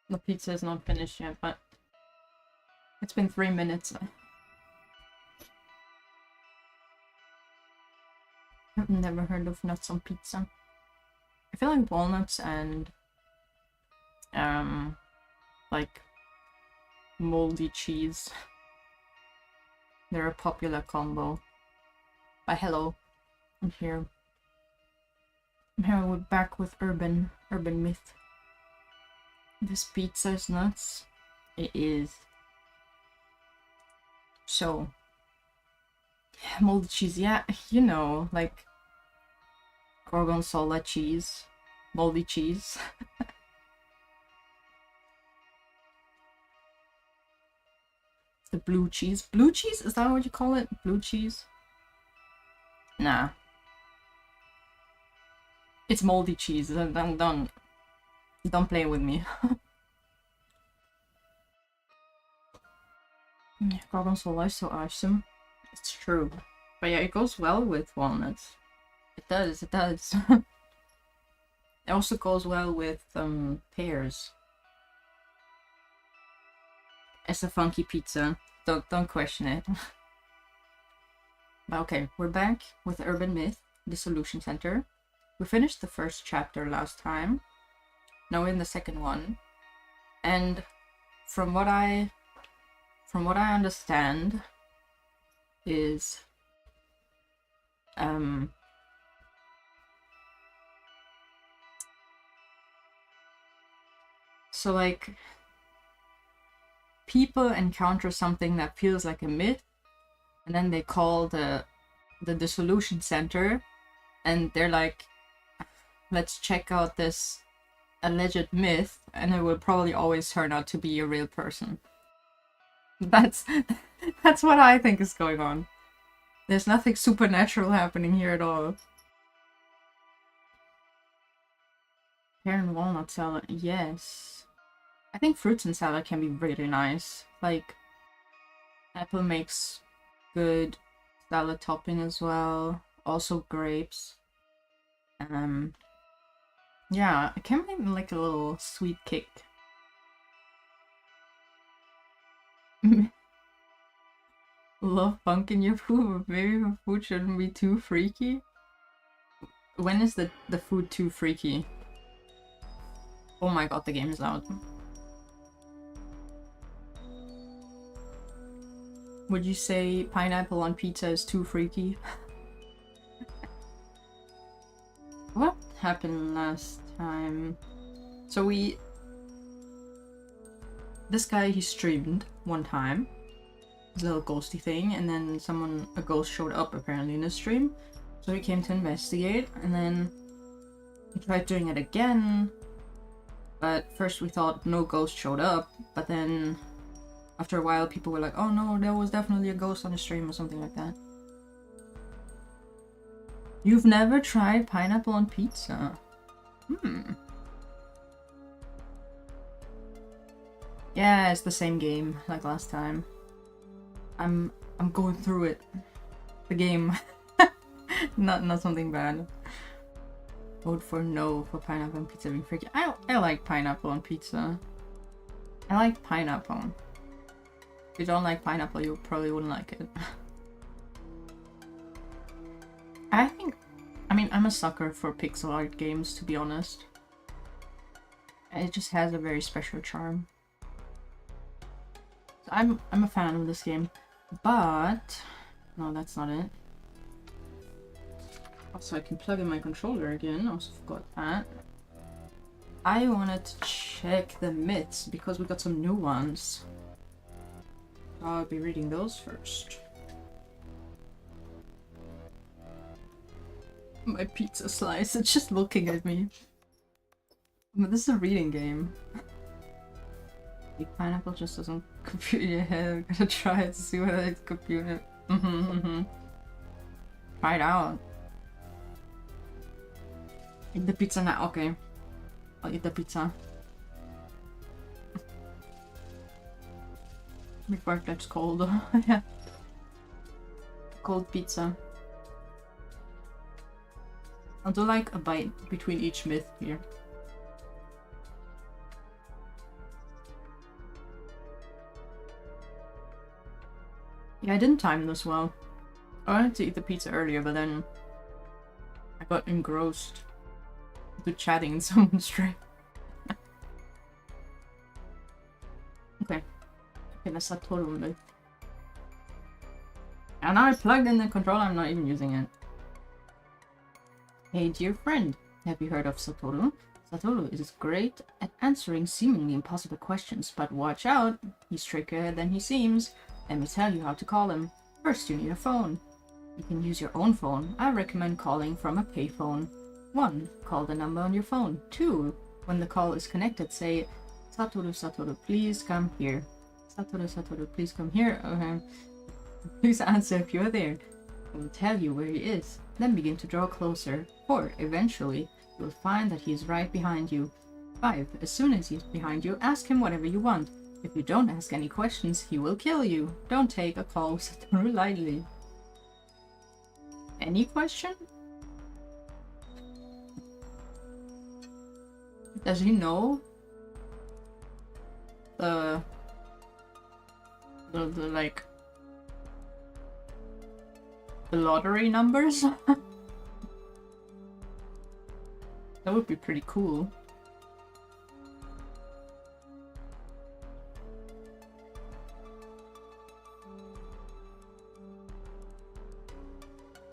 The pizza is not finished yet, but it's been 3 minutes. I've never heard of nuts on pizza. I feel like walnuts and like moldy cheese, they're a popular combo. But hello, I'm here. We're back with urban myth. This pizza is nuts. It is. So, moldy cheese, yeah, you know, like gorgonzola cheese, moldy cheese. The blue cheese. Blue cheese? Is that what you call it? Blue cheese? Nah. It's moldy cheese. Don't play with me. Gorgonzola is so awesome. It's true. But yeah, it goes well with walnuts. It does, it does. It also goes well with pears. It's a funky pizza. Don't question it. But okay, we're back with Urban Myth Dissolution Center. We finished the first chapter last time. Now we're in the second one. And from what I understand is so like people encounter something that feels like a myth, and then they call the Dissolution Center, and they're like, let's check out this alleged myth, and it will probably always turn out to be a real person. That's what I think is going on. There's nothing supernatural happening here at all. Pear and walnut salad, yes. I think fruits and salad can be really nice. Like, apple makes good salad topping as well. Also grapes. Yeah, it can make like a little sweet kick. Love funk in your food, but maybe the food shouldn't be too freaky. When is the food too freaky? Oh my god, the game is loud. Would you say pineapple on pizza is too freaky? What happened last time? So this guy, he streamed one time. His little ghosty thing, and then a ghost showed up apparently in his stream. So he came to investigate, and then he tried doing it again. But first we thought no ghost showed up, but then after a while people were like, oh no, there was definitely a ghost on the stream or something like that. You've never tried pineapple on pizza? Yeah, it's the same game like last time. I'm going through it. The game. not something bad. Vote for no for pineapple on pizza being freaky. I like pineapple on pizza. I like pineapple. If you don't like pineapple, you probably wouldn't like it. I mean, I'm a sucker for pixel art games, to be honest. It just has a very special charm. So I'm a fan of this game, but no, that's not it. Also, I can plug in my controller again. I also forgot that. I wanted to check the myths because we got some new ones. I'll be reading those first. My pizza slice, it's just looking at me. But this is a reading game. The pineapple just doesn't compute your head. I'm gonna try it to see whether it's computed. Try it out. Eat the pizza now. Okay. I'll eat the pizza. Before it gets cold. Yeah. Cold pizza. I'll do like a bite between each myth here. Yeah, I didn't time this well. I wanted to eat the pizza earlier, but then I got engrossed into chatting in someone's stream. Okay. Okay, that's a total myth. And now I plugged in the controller, I'm not even using it. Hey dear friend, have you heard of Satoru? Satoru is great at answering seemingly impossible questions, but watch out, he's trickier than he seems. Let me tell you how to call him. First you need a phone. You can use your own phone. I recommend calling from a payphone. 1. Call the number on your phone. 2. When the call is connected, say, Satoru, Satoru, please come here. Satoru, Satoru, please come here. Okay. Please answer if you're there. I will tell you where he is. Then begin to draw closer. 4. Eventually, you will find that he is right behind you. 5. As soon as he is behind you, ask him whatever you want. If you don't ask any questions, he will kill you. Don't take a call with Satoru lightly. Any question? Does he know the like the lottery numbers? That would be pretty cool.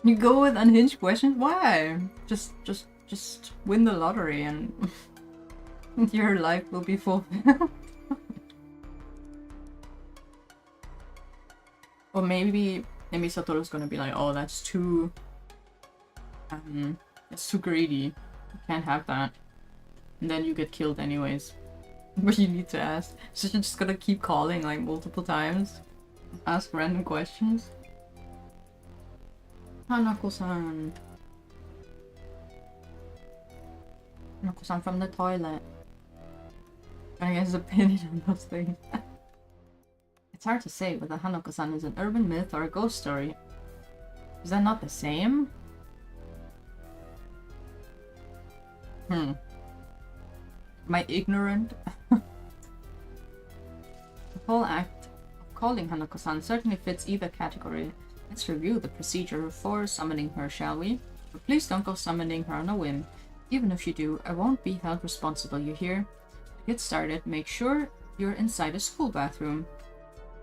You go with unhinged questions? Why? Just win the lottery and your life will be fulfilled. Or maybe Satoru's gonna be like, oh, that's too greedy. You can't have that. And then you get killed anyways. But you need to ask. So you're just gonna keep calling like multiple times. Ask random questions. Hanako-san. Hanako-san from the toilet. I guess opinion on those things. It's hard to say whether Hanako-san is an urban myth or a ghost story. Is that not the same? Am I ignorant? The whole act of calling Hanako-san certainly fits either category. Let's review the procedure for summoning her, shall we? But please don't go summoning her on a whim. Even if you do, I won't be held responsible, you hear? To get started, make sure you're inside a school bathroom.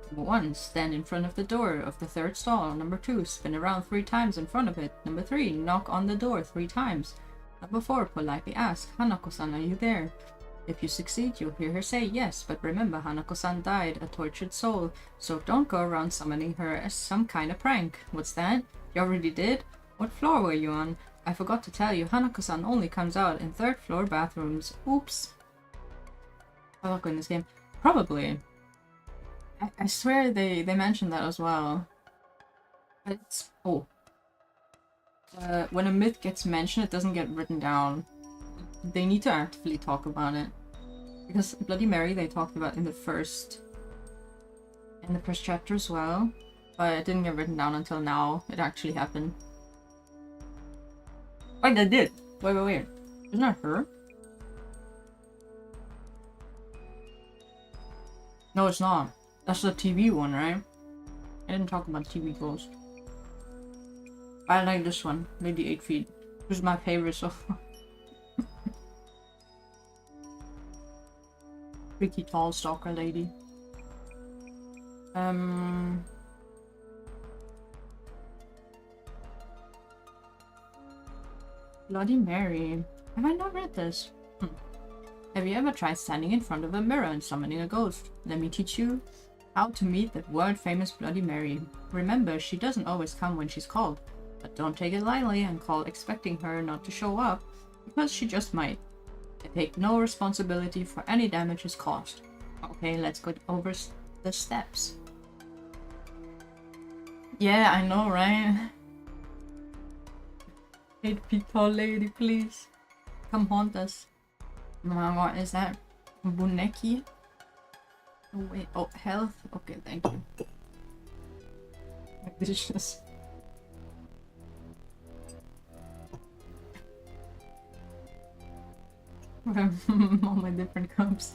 Number 1, stand in front of the door of the 3rd stall. Number 2, spin around 3 times in front of it. Number 3, knock on the door 3 times. Number 4, politely ask, Hanako-san, are you there? If you succeed, you'll hear her say yes, but remember, Hanako-san died, a tortured soul, so don't go around summoning her as some kind of prank. What's that? You already did? What floor were you on? I forgot to tell you, Hanako-san only comes out in 3rd floor bathrooms. Oops. I luck in this game. Probably. I swear they mentioned that as well. But it's... oh. When a myth gets mentioned, it doesn't get written down. They need to actively talk about it. Because Bloody Mary they talked about in the first chapter as well. But it didn't get written down until now. It actually happened. Wait, that did! Wait. Isn't that her? No, it's not. That's the TV one, right? I didn't talk about TV ghost. I like this one, Lady 8 Feet. This is my favorite so far. Freaky tall stalker lady. Bloody Mary. Have I not read this? Have you ever tried standing in front of a mirror and summoning a ghost? Let me teach you how to meet the world-famous Bloody Mary. Remember, she doesn't always come when she's called, but don't take it lightly and call expecting her not to show up, because she just might. I take no responsibility for any damages caused. Okay, let's go over the steps. Yeah, I know, right? 8 feet tall lady, please. Come haunt us. What is that? Buneki? Oh wait, oh, health? Okay, thank you. Dishes. All my different cups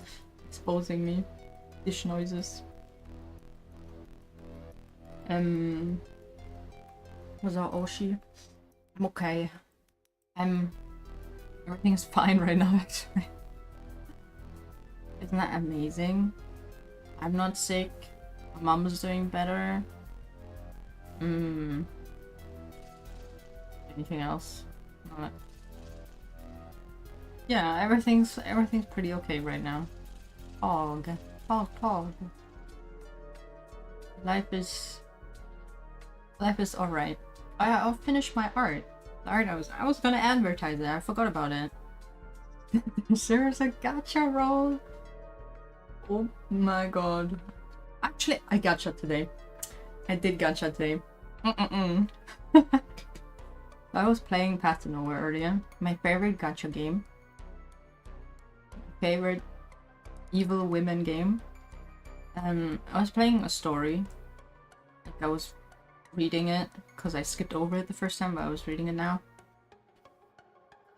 exposing me. Dish noises. Was that Oshi? I'm okay. Everything is fine right now, actually. Isn't that amazing? I'm not sick. My mom is doing better. Anything else? Not. Yeah, everything's pretty okay right now. Pog. Life is alright. I'll finish my art. The art I was gonna advertise it. I forgot about it. There's a gacha roll. Oh my god. Actually, I gacha today. I did gacha today. I was playing Path to Nowhere earlier. My favorite gacha game. Favorite evil women game. I was playing a story. Like I was reading it because I skipped over it the first time, but I was reading it now.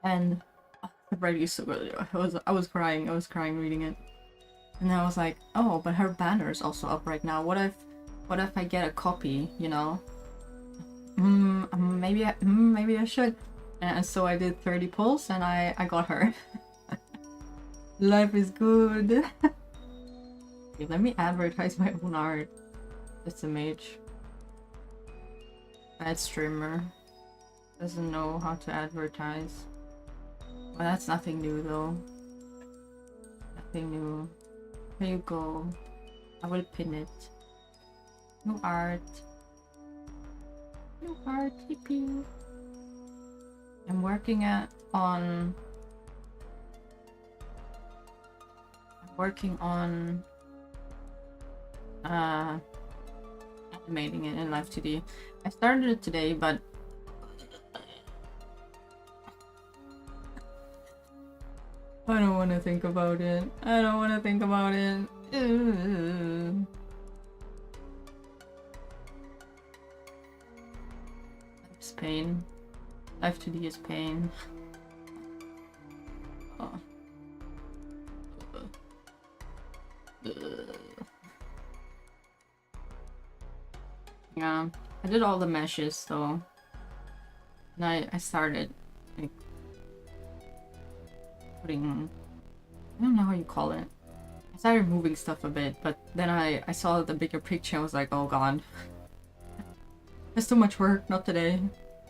And the writing is so good. I was crying reading it. And then I was like, oh, but her banner is also up right now. What if I get a copy, you know? Maybe I should. And so I did 30 pulls and I got her. Life is good. Okay, let me advertise my own art. It's a mage. Bad streamer. Doesn't know how to advertise. Well, that's nothing new though. Nothing new. Here you go. I will pin it. New art. New art, yippee. I'm working on animating it in Live 2D. I started it today, but I don't want to think about it. I don't want to think about it. It's pain. Live 2D is pain. Oh. Yeah, I did all the meshes though. And I started like putting, I don't know how you call it. I started moving stuff a bit, but then I saw the bigger picture. I was like, oh god. There's too much work, not today.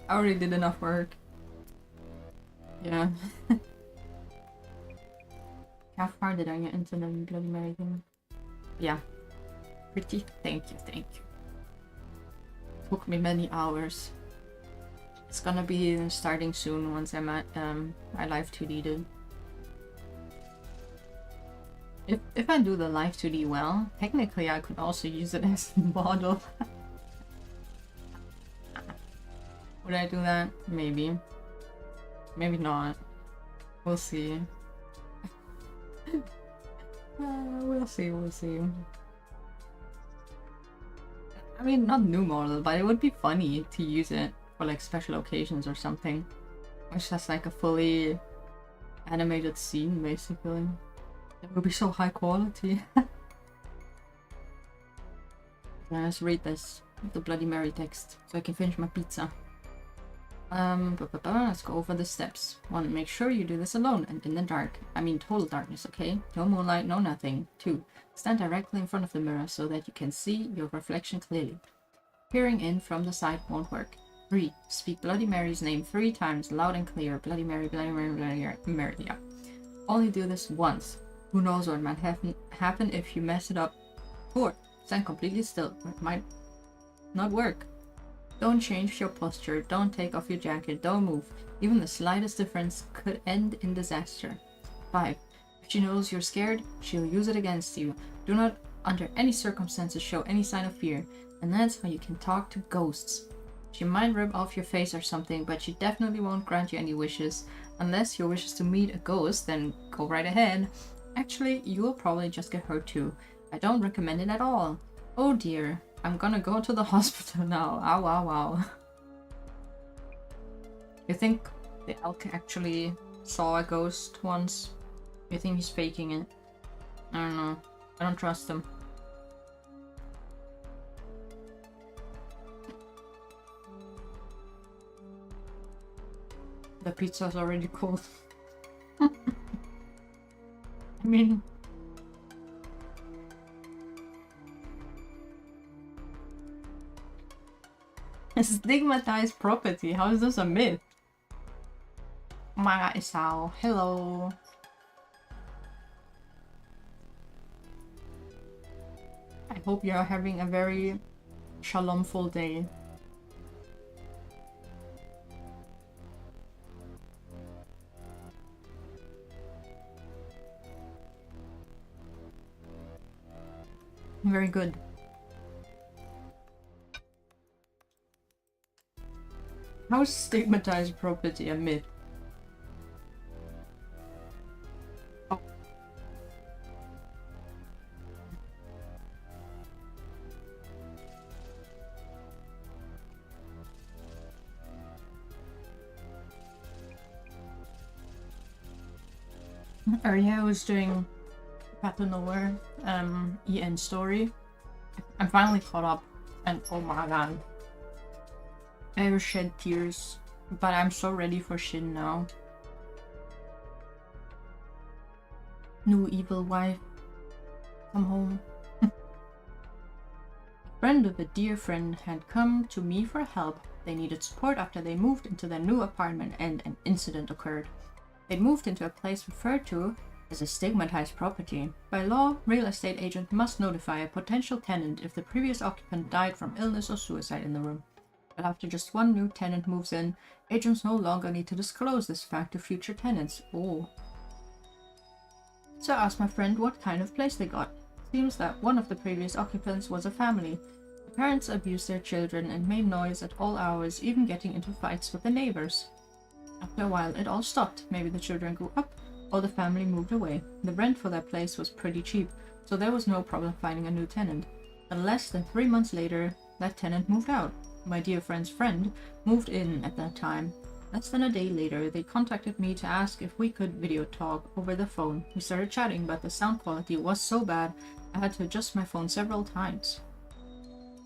I already did enough work. Yeah. How far did I get into the Bloody Mary thing? Yeah. Pretty. Thank you, thank you. Took me many hours. It's gonna be starting soon once I'm at I Live 2D did. If I do the Live 2D well, technically I could also use it as a model. Would I do that? Maybe. Maybe not. We'll see. We'll see, we'll see. I mean, not new model, but it would be funny to use it for like special occasions or something. It's just like a fully animated scene, basically. It would be so high quality. Let's read this, the Bloody Mary text, so I can finish my pizza. Let's go over the steps. 1. Make sure you do this alone and in the dark. I mean total darkness, okay? No moonlight, no nothing. 2. Stand directly in front of the mirror so that you can see your reflection clearly. Peering in from the side won't work. 3. Speak Bloody Mary's name 3 times, loud and clear. Bloody Mary, Bloody Mary, Bloody Mary, yeah. Only do this once. Who knows what might happen if you mess it up. 4. Stand completely still, or it might not work. Don't change your posture, don't take off your jacket, don't move. Even the slightest difference could end in disaster. 5. If she knows you're scared, she'll use it against you. Do not, under any circumstances, show any sign of fear. And that's how you can talk to ghosts. She might rip off your face or something, but she definitely won't grant you any wishes. Unless your wish is to meet a ghost, then go right ahead. Actually, you will probably just get hurt too. I don't recommend it at all. Oh dear. I'm gonna go to the hospital now. Ow, ow, ow. You think the elk actually saw a ghost once? You think he's faking it? I don't know. I don't trust him. The pizza's already cold. I mean... a stigmatized property. How is this a myth? Mga isaw. Hello. I hope you're having a very shalomful day. Very good. How is stigmatized property a myth? Oh. Earlier I was doing Path to Nowhere EN story. I'm finally caught up and oh my god. I ever shed tears, but I'm so ready for Shin now. New evil wife, come home. A friend of a dear friend had come to me for help. They needed support after they moved into their new apartment and an incident occurred. They'd moved into a place referred to as a stigmatized property. By law, real estate agent must notify a potential tenant if the previous occupant died from illness or suicide in the room. But after just one new tenant moves in, agents no longer need to disclose this fact to future tenants. Oh. So I asked my friend what kind of place they got. Seems that one of the previous occupants was a family. The parents abused their children and made noise at all hours, even getting into fights with the neighbors. After a while, it all stopped. Maybe the children grew up, or the family moved away. The rent for that place was pretty cheap, so there was no problem finding a new tenant. But less than 3 months later, that tenant moved out. My dear friend's friend moved in at that time. Less than a day later, they contacted me to ask if we could video talk over the phone. We started chatting, but the sound quality was so bad, I had to adjust my phone several times.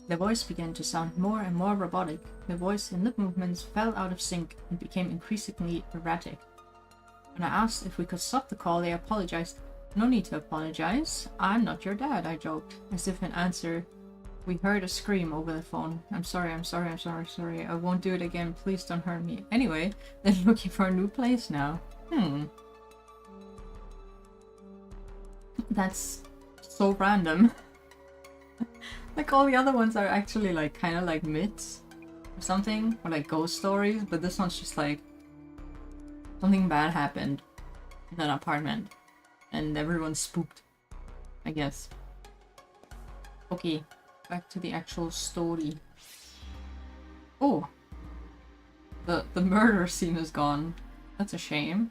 The voice began to sound more and more robotic. The voice and lip movements fell out of sync and became increasingly erratic. When I asked if we could stop the call, they apologized. No need to apologize. I'm not your dad, I joked. As if in answer, we heard a scream over the phone. I'm sorry. I won't do it again. Please don't hurt me. Anyway, they're looking for a new place now. That's so random. Like all the other ones are actually like kind of like myths or something, or like ghost stories, but this one's just like something bad happened in an apartment and everyone's spooked, I guess. Okay, back to the actual story. Oh, the murder scene is gone. That's a shame.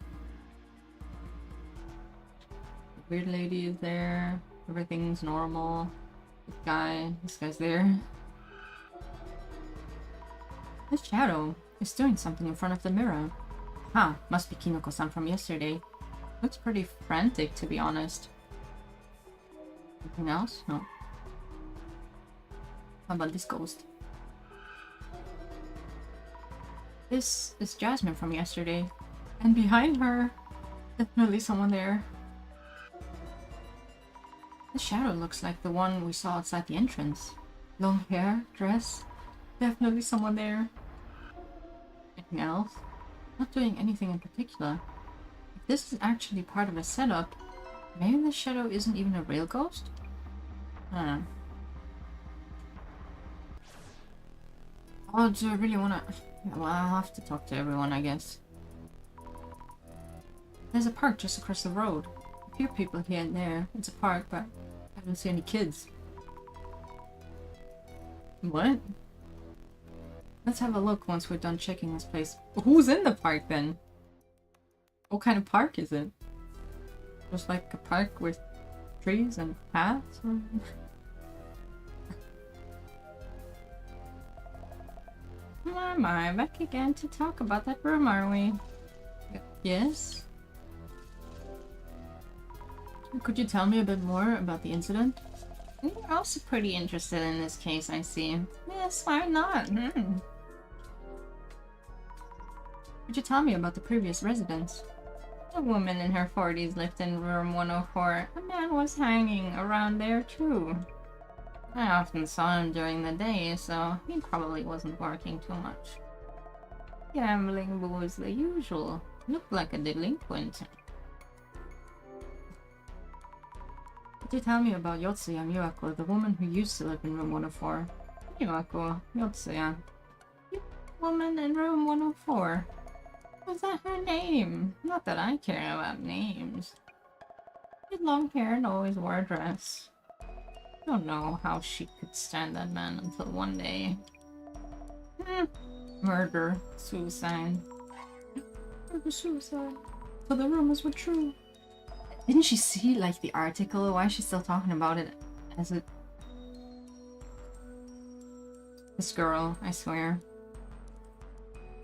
The weird lady is there. Everything's normal. This guy's there. This shadow is doing something in front of the mirror. Huh, must be Kinoko-san from yesterday. Looks pretty frantic, to be honest. Anything else? No. How about this ghost? This is Jasmine from yesterday. And behind her, definitely someone there. The shadow looks like the one we saw outside the entrance. Long hair, dress, definitely someone there. Anything else? Not doing anything in particular. If this is actually part of a setup, maybe the shadow isn't even a real ghost? I don't know. Oh, do I really wanna... Yeah, well, I'll have to talk to everyone, I guess. There's a park just across the road. A few people here and there. It's a park, but I don't see any kids. What? Let's have a look once we're done checking this place. Who's in the park then? What kind of park is it? Just like a park with trees and paths? Or... My, back again to talk about that room, are we? Yes? Could you tell me a bit more about the incident? You're also pretty interested in this case, I see. Yes, why not? Could you tell me about the previous residence? A woman in her 40s lived in room 104. A man was hanging around there too. I often saw him during the day, so he probably wasn't working too much. Gambling, booze, the usual. Looked like a delinquent. Could you tell me about Yotsuya Miyako, the woman who used to live in room 104? Miyako, Yotsuya. Woman in room 104. Was that her name? Not that I care about names. She had long hair and always wore a dress. Don't know how she could stand that man until one day. Murder. Suicide. Murder, suicide. So the rumors were true. Didn't she see, like, the article? Why is she still talking about it as a... This girl, I swear.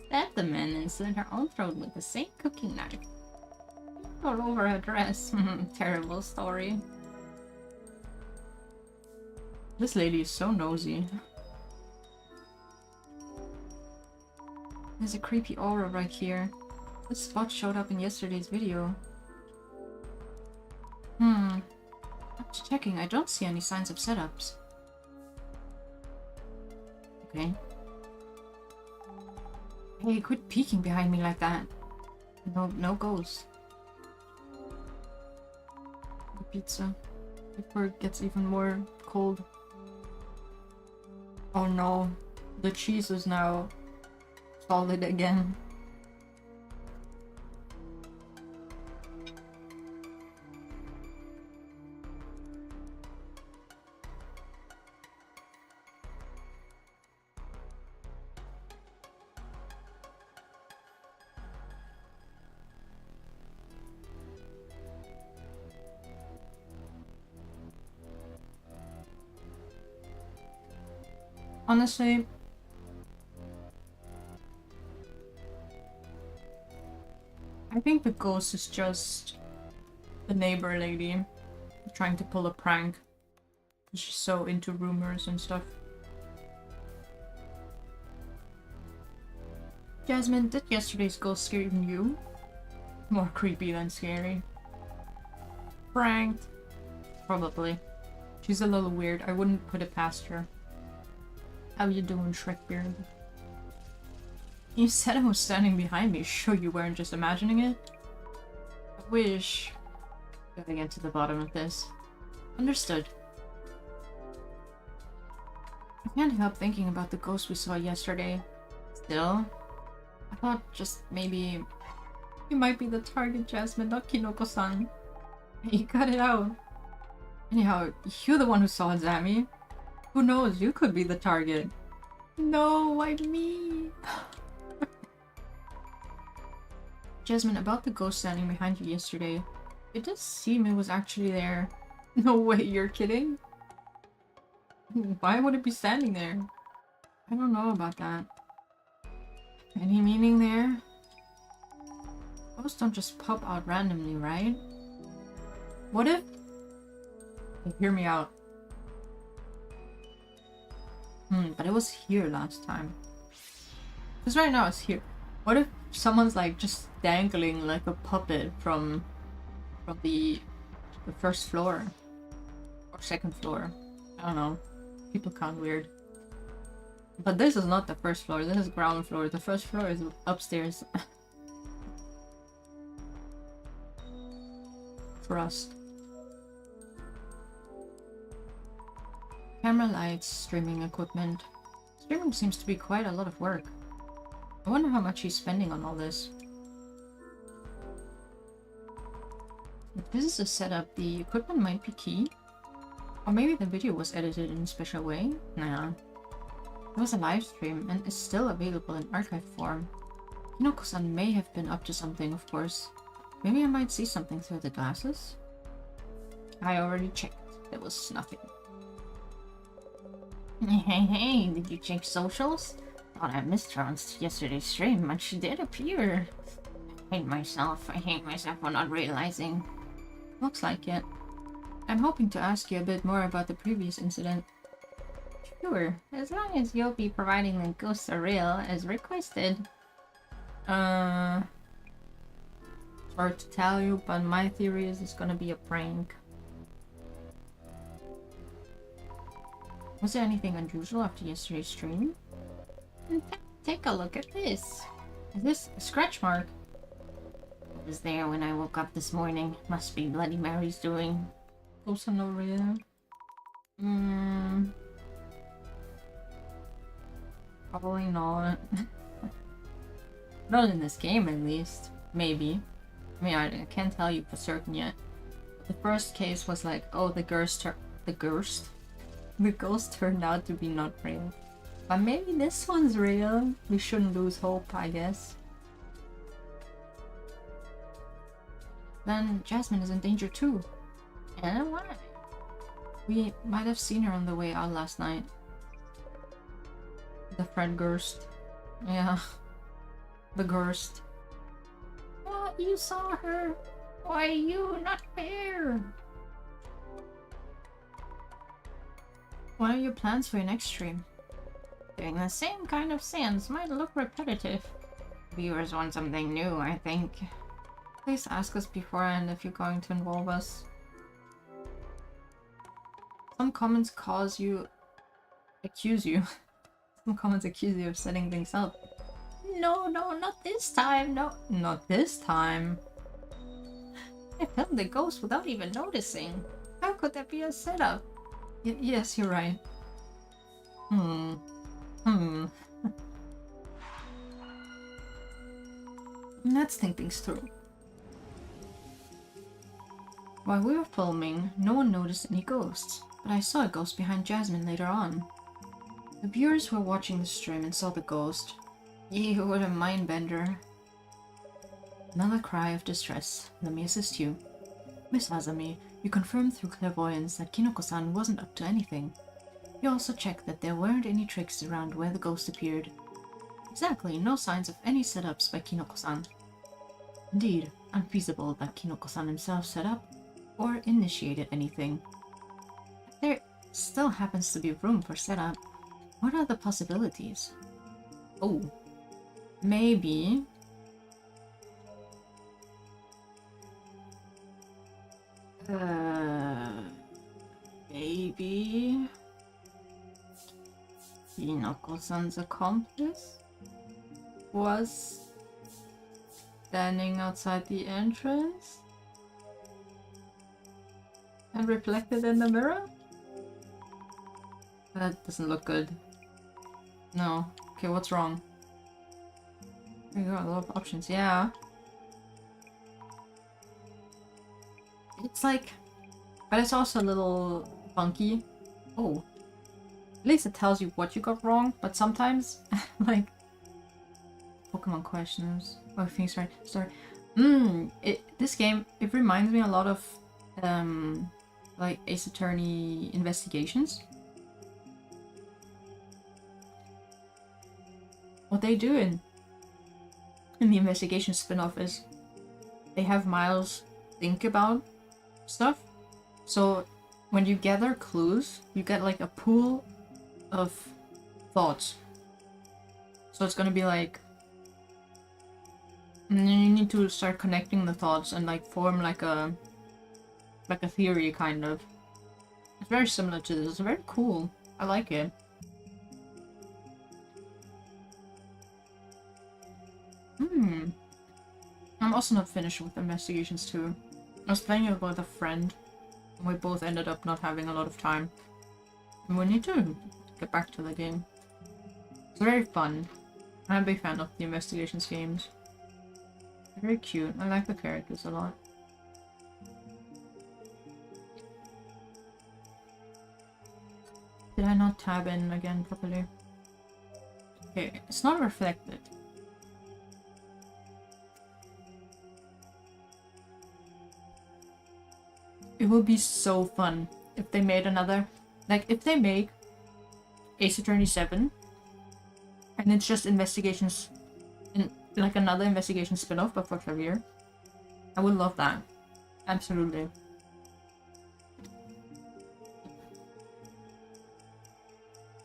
Stabbed the man and slit her own throat with the same cooking knife. All over her dress. Terrible story. This lady is so nosy. There's a creepy aura right here. This spot showed up in yesterday's video. After checking, I don't see any signs of setups. Okay. Hey, quit peeking behind me like that. No ghost. The pizza. Before it gets even more cold. Oh no. The cheese is now solid again. Honestly, I think the ghost is just the neighbor lady trying to pull a prank. She's so into rumors and stuff. Jasmine, did yesterday's ghost scare even you? More creepy than scary. Pranked? Probably. She's a little weird. I wouldn't put it past her. How you doing, Shrekbeard? You said I was standing behind me. Sure you weren't just imagining it? I wish. Gotta get to the bottom of this. Understood. I can't help thinking about the ghost we saw yesterday. Still, I thought just maybe you might be the target, Jasmine, not Kinoko-san. You cut it out. Anyhow, you're the one who saw Zami. Who knows, you could be the target. No, why me? Jasmine, about the ghost standing behind you yesterday. It does seem it was actually there. No way, you're kidding? Why would it be standing there? I don't know about that. Any meaning there? Ghosts don't just pop out randomly, right? What if... Okay, hear me out. But it was here last time. Because right now it's here. What if someone's like just dangling like a puppet from the first floor? Or second floor? I don't know. People count weird. But this is not the first floor, this is ground floor. The first floor is upstairs. Trust. Camera lights, streaming equipment. Streaming seems to be quite a lot of work. I wonder how much he's spending on all this. If this is a setup, the equipment might be key. Or maybe the video was edited in a special way? Nah. It was a live stream and is still available in archive form. Hinoko-san may have been up to something, of course. Maybe I might see something through the glasses? I already checked. There was nothing. Hey, did you check socials? Thought I missed her on yesterday's stream, but she did appear. I hate myself for not realizing. Looks like it. I'm hoping to ask you a bit more about the previous incident. Sure, as long as you'll be providing the ghosts a reel as requested. Sorry to tell you, but my theory is it's gonna be a prank. Was there anything unusual after yesterday's stream? Take a look at this. Is this a scratch mark? It was there when I woke up this morning. Must be Bloody Mary's doing. Also no real. Probably not. Not in this game, at least. Maybe. I mean, I can't tell you for certain yet. The first case was like, oh, the ghost turned out to be not real. But maybe this one's real. We shouldn't lose hope, I guess. Then Jasmine is in danger too. And why? We might have seen her on the way out last night. The friend ghost. Yeah. The ghost. Oh, you saw her. Why are you not there? What are your plans for your next stream? Doing the same kind of scenes might look repetitive. Viewers want something new, I think. Please ask us beforehand if you're going to involve us. Some comments accuse you. Some comments accuse you of setting things up. No, not this time. No, not this time. I filmed the ghost without even noticing. How could that be a setup? Yes, you're right. Let's think things through. While we were filming, no one noticed any ghosts, but I saw a ghost behind Jasmine later on. The viewers were watching the stream and saw the ghost. Ew, what a mindbender. Another cry of distress. Let me assist you. Miss Azami, you confirmed through clairvoyance that Kinoko-san wasn't up to anything. You also checked that there weren't any tricks around where the ghost appeared. Exactly, no signs of any setups by Kinoko-san. Indeed, unfeasible that Kinoko-san himself set up or initiated anything. There still happens to be room for setup. What are the possibilities? Oh, maybe... maybe... Kinoko-san's accomplice was standing outside the entrance and reflected in the mirror? That doesn't look good. No. Okay, what's wrong? We got a lot of options, yeah. It's like... but it's also a little funky. Oh. At least it tells you what you got wrong, but sometimes, like... Pokemon questions. Oh, things right. Sorry. This game, it reminds me a lot of, like, Ace Attorney investigations. What they do in the investigation spin-off is they have Miles think about stuff. So when you gather clues, you get like a pool of thoughts. So it's gonna be like, and then you need to start connecting the thoughts and like form like a theory kind of. It's very similar to this. It's very cool. I like it. I'm also not finished with Investigations 2. I was playing it with a friend, and we both ended up not having a lot of time. And we need to get back to the game. It's very fun. I'm a big fan of the Investigations games. They're very cute. I like the characters a lot. Did I not tab in again properly? Okay, it's not reflected. It would be so fun if they made another, like if they make Ace Attorney 7 and it's just investigations, in like another investigation spin-off but for Clavier. I would love that. Absolutely.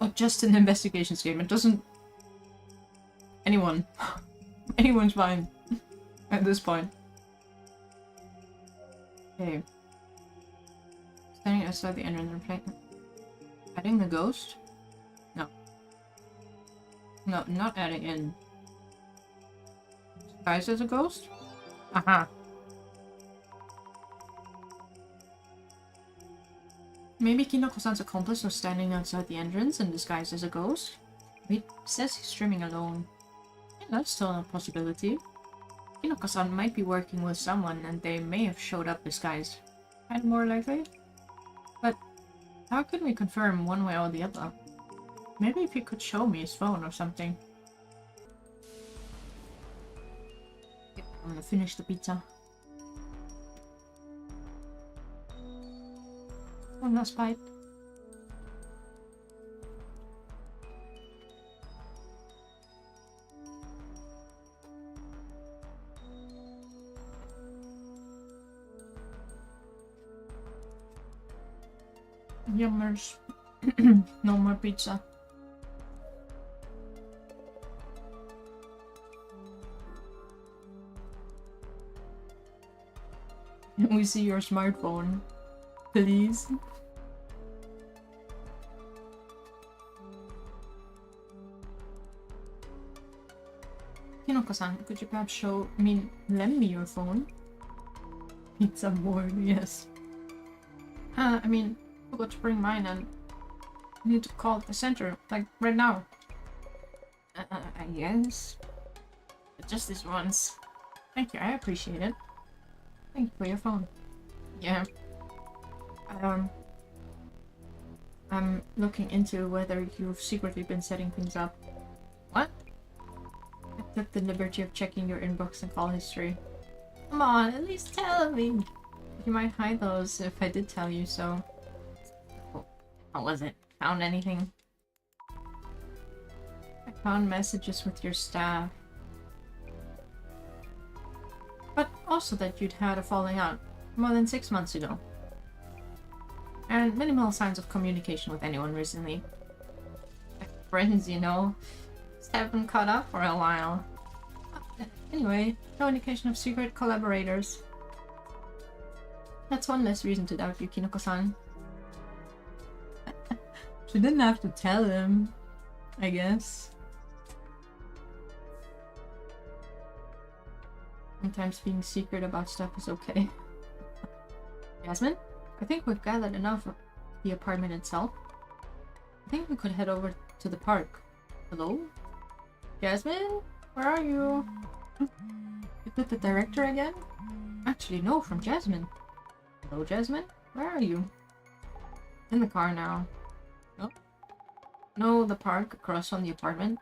Or just an investigations game. It doesn't... anyone. Anyone's fine at this point. Okay. Standing outside the entrance and playing. Adding the ghost? No. No, not adding in. Disguised as a ghost? Aha. Maybe Kinoko-san's accomplice was standing outside the entrance and disguised as a ghost? He says he's streaming alone. Yeah, that's still a possibility. Kinoko-san might be working with someone and they may have showed up disguised. Kinda more likely. But how can we confirm one way or the other? Maybe if you could show me his phone or something. Yep, I'm gonna finish the pizza. One last bite. Yummers. No more pizza. We see your smartphone. Please. Kinoko-san, could you perhaps lend me your phone? Pizza board, yes. I forgot to bring mine and I need to call the center, like, right now. I guess. But just this once. Thank you, I appreciate it. Thank you for your phone. Yeah. I'm looking into whether you've secretly been setting things up. What? I took the liberty of checking your inbox and call history. Come on, at least tell me! You might hide those if I did tell you so. How was it? Found anything? I found messages with your staff. But also that you'd had a falling out more than 6 months ago. And minimal signs of communication with anyone recently. Friends, you know. Just haven't caught up for a while. Anyway, no indication of secret collaborators. That's one less reason to doubt you, Kinoko-san. She didn't have to tell him, I guess. Sometimes being secret about stuff is okay. Jasmine? I think we've gathered enough of the apartment itself. I think we could head over to the park. Hello? Jasmine? Where are you? You with the director again? Actually, no, from Jasmine. Hello, Jasmine? Where are you? In the car now. No? No, the park across from the apartment.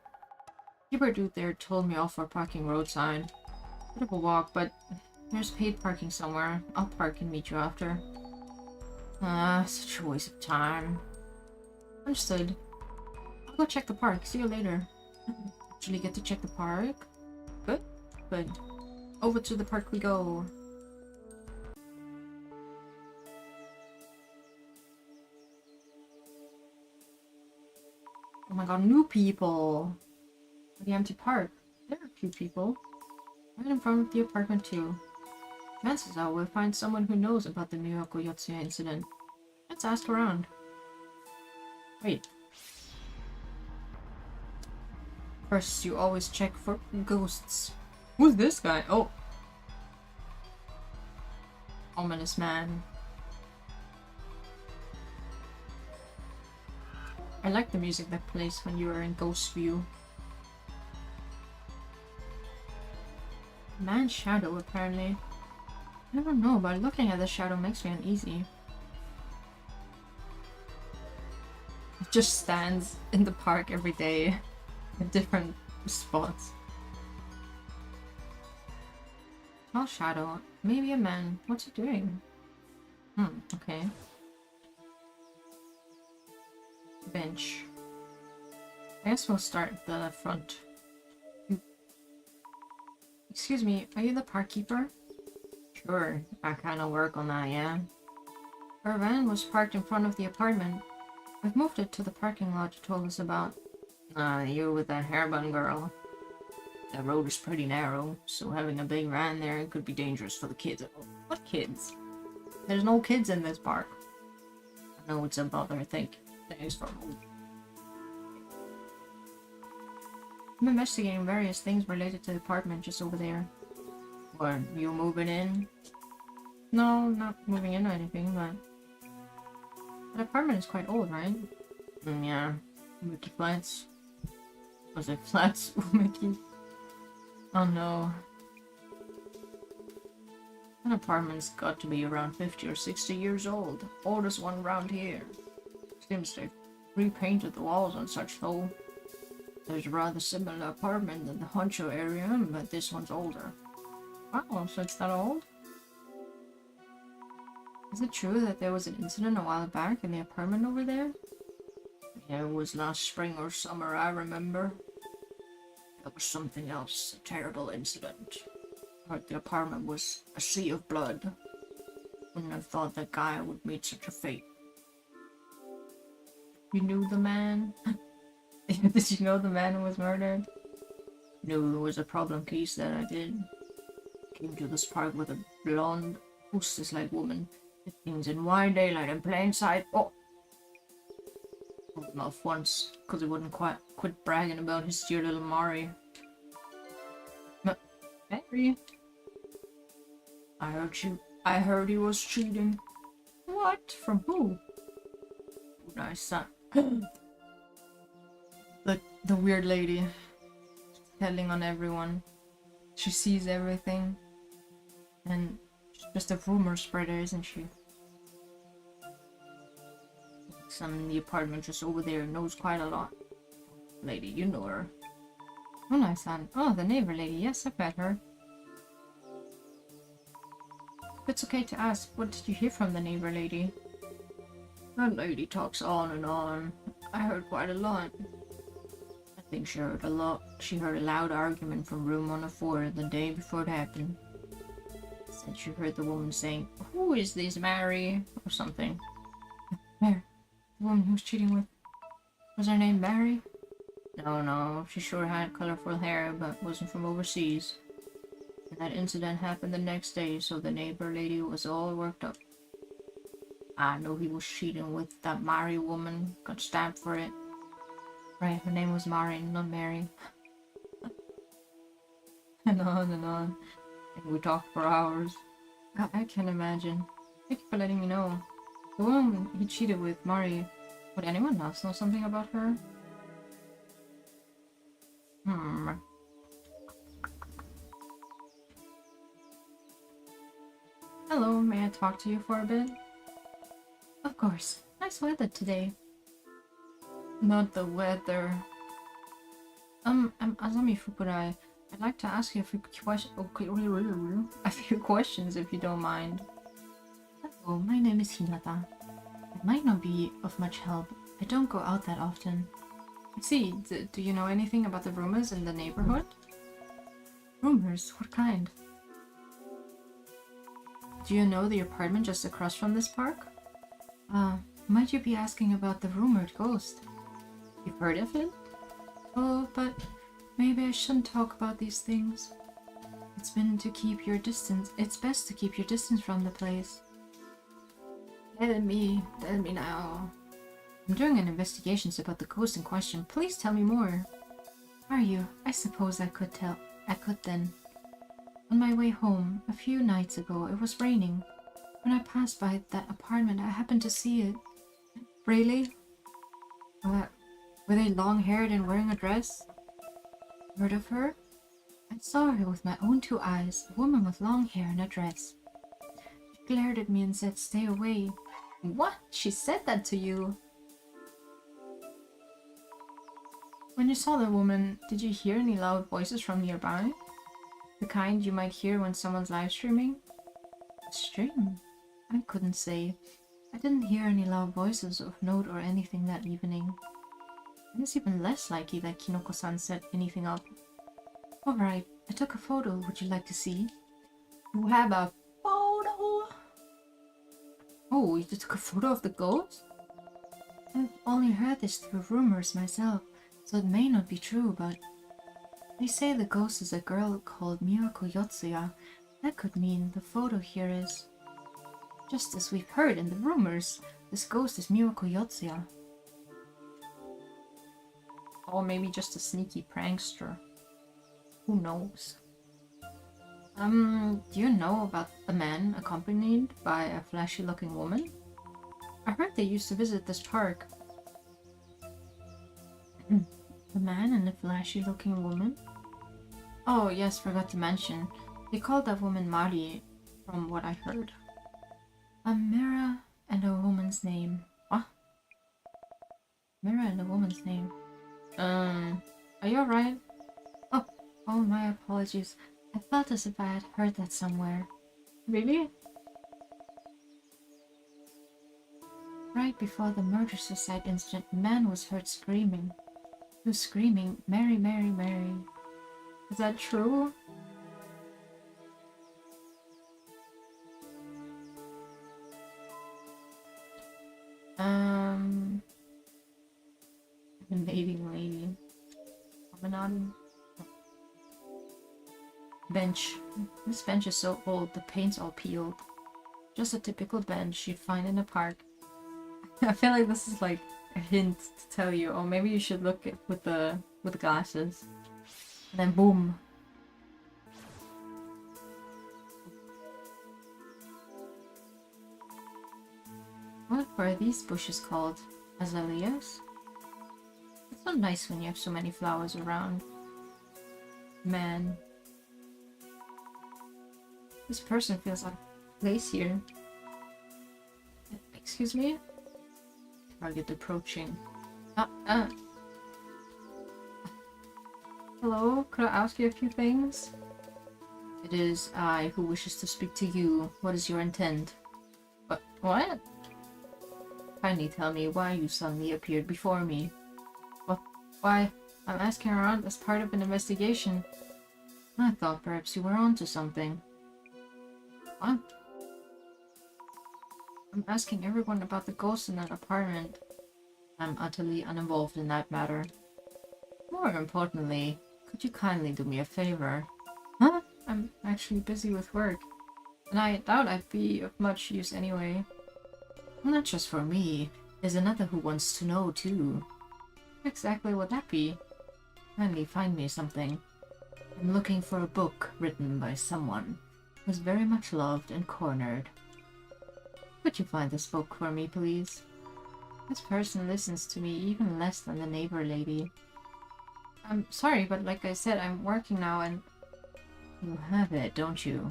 Keeper dude there told me off for parking roadside. Bit of a walk, but there's paid parking somewhere. I'll park and meet you after. Such a waste of time. Understood. I'll go check the park. See you later. Actually get to check the park? Good? Good. Over to the park we go. Oh my god, new people! The empty park. There are a few people. Right in front of the apartment too. Chances are we'll find someone who knows about the Miyako Yotsuya incident. Let's ask around. Wait. First, you always check for ghosts. Who's this guy? Oh. Ominous man. I like the music that plays when you are in ghost view. Man's shadow, apparently. I don't know, but looking at the shadow makes me uneasy. It just stands in the park every day in different spots. Tall shadow. Maybe a man. What's he doing? Okay. Bench. I guess we'll start at the front. Excuse me, are you the park keeper? Sure, I kinda work on that, yeah. Our van was parked in front of the apartment. We've moved it to the parking lot you told us about. You with that hairbun girl. The road is pretty narrow, so having a big van there could be dangerous for the kids. What kids? There's no kids in this park. I know it's a bother, I think. Thanks for I'm investigating various things related to the apartment just over there. What, you moving in? No, not moving in or anything, but... That apartment is quite old, right? Yeah. Mickey Flats. Was it Flats? Mickey? Oh no. That apartment's got to be around 50 or 60 years old. Oldest one around here. Seems they've repainted the walls and such though. There's a rather similar apartment in the Honcho area, but this one's older. Wow, so it's that old? Is it true that there was an incident a while back in the apartment over there? Yeah, it was last spring or summer, I remember. It was something else, a terrible incident. I heard the apartment was a sea of blood. Wouldn't have thought that guy would meet such a fate. You knew the man? Did you know the man who was murdered? Knew it was a problem case that I did. Came to this park with a blonde, hostess-like woman. Did things in wide daylight and plain sight. Oh! Pulled him off once, because he wouldn't quit bragging about his dear little Mari. Mary? I heard he was cheating. What? From who? Nice son. The weird lady. Telling on everyone. She sees everything. And she's just a rumor spreader, isn't she? Someone in the apartment just over there knows quite a lot. Lady, you know her. Oh, nice son. Oh, the neighbor lady. Yes, I've met her. If it's okay to ask, what did you hear from the neighbor lady? That lady talks on and on. I heard quite a lot. I think she heard a lot. She heard a loud argument from room 104 the day before it happened. Said she heard the woman saying, "Who is this Mary?" or something. Mary. The woman he was cheating with. Was her name Mary? No, she sure had colorful hair, but wasn't from overseas. And that incident happened the next day, so the neighbor lady was all worked up. I know he was cheating with that Mary woman, got stabbed for it. Right, her name was Mari, not Mary. And on and on. And we talked for hours. I can't imagine. Thank you for letting me know. The woman he cheated with, Mari, would anyone else know something about her? Hello, may I talk to you for a bit? Of course. Nice weather today. Not the weather. I'm Azami Fukurai. I'd like to ask you a few questions if you don't mind. Hello, my name is Hinata. I might not be of much help. I don't go out that often. I see. Do you know anything about the rumors in the neighborhood? Rumors? What kind? Do you know the apartment just across from this park? Might you be asking about the rumored ghost? You've heard of it? Oh, but maybe I shouldn't talk about these things. It's best to keep your distance from the place. Tell me now. I'm doing an investigation about the ghost in question. Please tell me more. Are you? I suppose I could then. On my way home, a few nights ago, it was raining. When I passed by that apartment, I happened to see it. Really? Were they long-haired and wearing a dress? Heard of her? I saw her with my own two eyes, a woman with long hair and a dress. She glared at me and said, "Stay away." What? She said that to you? When you saw the woman, did you hear any loud voices from nearby? The kind you might hear when someone's live streaming? Stream? I couldn't say. I didn't hear any loud voices of note or anything that evening. And it's even less likely that Kinoko-san set anything up. Alright, I took a photo. Would you like to see? You have a photo? Oh, you took a photo of the ghost? I've only heard this through rumors myself, so it may not be true, but... They say the ghost is a girl called Miyako Yotsuya. That could mean the photo here is... Just as we've heard in the rumors, this ghost is Miyako Yotsuya. Or maybe just a sneaky prankster. Who knows? Do you know about a man accompanied by a flashy-looking woman? I heard they used to visit this park. The man and the flashy-looking woman? Oh, yes, forgot to mention. They called that woman Mari, from what I heard. A mirror and a woman's name. What? Mirror and a woman's name. Are you alright? Oh, my apologies. I felt as if I had heard that somewhere. Really? Right before the murder-suicide incident, a man was heard screaming. He was screaming, "Mary, Mary, Mary." Is that true? Invading lady. Promenade. Bench. This bench is so old, the paint's all peeled. Just a typical bench you'd find in a park. I feel like this is like a hint to tell you, oh, maybe you should look at with the glasses. And then boom. What are these bushes called? Azaleas? It's so nice when you have so many flowers around. Man. This person feels out of place here. Excuse me? Target approaching. Hello, could I ask you a few things? It is I who wishes to speak to you. What is your intent? What? Kindly tell me why you suddenly appeared before me. Why? I'm asking around as part of an investigation. I thought perhaps you were onto something. What? I'm asking everyone about the ghost in that apartment. I'm utterly uninvolved in that matter. More importantly, could you kindly do me a favor? Huh? I'm actually busy with work, and I doubt I'd be of much use anyway. Not just for me. There's another who wants to know too. Exactly what that be? Kindly find me something. I'm looking for a book written by someone who's very much loved and cornered. Could you find this book for me, please? This person listens to me even less than the neighbor lady. I'm sorry, but like I said, I'm working now and... You have it, don't you?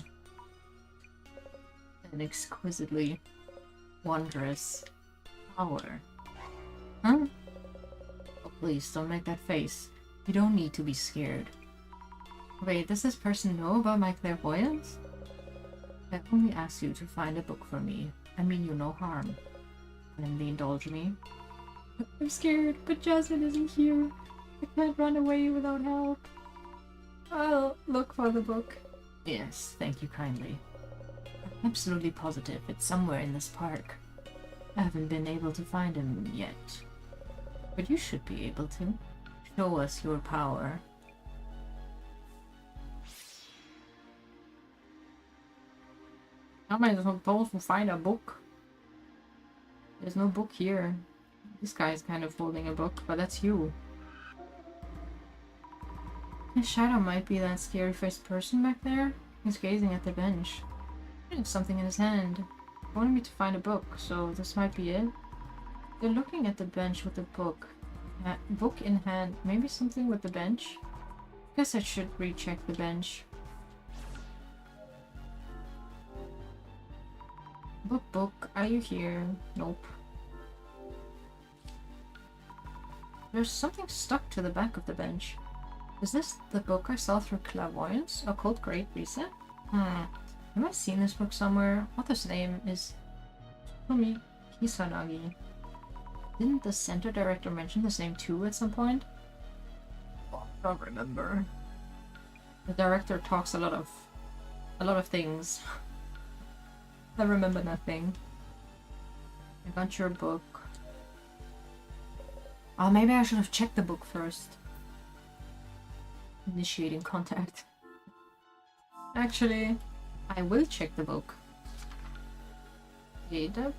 An exquisitely wondrous power. Huh? Oh, please, don't make that face. You don't need to be scared. Wait, does this person know about my clairvoyance? I only asked you to find a book for me. I mean you no harm. Kindly indulge me. I'm scared, but Jasmine isn't here. I can't run away without help. I'll look for the book. Yes, thank you kindly. I'm absolutely positive it's somewhere in this park. I haven't been able to find him yet. But you should be able to. Show us your power. How am I supposed to find a book? There's no book here. This guy's kind of holding a book, but that's you. His shadow might be that scary-faced person back there. He's gazing at the bench. He has something in his hand. He wanted me to find a book, so this might be it. They're looking at the bench with a book. Book in hand. Maybe something with the bench? Guess I should recheck the bench. Book, are you here? Nope. There's something stuck to the back of the bench. Is this the book I saw through clairvoyance? Occult Great Reset? Have I seen this book somewhere? Author's name is Tomi Kisanagi. Didn't the center director mention this name too at some point? Oh, I don't remember. The director talks a lot of things. I remember nothing. I got your book. Oh, maybe I should have checked the book first. Initiating contact. Actually, I will check the book. Did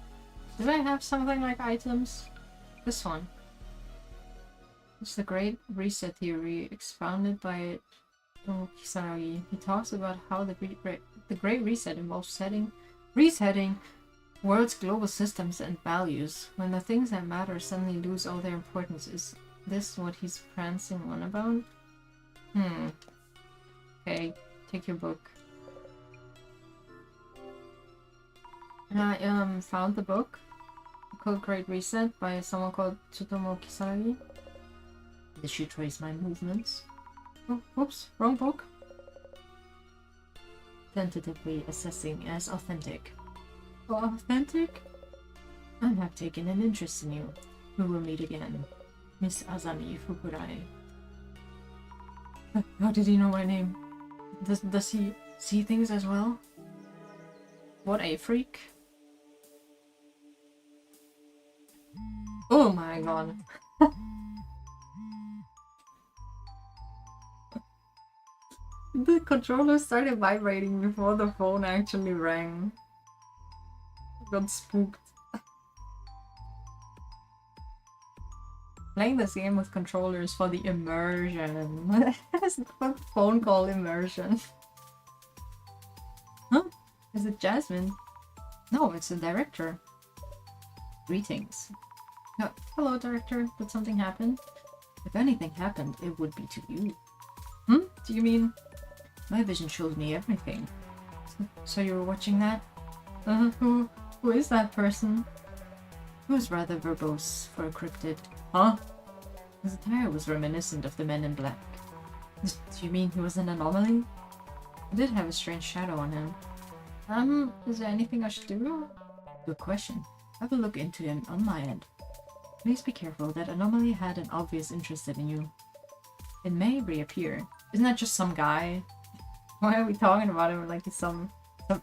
I have something like items? This one. It's the Great Reset Theory, expounded by Kisaragi. He talks about how the Great Reset involves resetting world's global systems and values. When the things that matter suddenly lose all their importance, is this what he's prancing on about? Okay, take your book. I found the book called Great Reset by someone called Tsutomu Kisaragi. This should trace my movements. Oh, whoops, wrong book. Tentatively assessing as authentic. Oh, authentic? I have taken an interest in you. We will meet again. Miss Azami Fukurai. How did he know my name? Does he see things as well? What a freak. Oh my god. The controller started vibrating before the phone actually rang. I got spooked. Playing this game with controllers for the immersion. It's a phone call immersion. Huh? Is it Jasmine? No, it's the director. Greetings. Oh, hello, director. Did something happen? If anything happened, it would be to you. Do you mean? My vision shows me everything. So you were watching that? Who is that person? He was rather verbose for a cryptid. Huh? His attire was reminiscent of the Men in Black. Do you mean he was an anomaly? He did have a strange shadow on him. Is there anything I should do? Good question. I will look into him on my end. Please be careful, that anomaly had an obvious interest in you. It may reappear. Isn't that just some guy? Why are we talking about him like he's some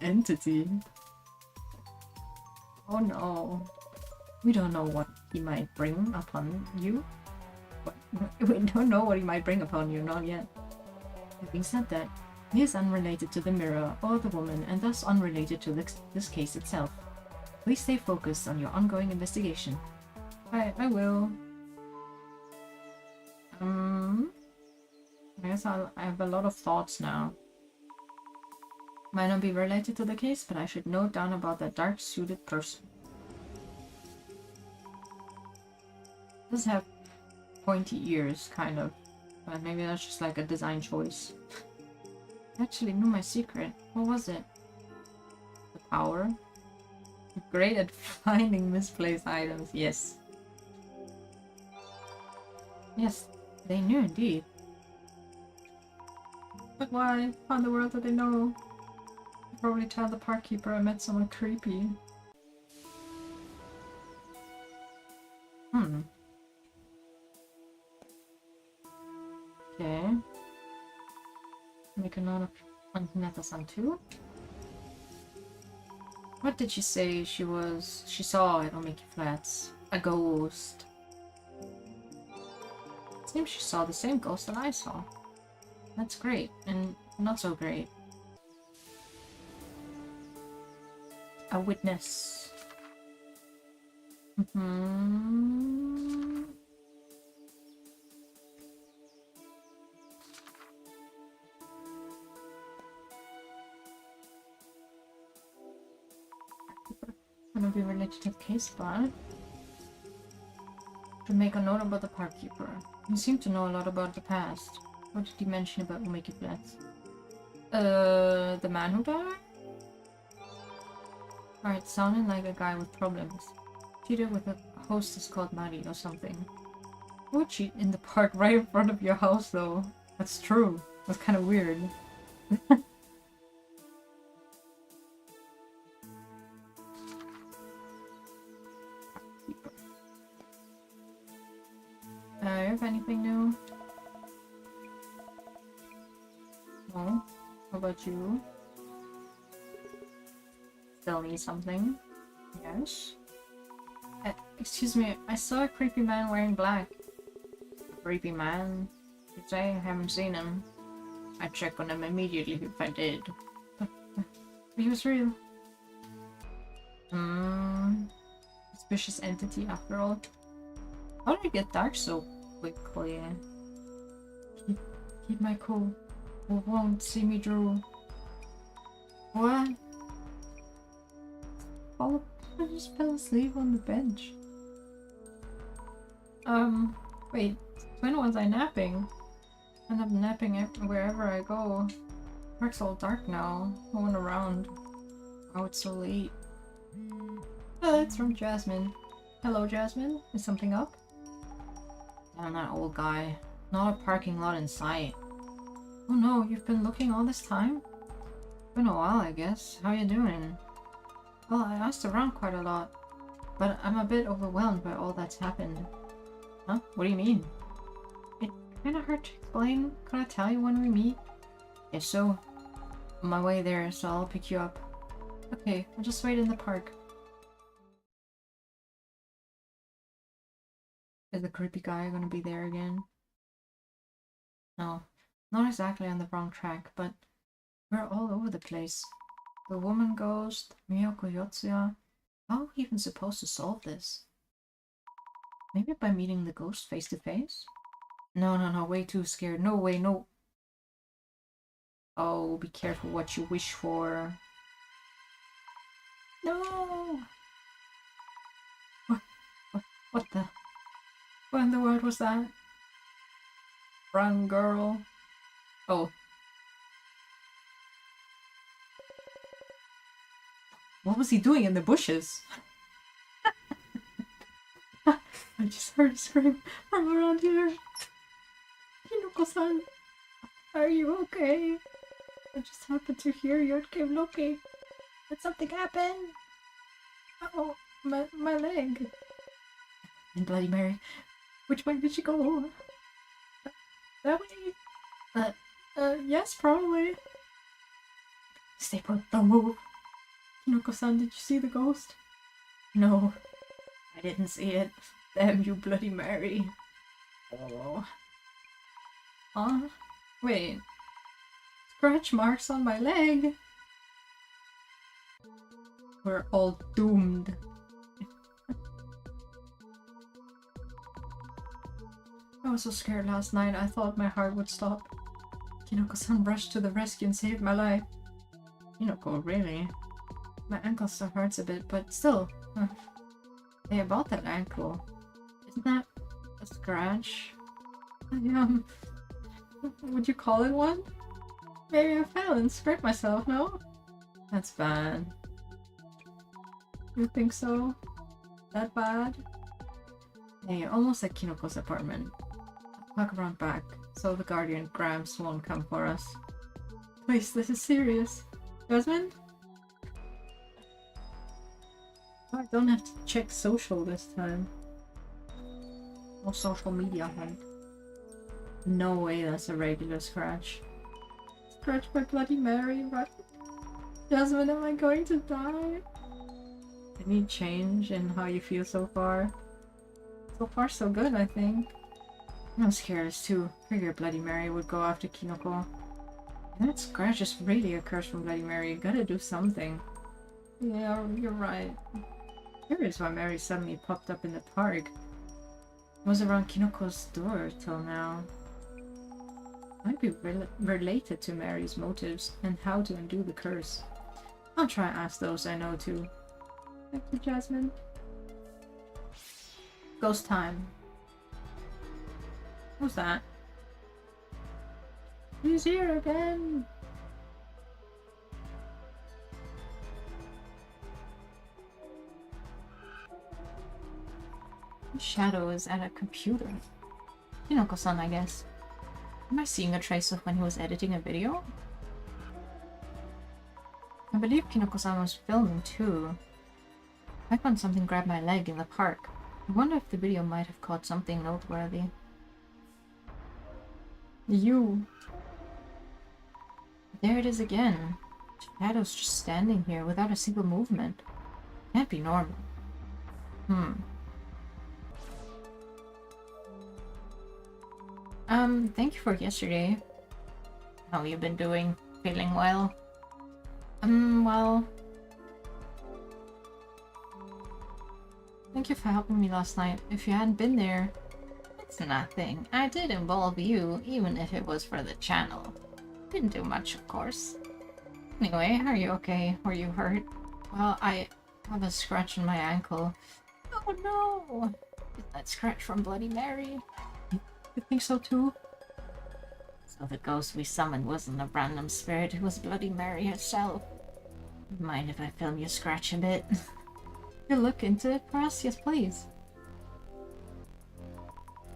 entity? Oh no. We don't know what he might bring upon you. We don't know what he might bring upon you, not yet. Having said that, he is unrelated to the mirror or the woman, and thus unrelated to this case itself. Please stay focused on your ongoing investigation. I will. I guess I have a lot of thoughts now. Might not be related to the case, but I should note down about that dark-suited person. Does have pointy ears, kind of. But maybe that's just like a design choice. I actually knew my secret. What was it? The power? Great at finding misplaced items. Yes. Yes, they knew indeed. But why? How in the world did they know? I'd probably tell the park keeper I met someone creepy. Okay. Make a note of Hinata-san too. What did she say she saw at Omiki Flats? A ghost. It seems she saw the same ghost that I saw. That's great, and not so great. A witness. Gonna be related to the case, but to make a note about the park keeper. You seem to know a lot about the past. What did he mention about Omeki Flats? The man who died? Alright, sounding like a guy with problems. Cheated with a hostess called Mari or something. Who would cheat in the park right in front of your house though? That's true. That's kind of weird. You have anything new? No? How about you? Tell me something. Yes? Excuse me, I saw a creepy man wearing black. A creepy man? You say? I haven't seen him. I'd check on him immediately if I did. But he was real. Suspicious entity after all. How did it get dark so quickly? Keep my cool. Won't see me drool. What? Oh, I just fell asleep on the bench. Wait. When was I napping? I end up napping wherever I go. Park's all dark now. No one around. Oh, it's so late. Oh, it's from Jasmine. Hello, Jasmine. Is something up? Damn that old guy. Not a parking lot in sight. Oh no, you've been looking all this time? Been a while, I guess. How you doing? Well, I asked around quite a lot, but I'm a bit overwhelmed by all that's happened. Huh? What do you mean? It's kinda hard to explain. Could I tell you when we meet? If so, on my way there, so I'll pick you up. Okay, I'll just wait in the park. Is the creepy guy gonna be there again? No, not exactly on the wrong track, but we're all over the place. The woman ghost, Miyoko Yotsuya. How are we even supposed to solve this? Maybe by meeting the ghost face to face? No, way too scared. No way, no. Oh, be careful what you wish for. No! What the? What in the world was that? Run, girl. Oh. What was he doing in the bushes? I just heard a scream from around here. Kinoko-san, are you okay? I just happened to hear you and came looking. Did something happen? Uh-oh, my leg. And Bloody Mary, which way did she go? That way? Yes, probably. Stay put, don't move. Kinoko-san, did you see the ghost? No, I didn't see it. Damn you, Bloody Mary. Oh. Huh? Wait. Scratch marks on my leg? We're all doomed. I was so scared last night, I thought my heart would stop. Kinoko-san rushed to the rescue and saved my life. Kinoko, really? My ankle still hurts a bit, but still. Hey, about that ankle. Isn't that a scratch? Would you call it one? Maybe I fell and scraped myself, no? That's bad. You think so? That bad? Hey, almost at Kinoko's apartment. I'll walk around back, so the guardian Gramps won't come for us. Please, this is serious. Jasmine? Oh, I don't have to check social this time. No social media hunt. No way that's a regular scratch. Scratch by Bloody Mary, right? Jasmine, am I going to die? Any change in how you feel so far? So far so good, I think. I'm scared as too. Figure Bloody Mary would go after Kinoko. And that scratch is really a curse from Bloody Mary. You gotta do something. Yeah, you're right. Curious why Mary suddenly popped up in the park. It was around Kinoko's door till now. Might be related to Mary's motives and how to undo the curse. I'll try and ask those I know too. Thank you, Jasmine. Ghost time. Who's that? He's here again! Shadow is at a computer. Kinoko-san, I guess. Am I seeing a trace of when he was editing a video? I believe Kinoko-san was filming too. I found something grab my leg in the park. I wonder if the video might have caught something noteworthy. You. There it is again. Shadow's just standing here without a single movement. Can't be normal. Thank you for yesterday. How you been doing? Feeling well? Well... Thank you for helping me last night. If you hadn't been there... It's nothing. I did involve you, even if it was for the channel. Didn't do much, of course. Anyway, are you okay? Were you hurt? Well, I have a scratch on my ankle. Oh no! Is that scratch from Bloody Mary? You think so too? So the ghost we summoned wasn't a random spirit, it was Bloody Mary herself. Mind if I film you scratch a bit? You look into it for us? Yes, please.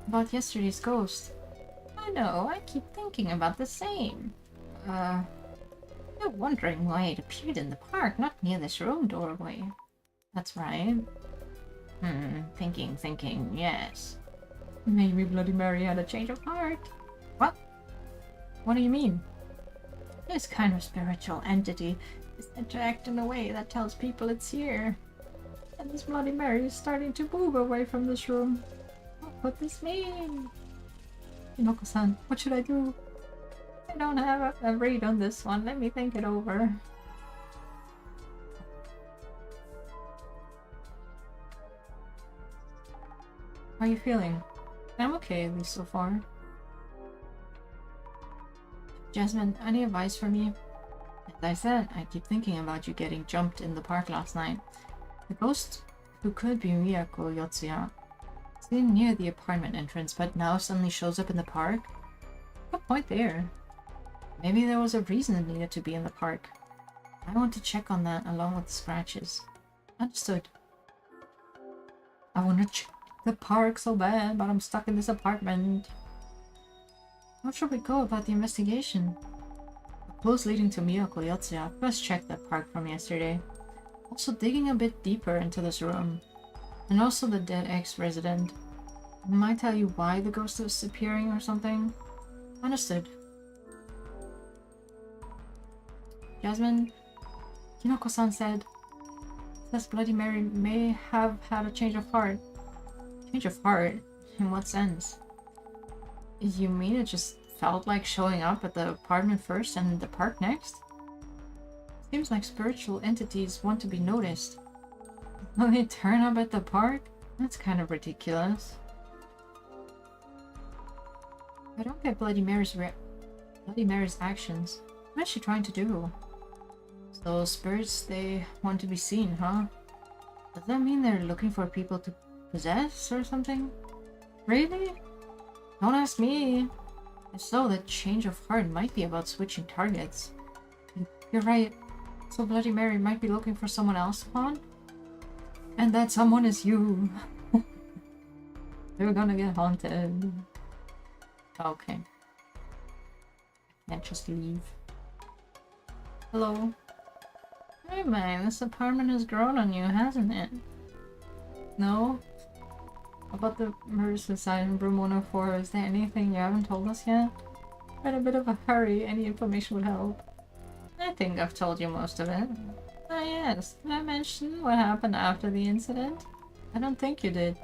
About yesterday's ghost. I know, I keep thinking about the same. You're wondering why it appeared in the park, not near this room doorway. That's right. Thinking, yes. Maybe Bloody Mary had a change of heart. What? What do you mean? This kind of spiritual entity is said to act in a way that tells people it's here. And this Bloody Mary is starting to move away from this room. What could this mean? Hinoko-san, what should I do? I don't have a read on this one. Let me think it over. How are you feeling? I'm okay, at least so far. Jasmine, any advice for me? As I said, I keep thinking about you getting jumped in the park last night. The ghost, who could be Miyako Yotsuya, sitting near the apartment entrance, but now suddenly shows up in the park? What point there? Maybe there was a reason it needed to be in the park. I want to check on that along with the scratches. Understood. I want to check the park so bad, but I'm stuck in this apartment. How should we go about the investigation? The clues leading to Miyako Yotsuya first checked that park from yesterday. Also digging a bit deeper into this room. And also the dead ex-resident. Might tell you why the ghost is appearing or something. Understood. Jasmine, Hinoko-san says Bloody Mary may have had a change of heart. Change of heart? In what sense? You mean it just felt like showing up at the apartment first and the park next? Seems like spiritual entities want to be noticed. Will they turn up at the park? That's kind of ridiculous. I don't get Bloody Mary's actions. What is she trying to do? So spirits, they want to be seen, huh? Does that mean they're looking for people to possess or something? Really? Don't ask me. If so, that change of heart might be about switching targets. You're right. So Bloody Mary might be looking for someone else, Juan? And that someone is you. You're gonna get haunted. Okay. I can't just leave. Hello? Hey man, this apartment has grown on you, hasn't it? No? About the murder-suicide in room 104, is there anything you haven't told us yet? We're in a bit of a hurry, any information would help. I think I've told you most of it. Ah yes, did I mention what happened after the incident? I don't think you did.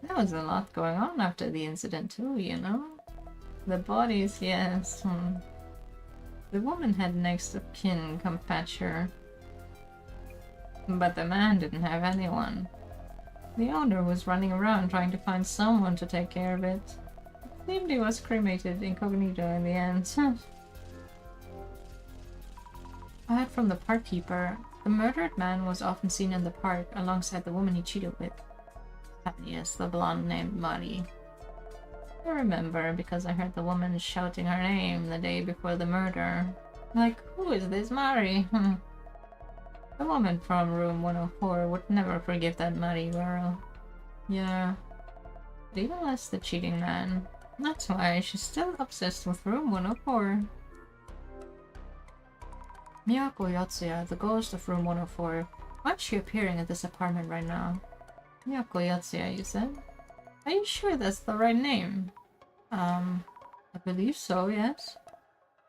There was a lot going on after the incident too, you know? The bodies, yes. The woman had next of kin come fetch her. But the man didn't have anyone. The owner was running around trying to find someone to take care of it. It seemed he was cremated incognito in the end. I heard from the park keeper. The murdered man was often seen in the park alongside the woman he cheated with. Ah, yes, the blonde named Mari. I remember because I heard the woman shouting her name the day before the murder. Like, who is this Mari? The woman from room 104 would never forgive that Mari girl. Yeah. But even less the cheating man. That's why she's still obsessed with room 104. Miyako Yotsuya, the ghost of room 104. Why is she appearing at this apartment right now? Miyako Yotsuya, you said? Are you sure that's the right name? I believe so, yes.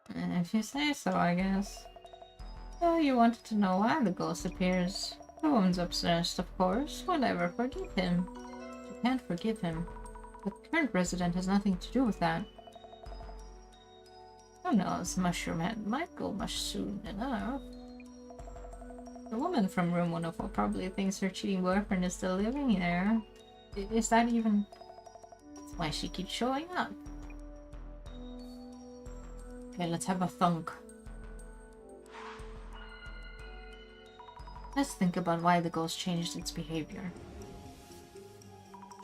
If you say so, I guess. Well, you wanted to know why the ghost appears. The woman's obsessed, of course. Will never forgive him. She can't forgive him. The current resident has nothing to do with that. Who knows, Mushroom Head might go much soon enough. The woman from room 104 probably thinks her cheating boyfriend is still living there. Is that even... That's why she keeps showing up. Okay, let's have a thunk. Let's think about why the ghost changed its behavior.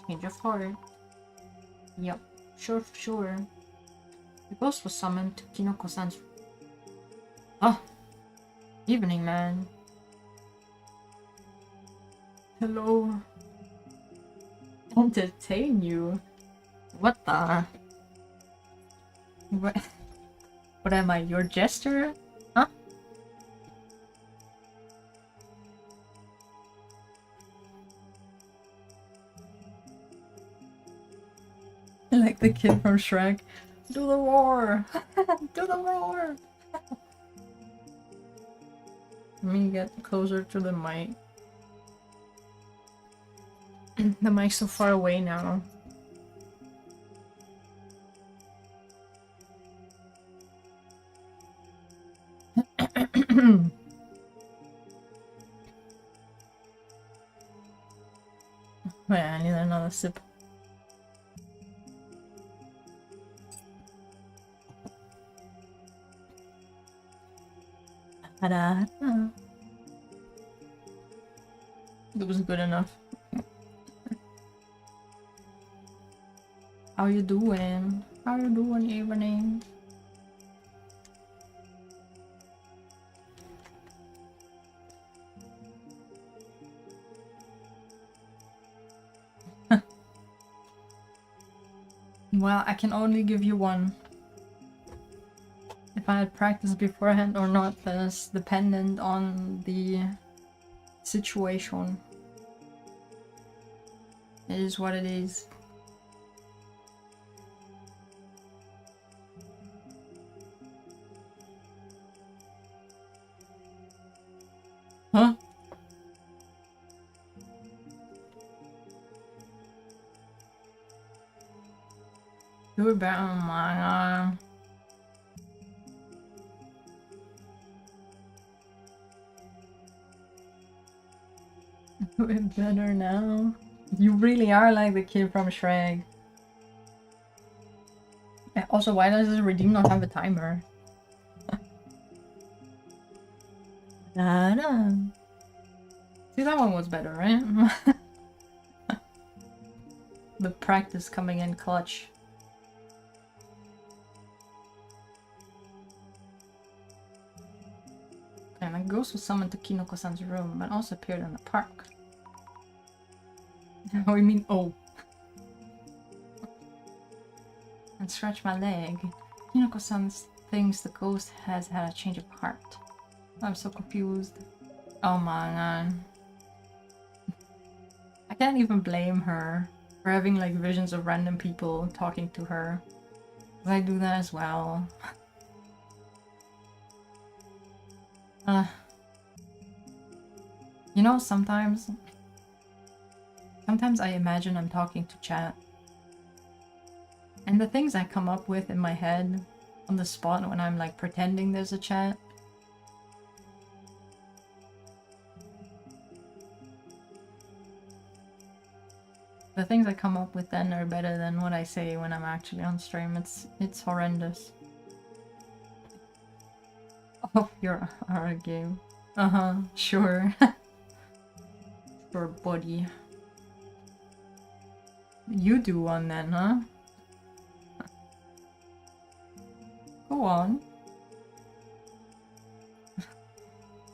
Change of heart. Yep, sure. The ghost was summoned to Kinoko-san's... Oh! Evening, man. Hello. Entertain you? What the... What am I, your jester? Huh? Like the kid from Shrek. Do the roar! Do the roar! Let me get closer to the mic. The mic's so far away now. Wait, I need another sip. That was good enough. How you doing? How you doing, evening? Well, I can only give you one. If I had practiced beforehand or not, that's dependent on the situation. It is what it is. Huh? Do it better. Oh my god. Do it better now. You really are like the kid from Shrek. Also, why does this redeem not have a timer? See, that one was better, right? The practice coming in clutch. And a ghost was summoned to Kinoko-san's room, but also appeared in the park. Oh, you mean oh. And scratch my leg. Kinoko-san thinks the ghost has had a change of heart. I'm so confused. Oh my god. I can't even blame her for having like visions of random people talking to her. I do that as well. You know, sometimes I imagine I'm talking to chat. And the things I come up with in my head on the spot when I'm like pretending there's a chat. The things I come up with then are better than what I say when I'm actually on stream. It's horrendous. Oh, you're a game. Sure. Sure, buddy. You do one then, huh? Go on.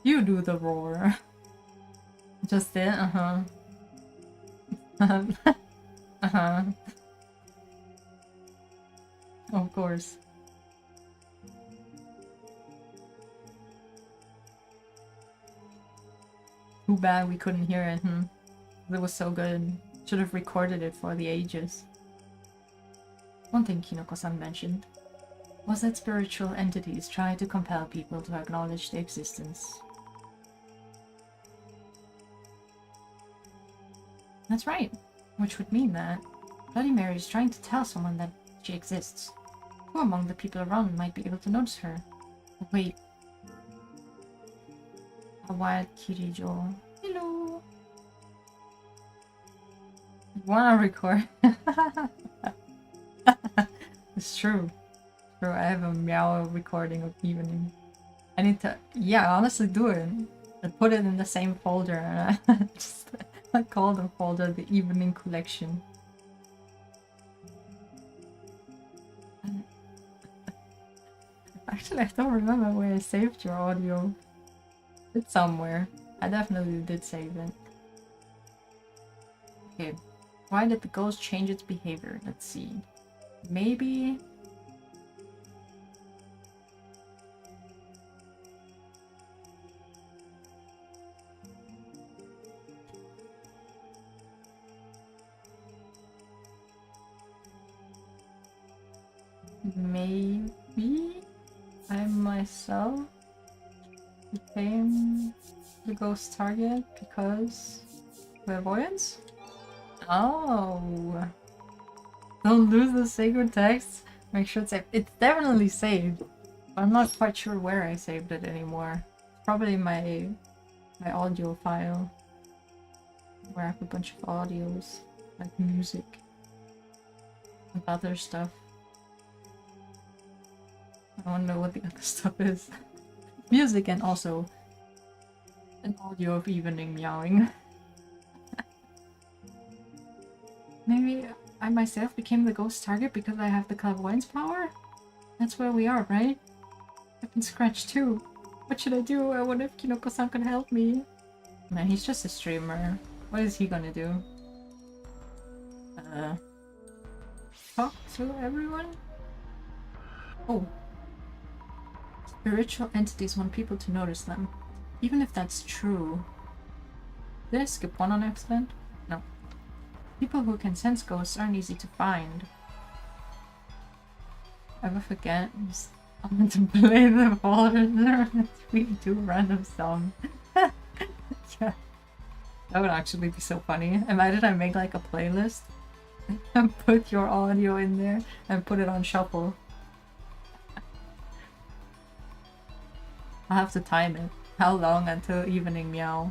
You do the roar. Just it? Of course. Too bad we couldn't hear it, It was so good. Should have recorded it for the ages. One thing Kinoko-san mentioned was that spiritual entities try to compel people to acknowledge their existence. That's right, which would mean that Bloody Mary is trying to tell someone that she exists. Who among the people around might be able to notice her? Oh, wait. A wild Kirijo. Hello. Wanna record? It's true. True, I have a meow recording of evening. I need to, yeah, honestly do it. I put it in the same folder and I call the folder the evening collection. Actually, I don't remember where I saved your audio. It's somewhere. I definitely did save it. Okay, why did the ghost change its behavior? Let's see. Maybe... Maybe I myself became the ghost target because clairvoyance? Oh, don't lose the sacred text. Make sure it's saved. It's definitely saved. I'm not quite sure where I saved it anymore. It's probably my audio file where I have a bunch of audios, like music and other stuff. I don't know what the other stuff is. Music and also an audio of evening meowing. Maybe I myself became the ghost target because I have the clairvoyance power? That's where we are, right? I've been scratched too. What should I do? I wonder if Kinoko-san can help me. Man, he's just a streamer. What is he gonna do? Talk to everyone? Oh. Spiritual entities want people to notice them. Even if that's true. Did I skip one on accident? No. People who can sense ghosts aren't easy to find. Ever forget? I want to play the folder we do random song. Yeah. That would actually be so funny. Imagine I make like a playlist and put your audio in there and put it on shuffle. I'll have to time it. How long until evening meow?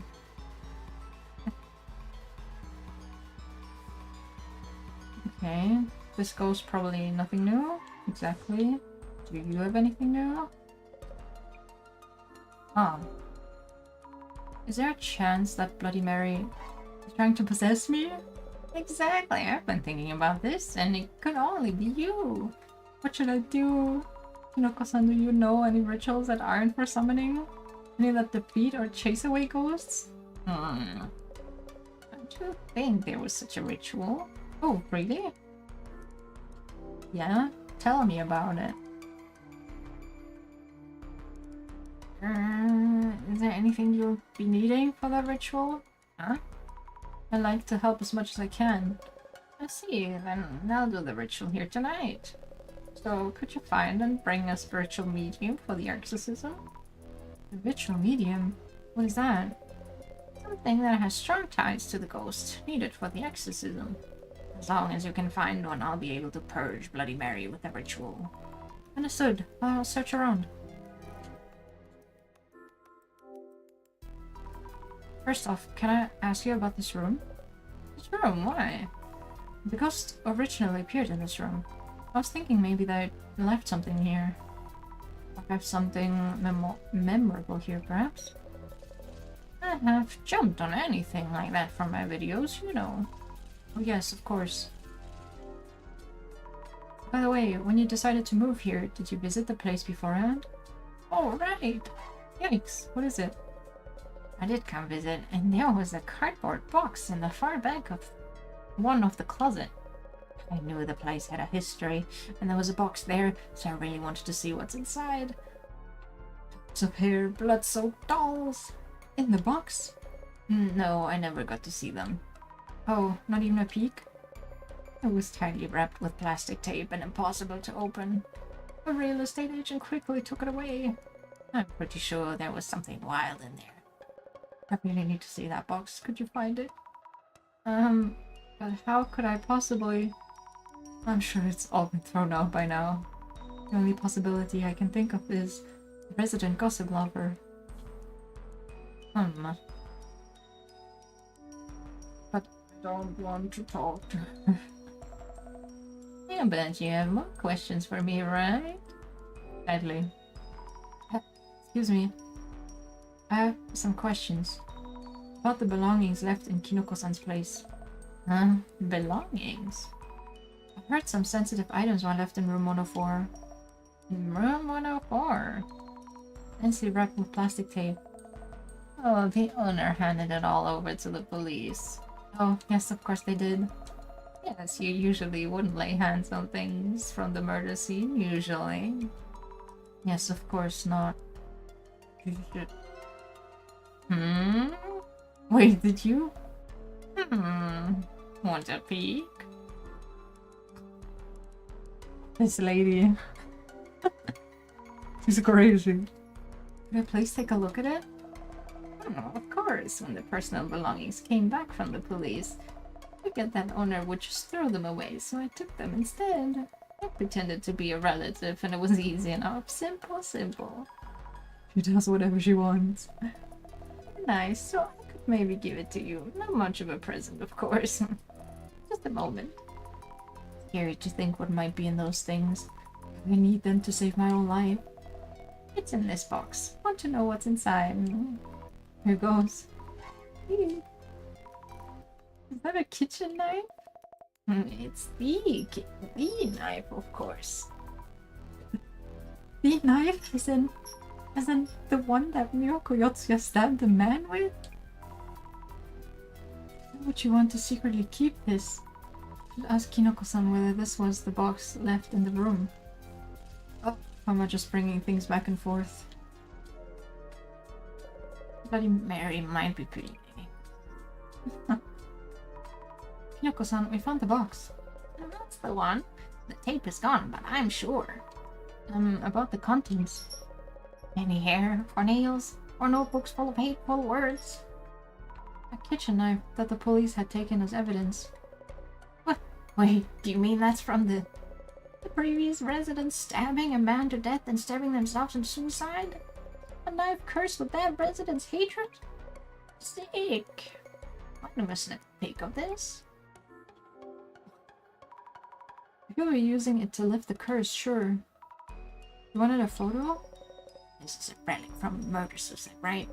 Okay, this goes probably nothing new. Exactly. Do you have anything new? Ah. Is there a chance that Bloody Mary is trying to possess me? Exactly, I've been thinking about this, and it could only be you. What should I do? Kinoko-san, do you know any rituals that aren't for summoning? Any that defeat or chase away ghosts? I don't think there was such a ritual. Oh, really? Yeah? Tell me about it. Is there anything you'll be needing for that ritual? Huh? I like to help as much as I can. I see, then I'll do the ritual here tonight. So, could you find and bring a spiritual medium for the exorcism? A ritual medium? What is that? Something that has strong ties to the ghost, needed for the exorcism. As long as you can find one, I'll be able to purge Bloody Mary with the ritual. Understood. I'll search around. First off, can I ask you about this room? This room? Why? The ghost originally appeared in this room. I was thinking maybe they left something here. Or have something memorable here, perhaps? I have jumped on anything like that from my videos, you know. Oh yes, of course. By the way, when you decided to move here, did you visit the place beforehand? Oh, right! Yikes, what is it? I did come visit, and there was a cardboard box in the far back of one of the closet. I knew the place had a history, and there was a box there, so I really wanted to see what's inside. Lots of hair, blood-soaked dolls. In the box? No, I never got to see them. Oh, not even a peek? It was tightly wrapped with plastic tape and impossible to open. A real estate agent quickly took it away. I'm pretty sure there was something wild in there. I really need to see that box. Could you find it? But how could I possibly... I'm sure it's all been thrown out by now. The only possibility I can think of is resident gossip lover. But I don't want to talk. I bet you have more questions for me, right? Sadly. Excuse me. I have some questions. About the belongings left in Kinoko-san's place. Huh? Belongings? I heard some sensitive items were left in room 104. In room 104? Densely wrapped with plastic tape. Oh, the owner handed it all over to the police. Oh, yes, of course they did. Yes, you usually wouldn't lay hands on things from the murder scene, usually. Yes, of course not. Wait, did you? Want a peek? This lady. She's crazy. Could I please take a look at it? Oh, of course. When the personal belongings came back from the police, I figured that owner would just throw them away, so I took them instead. I pretended to be a relative, and it was easy enough. Simple, simple. She does whatever she wants. Nice, so I could maybe give it to you. Not much of a present, of course. Just a moment. Scary to think what might be in those things. I need them to save my own life. It's in this box. Want to know what's inside? Here goes. Is that a kitchen knife? It's the knife, of course. The knife? As in the one that Miyoko Yotsuya stabbed the man with? Why would you want to secretly keep this? I should ask Kinoko-san whether this was the box left in the room. Oh, am I just bringing things back and forth? Bloody Mary might be pretty. Kinoko-san, we found the box. That's the one. The tape is gone, but I'm sure. About the contents. Any hair, or nails, or notebooks full of hateful words. A kitchen knife that the police had taken as evidence. What? Wait, do you mean that's from the previous residents stabbing a man to death and stabbing themselves in suicide? A knife cursed with that resident's hatred? Sick. I must not take of this. If you were using it to lift the curse, sure. You wanted a photo? This is a relic from a murder suicide, right?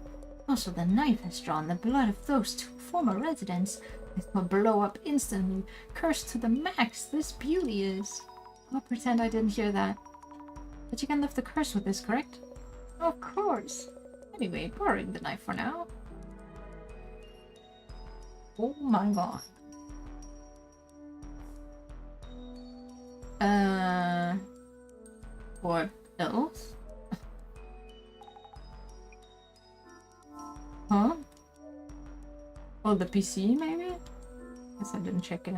Also, the knife has drawn the blood of those two former residents. It will blow up instantly. Cursed to the max, this beauty is. I'll pretend I didn't hear that. But you can lift the curse with this, correct? Of course. Anyway, borrowing the knife for now. Oh my god. What else? Huh? Oh, the PC maybe? Guess I didn't check it.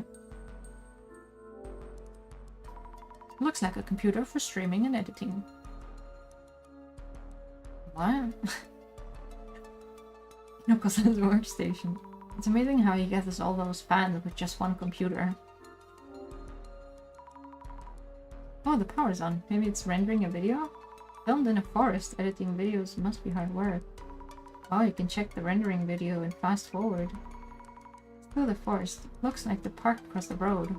Looks like a computer for streaming and editing. What? Noko-san's workstation. It's amazing how he gathers all those fans with just one computer. Oh, the power's on. Maybe it's rendering a video? Filmed in a forest, editing videos must be hard work. Oh, you can check the rendering video and fast forward. Through the forest. Looks like the park across the road.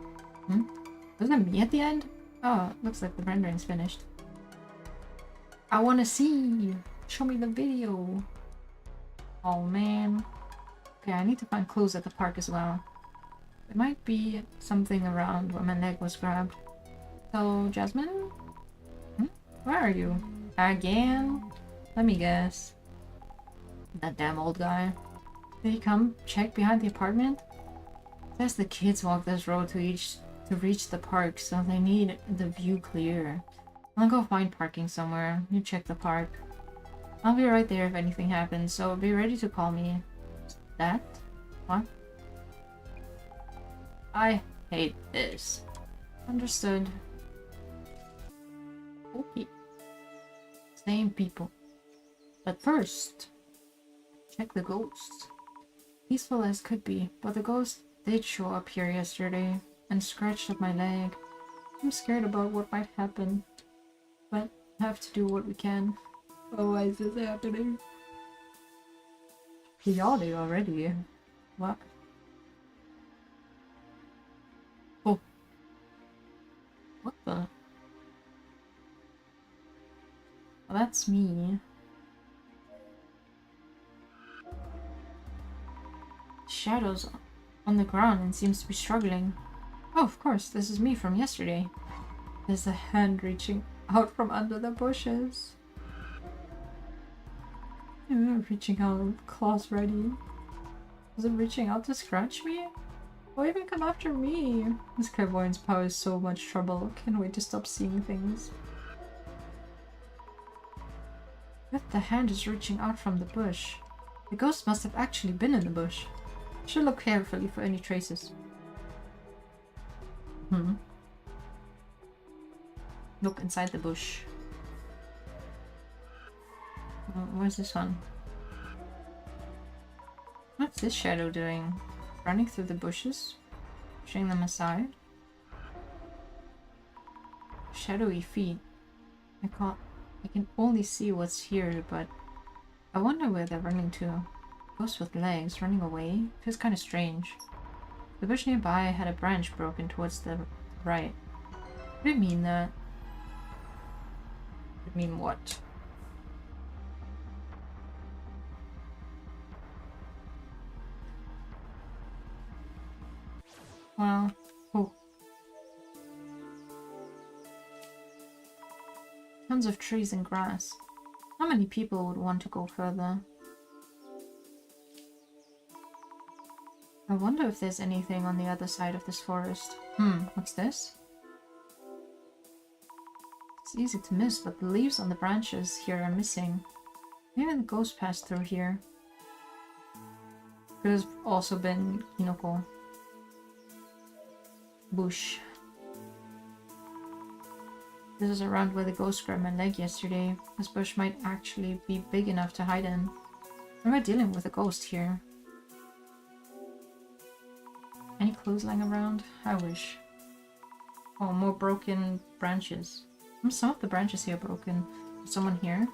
Wasn't it me at the end? Oh, looks like the rendering's finished. I wanna see! Show me the video! Oh man. Okay, I need to find clues at the park as well. There might be something around where my leg was grabbed. So, Jasmine? Where are you? Again? Let me guess. That damn old guy. Did he come check behind the apartment? Says the kids walk this road to reach the park, so they need the view clear. I'll go find parking somewhere. You check the park. I'll be right there if anything happens, so be ready to call me. That? What? I hate this. Understood. Okay. Same people. But first, check the ghosts. Peaceful as could be, but the ghost did show up here yesterday and scratched up my leg. I'm scared about what might happen. Have to do what we can. Oh, why is this happening? Chaotic already. What? Oh. What the? Well, that's me. Shadows on the ground and seems to be struggling. Oh, of course, this is me from yesterday. There's a hand reaching out from under the bushes. Reaching out, claws ready. Is it reaching out to scratch me? Or even come after me? This clairvoyance power is so much trouble. Can't wait to stop seeing things. But the hand is reaching out from the bush. The ghost must have actually been in the bush. Should look carefully for any traces. Look inside the bush. Where's this one? What's this shadow doing? Running through the bushes? Pushing them aside? Shadowy feet. I can only see what's here, but I wonder where they're running to. Ghost with legs running away? Feels kind of strange. The bush nearby had a branch broken towards the right. What do you mean that? What do you mean what? Well, oh. Tons of trees and grass. How many people would want to go further? I wonder if there's anything on the other side of this forest. What's this? It's easy to miss, but the leaves on the branches here are missing. Maybe the ghost passed through here. Could have also been Kinoko. Bush. This is around where the ghost grabbed my leg yesterday. This bush might actually be big enough to hide in. Am I dealing with a ghost here? Any clues lying around? I wish. Oh, more broken branches. Some of the branches here are broken. Is someone here?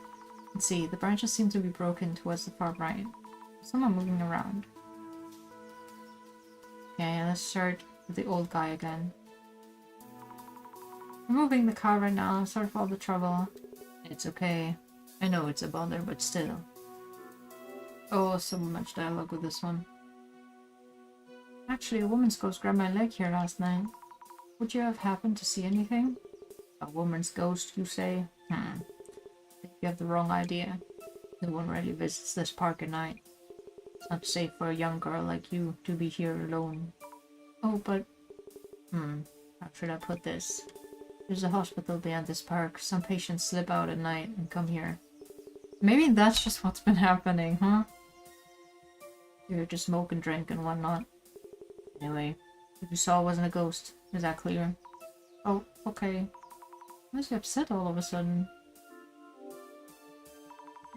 Let's see, the branches seem to be broken towards the far right. Someone moving around. Okay, let's start with the old guy again. I'm moving the car right now. Sorry for all the trouble. It's okay. I know it's a bother, but still. Oh, so much dialogue with this one. Actually, a woman's ghost grabbed my leg here last night. Would you have happened to see anything? A woman's ghost, you say? I think you have the wrong idea. No one really visits this park at night. It's not safe for a young girl like you to be here alone. Oh, but... how should I put this? There's a hospital behind this park. Some patients slip out at night and come here. Maybe that's just what's been happening, huh? You just smoke and drink and whatnot. Anyway, what you saw wasn't a ghost. Is that clear? Oh, okay. Why is he upset all of a sudden?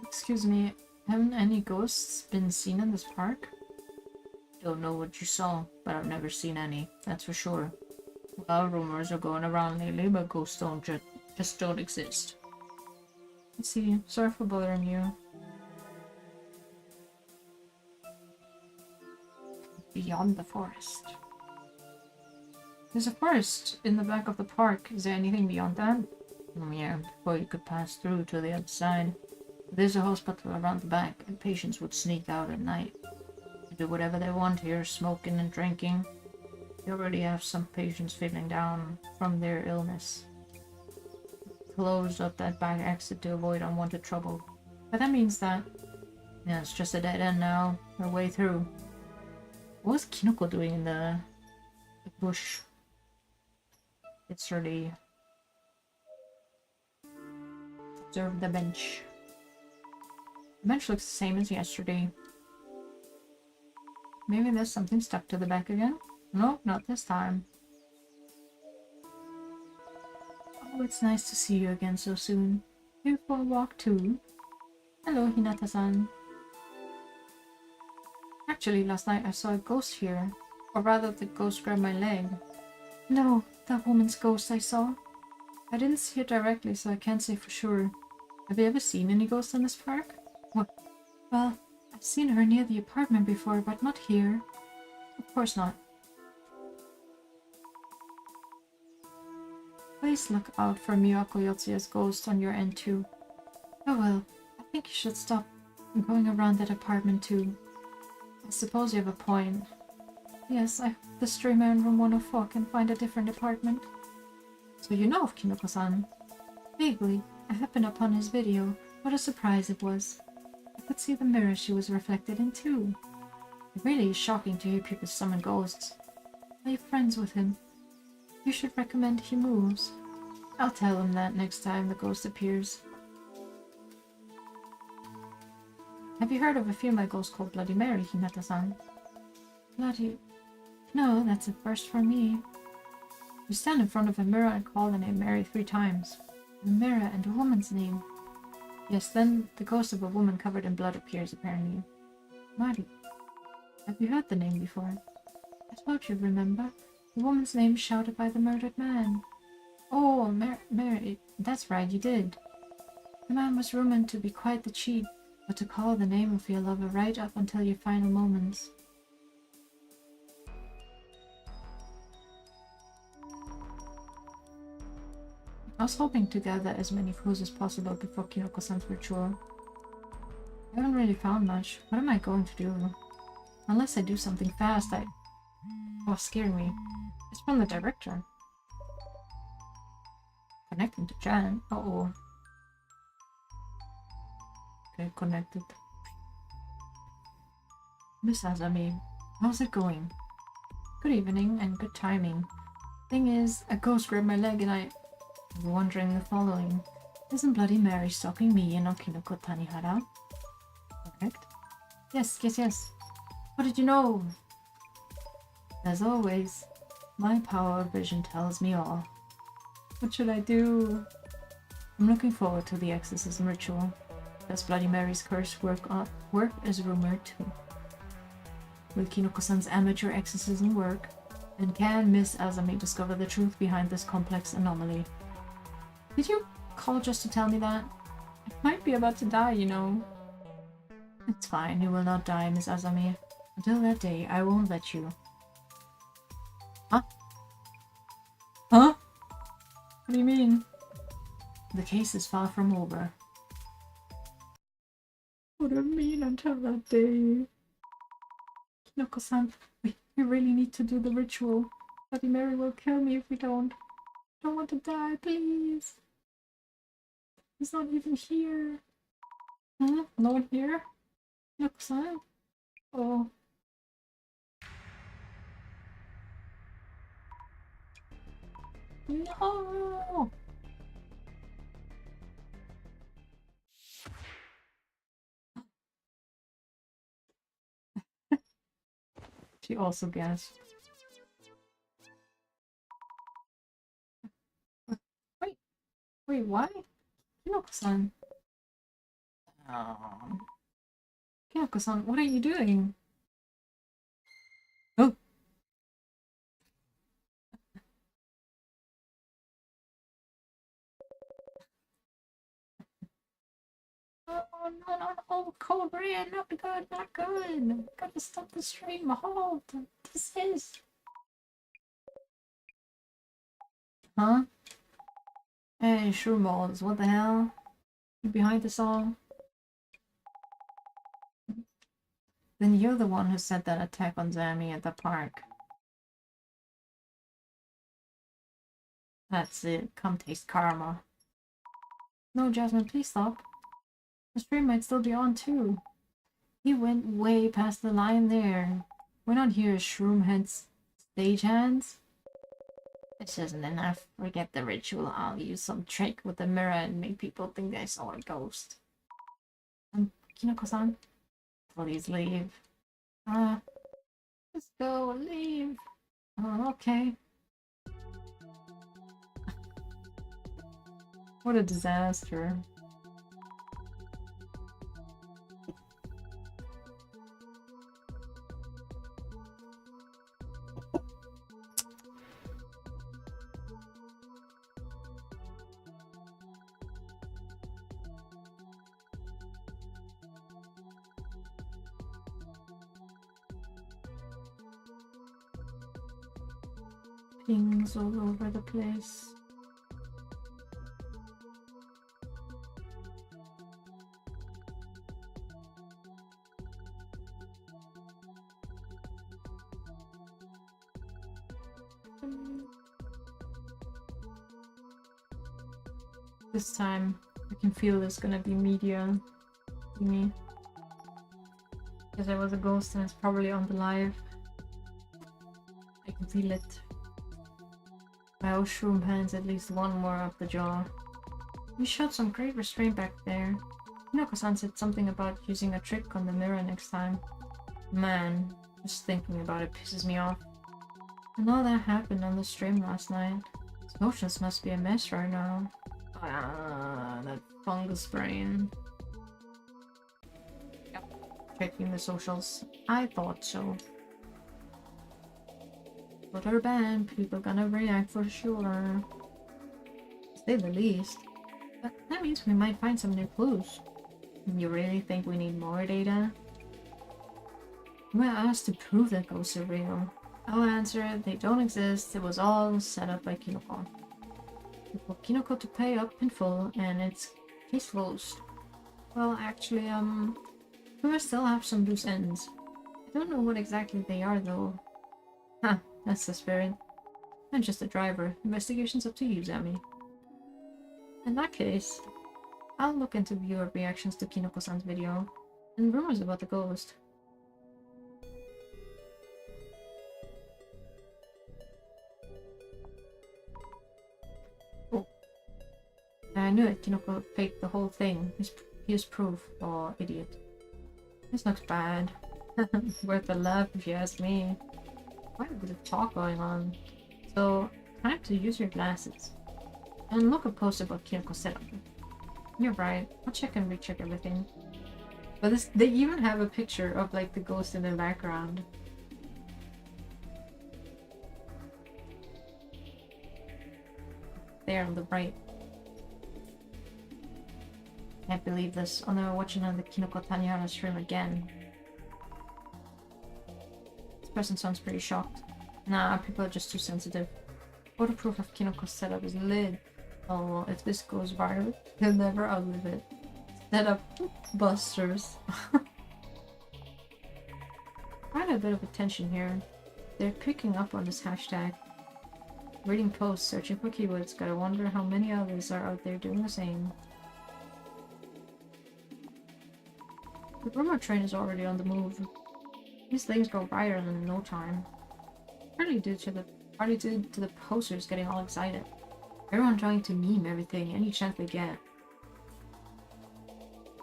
Excuse me, haven't any ghosts been seen in this park? Don't know what you saw, but I've never seen any, that's for sure. Well, rumors are going around lately, but ghosts just don't exist. I see. Sorry for bothering you. Beyond the forest. There's a forest in the back of the park. Is there anything beyond that? Yeah, before you could pass through to the other side. There's a hospital around the back, and patients would sneak out at night. They do whatever they want here, smoking and drinking. You already have some patients feeling down from their illness. Closed up that back exit to avoid unwanted trouble. But that means that... yeah, it's just a dead end now. We're way through. What was Kinoko doing in the bush? It's really... observe the bench. The bench looks the same as yesterday. Maybe there's something stuck to the back again? Nope, not this time. Oh, it's nice to see you again so soon. Here for a walk too. Hello, Hinata-san. Actually, last night I saw a ghost here. Or rather, the ghost grabbed my leg. No, that woman's ghost I saw. I didn't see it directly, so I can't say for sure. Have you ever seen any ghosts in this park? What? Well, I've seen her near the apartment before, but not here. Of course not. Please look out for Miyako Yotsuya's ghost on your end too. Oh well, I think you should stop going around that apartment too. I suppose you have a point. Yes, I hope the streamer in room 104 can find a different apartment. So you know of Kinoko-san? Vaguely. I happened upon his video. What a surprise it was. I could see the mirror she was reflected in too. It really is shocking to hear people summon ghosts. Are you friends with him? You should recommend he moves. I'll tell him that next time the ghost appears. Have you heard of a female ghost called Bloody Mary, Hinata-san? Bloody... No, that's a first for me. You stand in front of a mirror and call the name Mary 3 times. A mirror and a woman's name. Yes, then the ghost of a woman covered in blood appears, apparently. Mari. Have you heard the name before? I told you, remember? The woman's name shouted by the murdered man. Oh, Mary. That's right, you did. The man was rumored to be quite the cheat, but to call the name of your lover right up until your final moments. I was hoping to gather as many clues as possible before Kinoko-san's ritual. I haven't really found much. What am I going to do? Unless I do something fast, Oh, scare me. It's from the director. Connecting to Jan. Uh-oh. Okay, connected. Miss Azami, how's it going? Good evening and good timing. Thing is, a ghost grabbed my leg and I was wondering the following. Isn't Bloody Mary stalking me and Kinoko Tanihara? Correct? Yes. What did you know? As always, my power of vision tells me all. What should I do? I'm looking forward to the exorcism ritual. Does Bloody Mary's curse work as rumored too? Will Kinoko-san's amateur exorcism work? And can Miss Azami discover the truth behind this complex anomaly? Did you call just to tell me that? I might be about to die, you know. It's fine, you will not die, Miss Azami. Until that day, I won't let you. Huh? Huh? What do you mean? The case is far from over. What do you mean until that day? Kinoko-san, we really need to do the ritual. Bloody Mary will kill me if we don't. I don't want to die, please. He's not even here. Huh? No one here? Kinoko-san? Oh. No! She also gasped. Wait, why? Kinoko-san. Kinoko-san, what are you doing? Oh! Oh, no, cold rain, not good, not good. Gotta stop the stream, halt. Desist. Huh? Hey, Shroomballs, what the hell? You behind the song? Then you're the one who said that attack on Zami at the park. That's it. Come taste karma. No, Jasmine, please stop. The stream might still be on too. He went way past the line there. We're not here as shroomheads stagehands. This isn't enough. Forget the ritual. I'll use some trick with the mirror and make people think I saw a ghost. Kinoko-san, please leave. Just go, leave. Oh, okay. What a disaster. things all over the place. This time, I can feel there's gonna be media to me. Because I was a ghost and it's probably on the live. I can feel it. Wow, shroom hands at least one more up the jaw. You showed some great restraint back there. Hinako-san said something about using a trick on the mirror next time. Man, just thinking about it pisses me off. And all that happened on the stream last night. His emotions must be a mess right now. Ah, that fungus brain. Yep. Checking the socials. I thought so. But her band, people gonna react for sure. To say the least. But that means we might find some new clues. You really think we need more data? We're asked to prove that ghosts are real. I'll answer, they don't exist, it was all set up by Kinoko. We want Kinoko to pay up in full, and it's case closed. Well, actually, we must still have some loose ends. I don't know what exactly they are, though. Huh, that's the spirit. I'm just a driver. Investigation's up to you, Zami. In that case, I'll look into viewer reactions to Kinoko-san's video, and rumors about the ghost. Oh. I knew it, Kinoko faked the whole thing. Here's proof. Oh, idiot. This looks bad. Worth a laugh if you ask me. Quite a bit of talk going on. So, time to use your glasses. And look a post about Kinoko's setup. You're right. I'll check and recheck everything. But this, they even have a picture of like the ghost in the background. There on the right. Can't believe this. Oh no, watching on the Kinoko Tanihara stream again. This person sounds pretty shocked. Nah, people are just too sensitive. Photo proof of Kinoko's setup is lit. Oh well, if this goes viral, they'll never outlive it. Setup busters. Quite a bit of attention here. They're picking up on this hashtag. Reading posts, searching for keywords, gotta wonder how many others are out there doing the same. The rumor train is already on the move. These things go viral in no time. Partly due to the posters getting all excited. Everyone trying to meme everything any chance they get.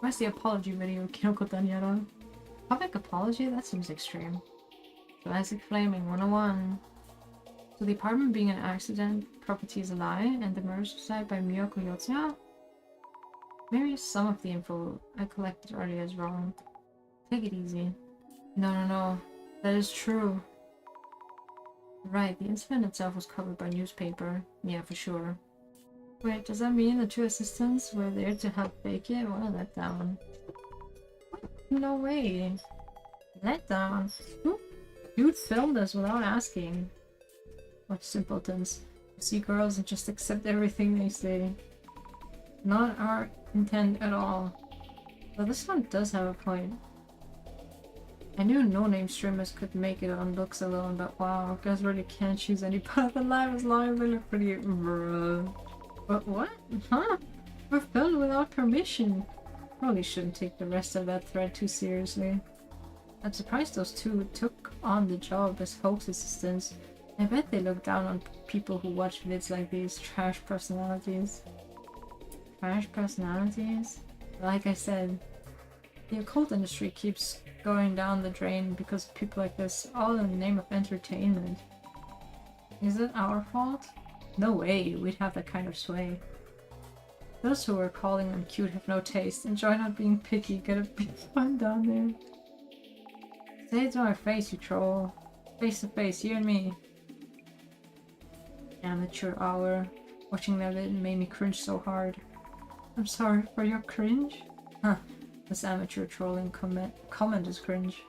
Where's the apology video, Kinoko Tanihara? Public apology? That seems extreme. Classic flaming 101. So the apartment being an accident, property is a lie, and the murder suicide by Miyako Yotsuya? Maybe some of the info I collected earlier is wrong. Take it easy. No. That is true. Right, the incident itself was covered by newspaper. Yeah, for sure. Wait, does that mean the two assistants were there to help fake it? What a letdown. No way. Letdown? Dude filmed us without asking. What simpletons. See girls and just accept everything they say. Not our intent at all. But this one does have a point. I knew no-name streamers could make it on looks alone, but wow, guys really can't choose any part of the live as long as they look pretty bruh. But what? Huh? We're filmed without permission. Probably shouldn't take the rest of that thread too seriously. I'm surprised those two took on the job as hoax assistants. I bet they look down on people who watch vids like these. Trash personalities. Trash personalities? Like I said, the occult industry keeps going down the drain because of people like this, all in the name of entertainment. Is it our fault? No way, we'd have that kind of sway. Those who are calling them cute have no taste. Enjoy not being picky, get a bit fun down there. Say it to my face, you troll. Face to face, you and me. Amateur hour. Watching that vid made me cringe so hard. I'm sorry for your cringe? Huh. This amateur trolling comment is cringe.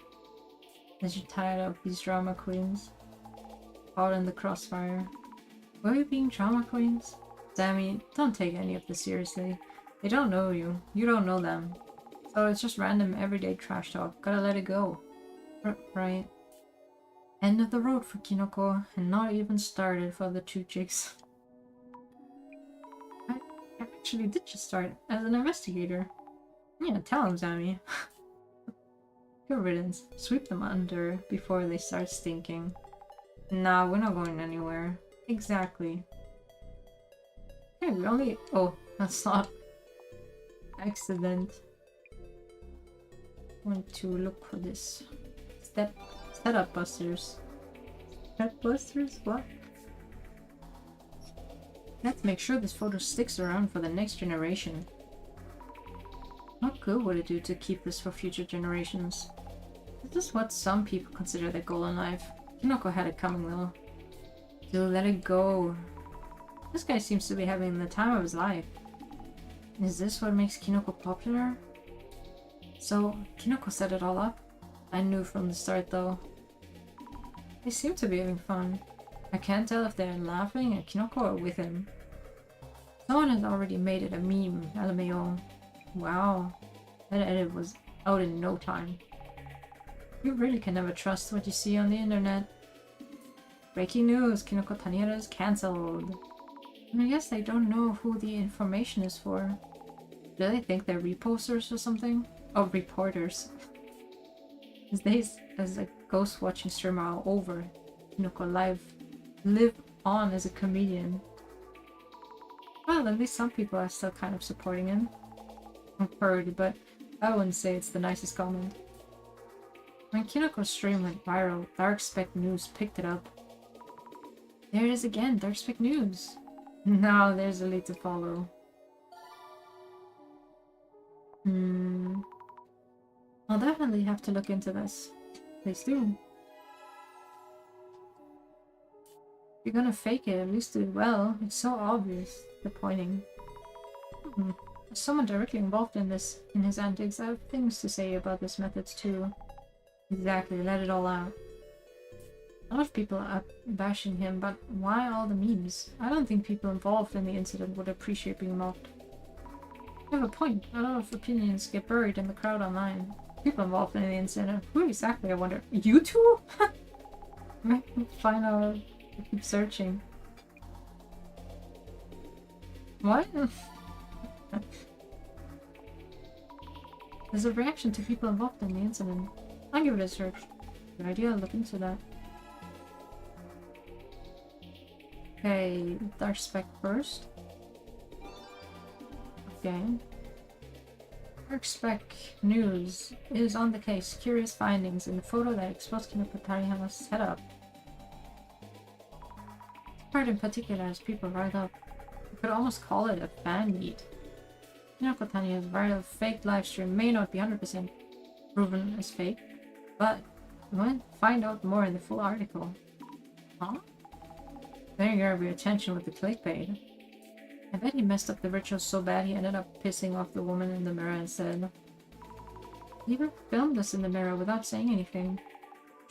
As you're tired of these drama queens. Caught in the crossfire. Were we being drama queens? Sammy, don't take any of this seriously. They don't know you. You don't know them. So it's just random everyday trash talk. Gotta let it go. Right. End of the road for Kinoko, and not even started for the two chicks. I actually did just start as an investigator. Yeah, tell him, Sammy. Good riddance. Sweep them under before they start stinking. Nah, we're not going anywhere. Exactly. Hey, we only... Oh, that's not... Accident. Want to look for this. Setup busters. Setup busters? What? Let's make sure this photo sticks around for the next generation. What good would it do to keep this for future generations? This is what some people consider their goal in life. Kinoko had it coming though. Dude, let it go. This guy seems to be having the time of his life. Is this what makes Kinoko popular? So, Kinoko set it all up? I knew from the start though. They seem to be having fun. I can't tell if they're laughing at Kinoko or with him. Someone has already made it a meme, LMAO. Wow, that edit was out in no time. You really can never trust what you see on the internet. Breaking news, Kinoko Taniera is cancelled. I guess they don't know who the information is for. Do they think they're reposters or something? Oh, reporters. His days as a ghost watching streamer are over. Kinoko live on as a comedian. Well, at least some people are still kind of supporting him. I've heard, but I wouldn't say it's the nicest comment. When Kinoko's stream went viral, Darkspec News picked it up. There it is again, Darkspec News. Now there's a lead to follow. I'll definitely have to look into this. Please do. If you're gonna fake it, at least do it well. It's so obvious, the pointing. As someone directly involved in this, in his antics, I have things to say about his methods too. Exactly, let it all out. A lot of people are bashing him, but why all the memes? I don't think people involved in the incident would appreciate being mocked. You have a point. A lot of opinions get buried in the crowd online. People involved in the incident. Who exactly, I wonder? You two? Find out. Keep searching. What? There's a reaction to people involved in the incident. I'll give it a search. Good idea, I'll look into that. Okay, Darkspec first. Okay. Darkspec News is on the case. Curious findings in the photo that exposed Kinoko Tarihama's setup. This part in particular has people riled up. You could almost call it a fan meet. Kinoko Taniya's viral fake livestream may not be 100% proven as fake, but you might find out more in the full article. Huh? There you grab your attention with the clickbait. I bet he messed up the ritual so bad he ended up pissing off the woman in the mirror instead. He even filmed us in the mirror without saying anything.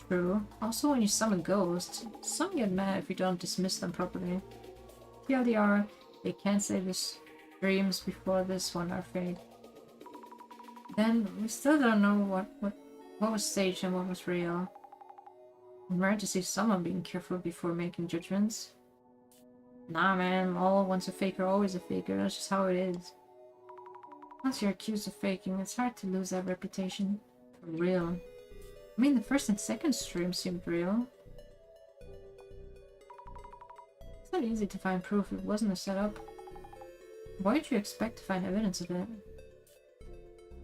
True. Also, when you summon ghosts, some get mad if you don't dismiss them properly. TLDR, they can't say this dreams before this one are fake. Then, we still don't know what was staged and what was real. I'm rare to see someone being careful before making judgments. Nah man, all once a faker, always a faker, that's just how it is. Once you're accused of faking, it's hard to lose that reputation. For real. I mean, the first and second stream seemed real. It's not easy to find proof it wasn't a setup. Why would you expect to find evidence of it?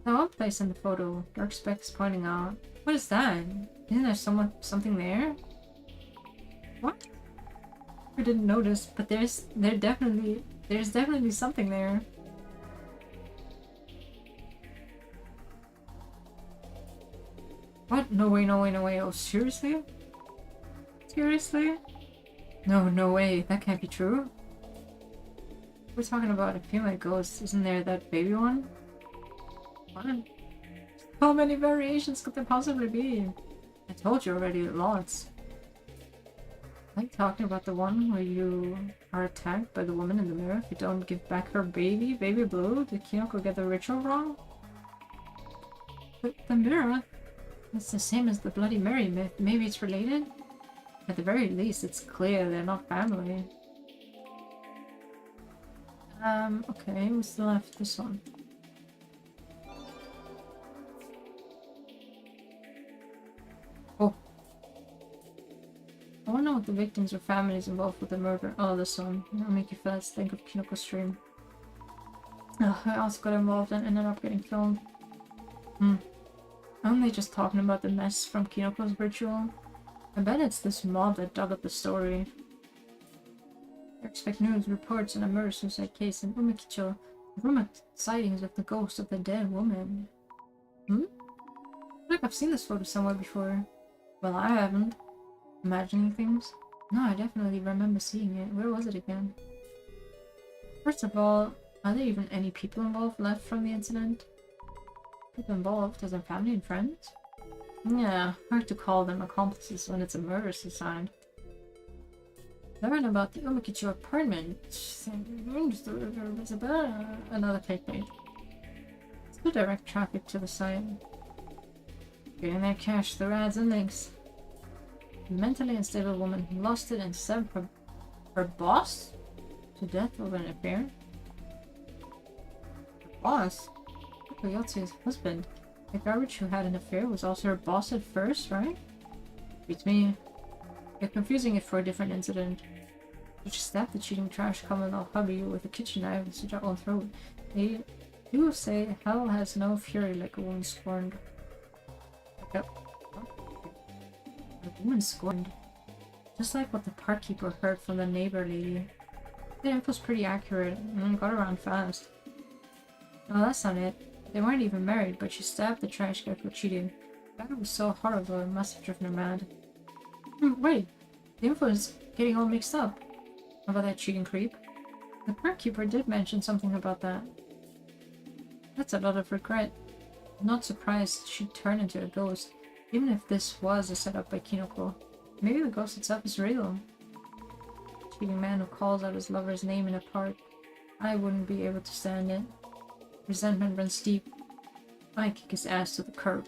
Now one place in the photo, Darkspec is pointing out. What is that? Isn't there something there? What? I didn't notice, but there's definitely something there. What? No way, no way, no way. Oh, seriously? Seriously? No, no way. That can't be true. We're talking about a female ghost. Isn't there that baby one? What? How many variations could there possibly be? I told you already, lots. Are you talking about the one where you are attacked by the woman in the mirror if you don't give back her baby? Baby Blue? Did Kinoko get the ritual wrong? But the mirror? It's the same as the Bloody Mary myth. Maybe it's related? At the very least, it's clear they're not family. Okay, we still have this one. Oh. I wanna know what the victims or families involved with the murder. Oh, this one. It'll make you fast think of Kinoko's stream. Oh, I also got involved and ended up getting filmed. Aren't they just talking about the mess from Kinoko's ritual? I bet it's this mob that dug up the story. I expect news reports on a murder-suicide case in Umekicho. Rumored sightings of the ghost of the dead woman. I feel like I've seen this photo somewhere before. Well, I haven't. Imagining things? No, I definitely remember seeing it. Where was it again? First of all, are there even any people involved left from the incident? People involved, as in family and friends? Yeah, hard to call them accomplices when it's a murder-suicide. Learn about the Umekicho apartment. Another clickbait. Still direct traffic to the site. Getting their cash through ads and links. A mentally unstable woman lost it and stabbed her boss to death over an affair. Her boss? Koyotsu's husband. The garbage who had an affair was also her boss at first, right? Beats me. You're confusing it for a different incident. You just stabbed the cheating trash common hubby with a kitchen knife and slit her own throat. They do say hell has no fury like a woman scorned. Yep. A woman scorned. Just like what the park keeper heard from the neighbor lady. The info's pretty accurate and got around fast. No, that's not it. They weren't even married, but she stabbed the trash guy for cheating. That was so horrible, it must have driven her mad. Wait, the info is getting all mixed up. About that cheating creep? The park keeper did mention something about that. That's a lot of regret. I'm not surprised she'd turn into a ghost, even if this was a setup by Kinoko. Maybe the ghost itself is real. A cheating man who calls out his lover's name in a park. I wouldn't be able to stand it. Resentment runs deep. I kick his ass to the curb.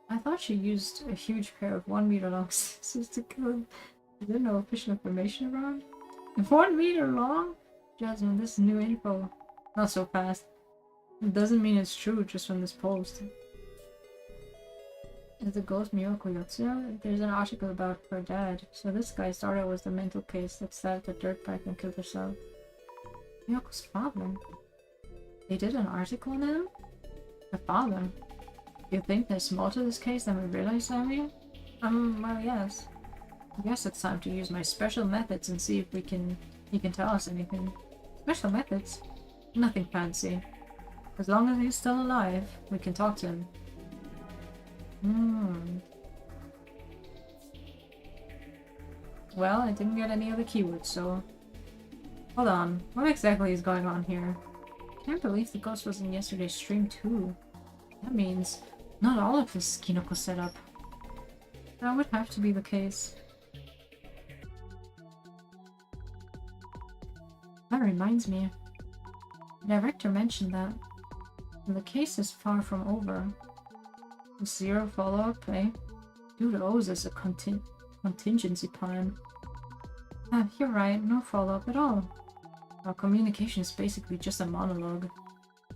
I thought she used a huge pair of 1 meter long scissors to kill him. Is there no official information around? 1 meter long? Jasmine, this is new info. Not so fast. It doesn't mean it's true just from this post. Is the ghost Miyoko Yotsuya? There's an article about her dad. So this guy's daughter was the mental case that stabbed the dirtbag and killed herself. Miyoko's father? They did an article on him? Her father? You think there's more to this case than we realize, Sammy? Well, yes. I guess it's time to use my special methods and see if he can tell us anything. Special methods? Nothing fancy. As long as he's still alive, we can talk to him. Well, I didn't get any other keywords, so... Hold on, what exactly is going on here? Can't believe the ghost was in yesterday's stream too. That means not all of this Kinoko setup. That would have to be the case. That reminds me. The director mentioned that. The case is far from over. Zero follow-up, eh? Dude owes us a contingency plan. You're right, no follow-up at all. Our communication is basically just a monologue.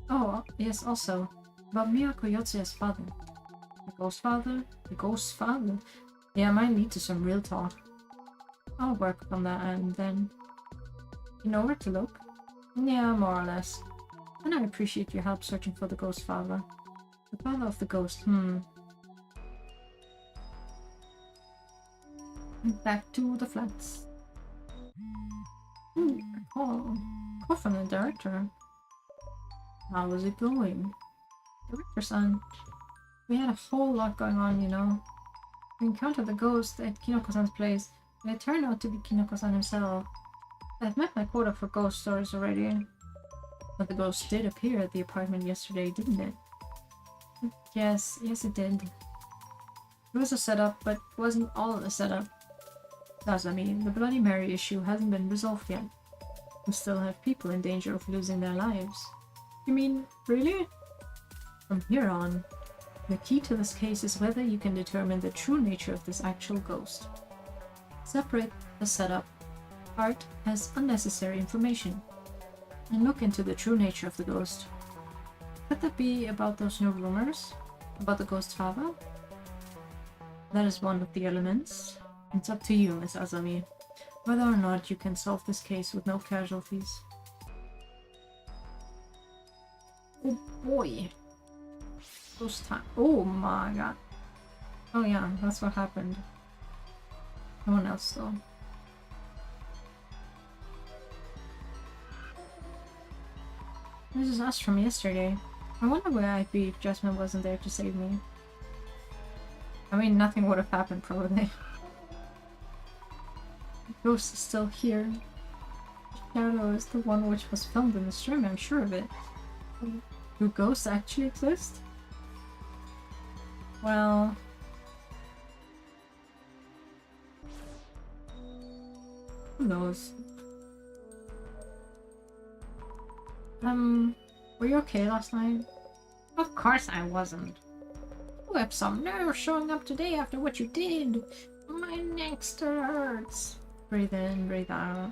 Oh, yes, also, about Miyako Yotsuya's father. The ghost father? The ghost father? Yeah, I might lead to some real talk. I'll work on that and then... You know where to look? Yeah, more or less. And I appreciate your help searching for the ghost father. The father of the ghost, Back to the flats. Ooh, a call. Call from the director. How was it going? Director-san. We had a whole lot going on, you know. We encountered the ghost at Kinoko-san's place, and it turned out to be Kinoko-san himself. I've met my quota for ghost stories already. But the ghost did appear at the apartment yesterday, didn't it? Yes it did. It was a setup, but wasn't all a setup. Doesn't mean the Bloody Mary issue hasn't been resolved yet. We still have people in danger of losing their lives. You mean, really? From here on, the key to this case is whether you can determine the true nature of this actual ghost. Separate the setup part as unnecessary information, and look into the true nature of the ghost. Could that be about those new rumors? About the ghost's father? That is one of the elements. It's up to you, Miss Azami, whether or not you can solve this case with no casualties. Oh boy. Ghost time. Oh my god. Oh yeah, that's what happened. No one else though. This is us from yesterday. I wonder where I'd be if Jasmine wasn't there to save me. I mean, nothing would have happened probably. The ghost is still here. The shadow is the one which was filmed in the stream, I'm sure of it. Do ghosts actually exist? Well... who knows? Were you okay last night? Of course I wasn't. You have some nerve showing up today after what you did. My neck still hurts. Breathe in, breathe out.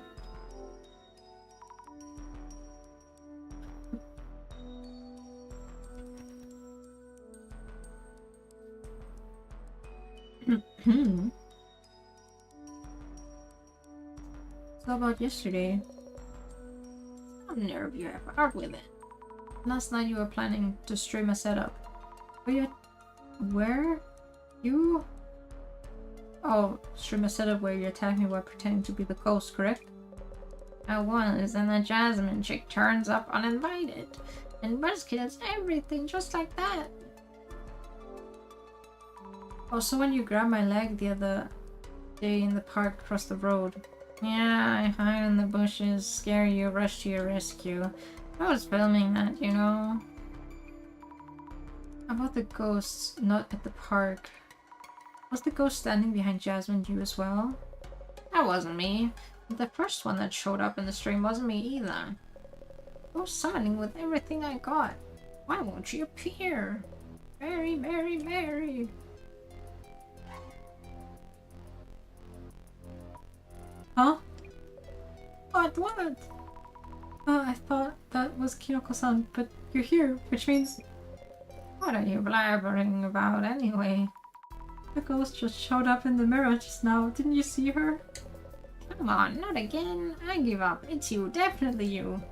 So about yesterday? What nerve you have out with it? Last night you were planning to stream a setup. Were you where? You? Oh, stream a setup where you attack me while pretending to be the ghost, correct? I was, and the Jasmine chick turns up uninvited and buzzkills everything just like that. Oh, so when you grabbed my leg the other day in the park across the road. Yeah, I hide in the bushes, scare you, rush to your rescue. I was filming that, you know. How about the ghosts not at the park? Was the ghost standing behind Jasmine you as well? That wasn't me. The first one that showed up in the stream wasn't me either. I was summoning with everything I got. Why won't she appear? Mary, Mary, Mary. Huh? What? I thought that was Kinoko-san, but you're here, which means... What are you blabbering about anyway? The ghost just showed up in the mirror just now. Didn't you see her? Come on, not again. I give up. It's you, definitely you.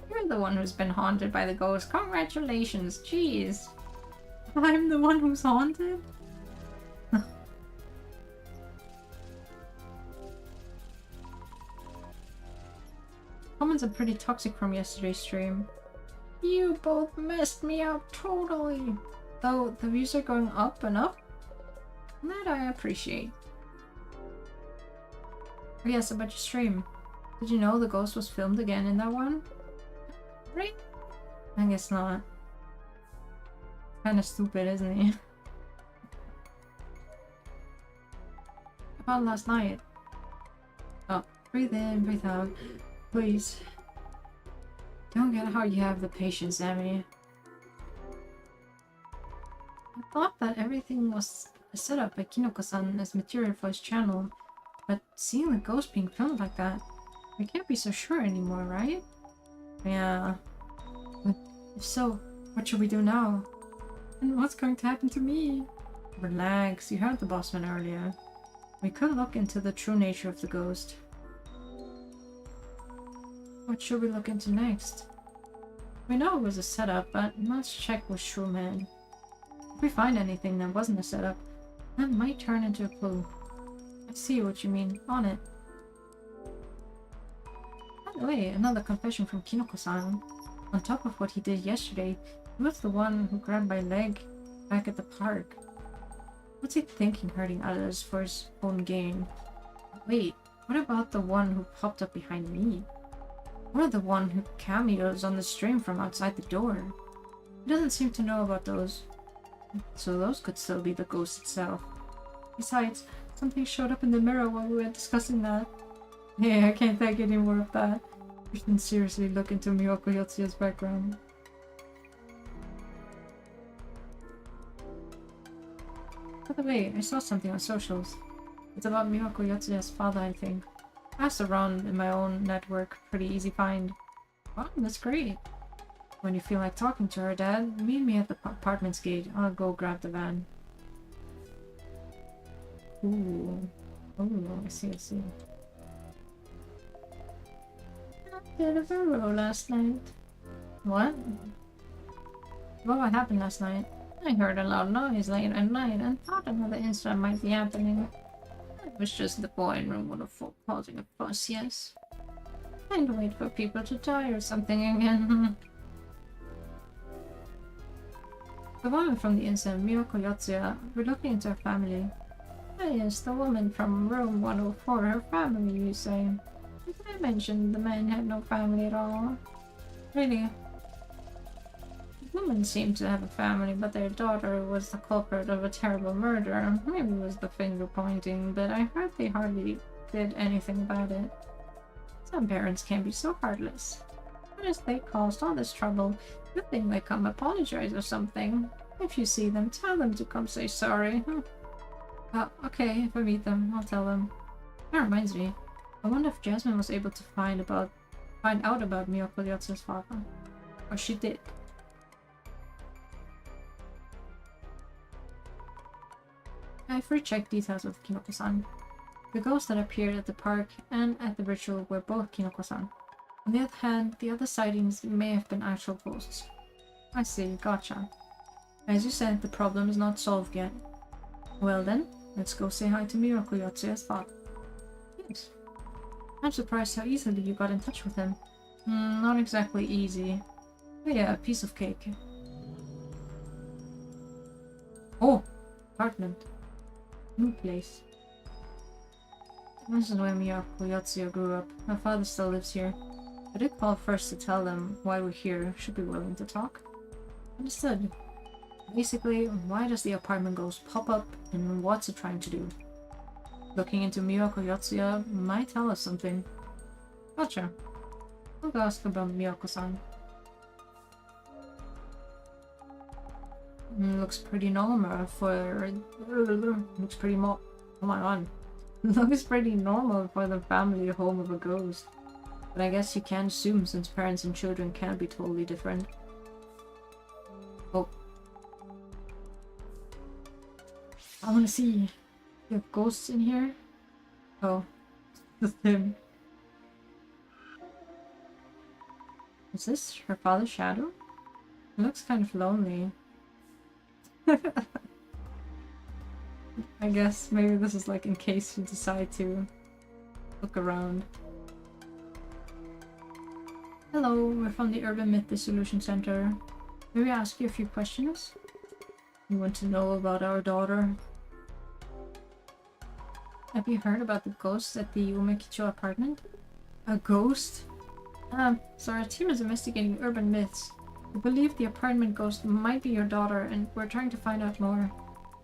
You're the one who's been haunted by the ghost. Congratulations, jeez. I'm the one who's haunted? Comments are pretty toxic from yesterday's stream. You both messed me up totally. Though the views are going up and up. That I appreciate. Oh yes, about your stream. Did you know the ghost was filmed again in that one? Right? I guess not. Kinda stupid, isn't he? About last night. Oh, breathe in, breathe out. Please. Don't get how you have the patience, Amy. I thought that everything was set up by Kinoko-san as material for his channel, but seeing the ghost being filmed like that, we can't be so sure anymore, right? Yeah. But if so, what should we do now? And what's going to happen to me? Relax, you heard the bossman earlier. We could look into the true nature of the ghost. What should we look into next? We know it was a setup, but let's check with Showman. If we find anything that wasn't a setup, that might turn into a clue. I see what you mean. On it. By the way, another confession from Kinoko-san. On top of what he did yesterday, he was the one who grabbed my leg back at the park. What's he thinking hurting others for his own gain? Wait, what about the one who popped up behind me? Or the one who cameos on the stream from outside the door? He doesn't seem to know about those. So those could still be the ghost itself. Besides, Something showed up in the mirror while we were discussing that. Hey, I can't take any more of that. You shouldn't seriously look into Miyoko Yotsuya's background. By the way, I saw something on socials. It's about Miyoko Yotsuya's father, I think. I asked around in my own network. Pretty easy find. Wow, that's great. When you feel like talking to her, Dad, meet me at the apartment's gate. I'll go grab the van. Ooh. Oh, I see. I did a burrow last night. What? What happened last night? I heard a loud noise late at night and thought another incident might be happening. It was just the boy in room 104 causing a fuss, yes. Can't wait for people to die or something again. The woman from the incident, Miyoko Yotsuya, we're looking into her family. Ah yes, the woman from room 104, her family, you say. Did I mention the man had no family at all? Really? The woman seemed to have a family, but their daughter was the culprit of a terrible murder. Maybe it was the finger pointing, but I heard they hardly did anything about it. Some parents can be so heartless. As they caused all this trouble, you think they come apologize or something. If you see them, tell them to come say sorry. Okay, if I meet them, I'll tell them. That reminds me. I wonder if Jasmine was able to find out about Miyoko Yotsu's father. Or she did. I've rechecked details with Kinoko-san. The ghosts that appeared at the park and at the ritual were both Kinoko-san. On the other hand, the other sightings may have been actual ghosts. I see, gotcha. As you said, the problem is not solved yet. Well then, let's go say hi to Miyoko Yotsuya's father. Yes. I'm surprised how easily you got in touch with him. Not exactly easy. But yeah, a piece of cake. Oh! Apartment. New place. This is where Miyoko Yotsuya grew up. My father still lives here. I did call first to tell them why we're here. Should be willing to talk. Understood. Basically, why does the apartment ghost pop up and what's it trying to do? Looking into Miyoko Yotsuya might tell us something. Gotcha. I'll go ask about Miyoko-san. Looks pretty normal for... Looks pretty oh my god. Looks pretty normal for the family home of a ghost. But I guess you can't assume since parents and children can't be totally different. Oh. I wanna see. You have ghosts in here? Oh. Just him. Is this her father's shadow? It looks kind of lonely. I guess maybe this is like in case you decide to look around. Hello, we're from the Urban Myth Dissolution Center. May we ask you a few questions? You want to know about our daughter? Have you heard about the ghost at the Umekicho apartment? A ghost? So our team is investigating urban myths. We believe the apartment ghost might be your daughter, and we're trying to find out more.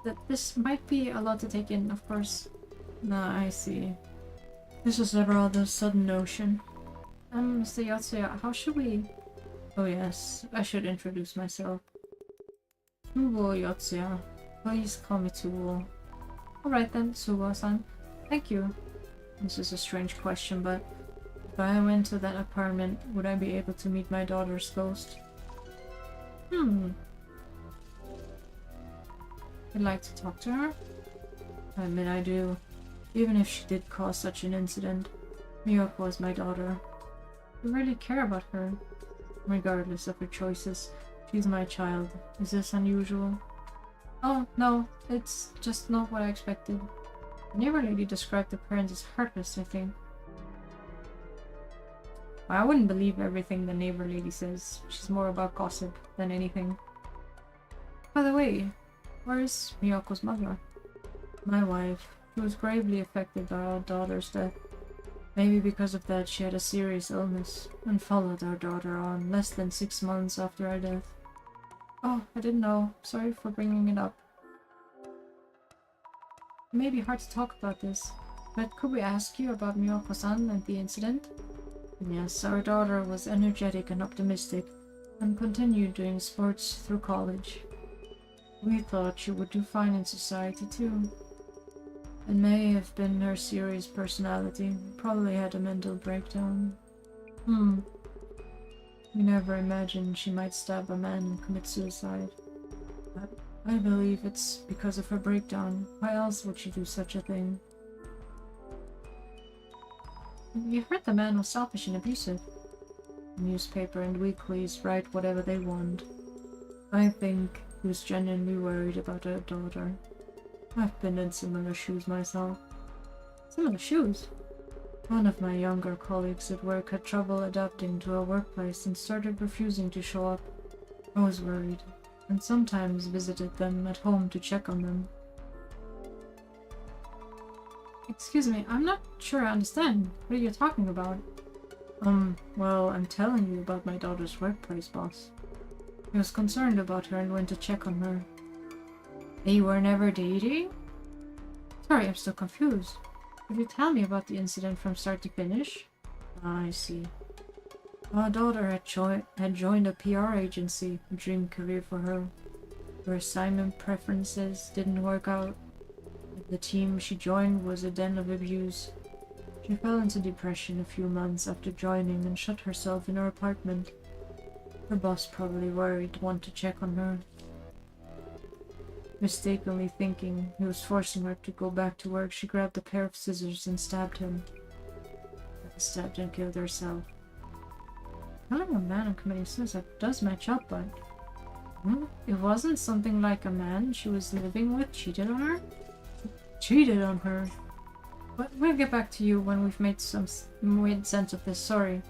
That this might be a lot to take in, of course. Nah, I see. This is a rather sudden notion. Mr. Yotsuya, how should we... Oh yes, I should introduce myself. Tsubo Yotsuya. Please call me Tsubo. Alright then, Tsubo-san. Thank you. This is a strange question, but if I went to that apartment, would I be able to meet my daughter's ghost? I'd like to talk to her. I admit I do. Even if she did cause such an incident, Miyoko is my daughter. I really care about her. Regardless of her choices, she's my child. Is this unusual? Oh, no. It's just not what I expected. The neighbor lady described the parents as heartless, I think. I wouldn't believe everything the neighbor lady says. She's more about gossip than anything. By the way, where is Miyoko's mother? My wife. She was gravely affected by our daughter's death. Maybe because of that she had a serious illness and followed our daughter on less than 6 months after our death. Oh, I didn't know. Sorry for bringing it up. It may be hard to talk about this, but could we ask you about Miyoko-san and the incident? Yes, our daughter was energetic and optimistic, and continued doing sports through college. We thought she would do fine in society too. It may have been her serious personality, probably had a mental breakdown. We never imagined she might stab a man and commit suicide. I believe it's because of her breakdown. Why else would she do such a thing? You heard the man was selfish and abusive. The newspaper and weeklies write whatever they want. I think he was genuinely worried about her daughter. I've been in similar shoes myself. Similar shoes? One of my younger colleagues at work had trouble adapting to a workplace and started refusing to show up. I was worried, and sometimes visited them at home to check on them. Excuse me, I'm not sure I understand. What are you talking about? Well, I'm telling you about my daughter's workplace boss. He was concerned about her and went to check on her. They were never dating? Sorry, I'm still confused. Could you tell me about the incident from start to finish? I see. Our daughter had joined a PR agency, a dream career for her. Her assignment preferences didn't work out. The team she joined was a den of abuse. She fell into depression a few months after joining and shut herself in her apartment. Her boss, probably worried, wanted to check on her. Mistakenly thinking he was forcing her to go back to work, she grabbed a pair of scissors and stabbed him. Stabbed and killed herself. Killing a man and committing suicide does match up, but... It wasn't something like a man she was living with cheated on her? Cheated on her? But we'll get back to you when we've made sense of this, sorry.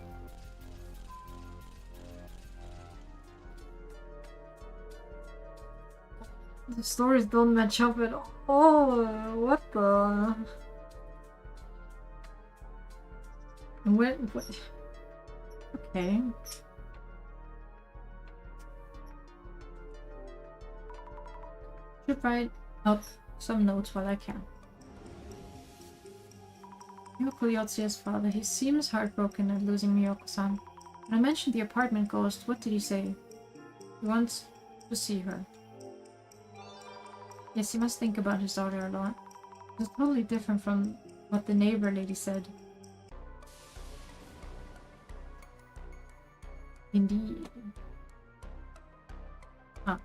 The stories don't match up at all. What the? What? Okay. Should write up some notes while I can. Miyoko Yotsuya's father, he seems heartbroken at losing Miyoko-san. When I mentioned the apartment ghost, what did he say? He wants to see her. Yes, he must think about his daughter a lot. It's totally different from what the neighbor lady said. Indeed. Huh.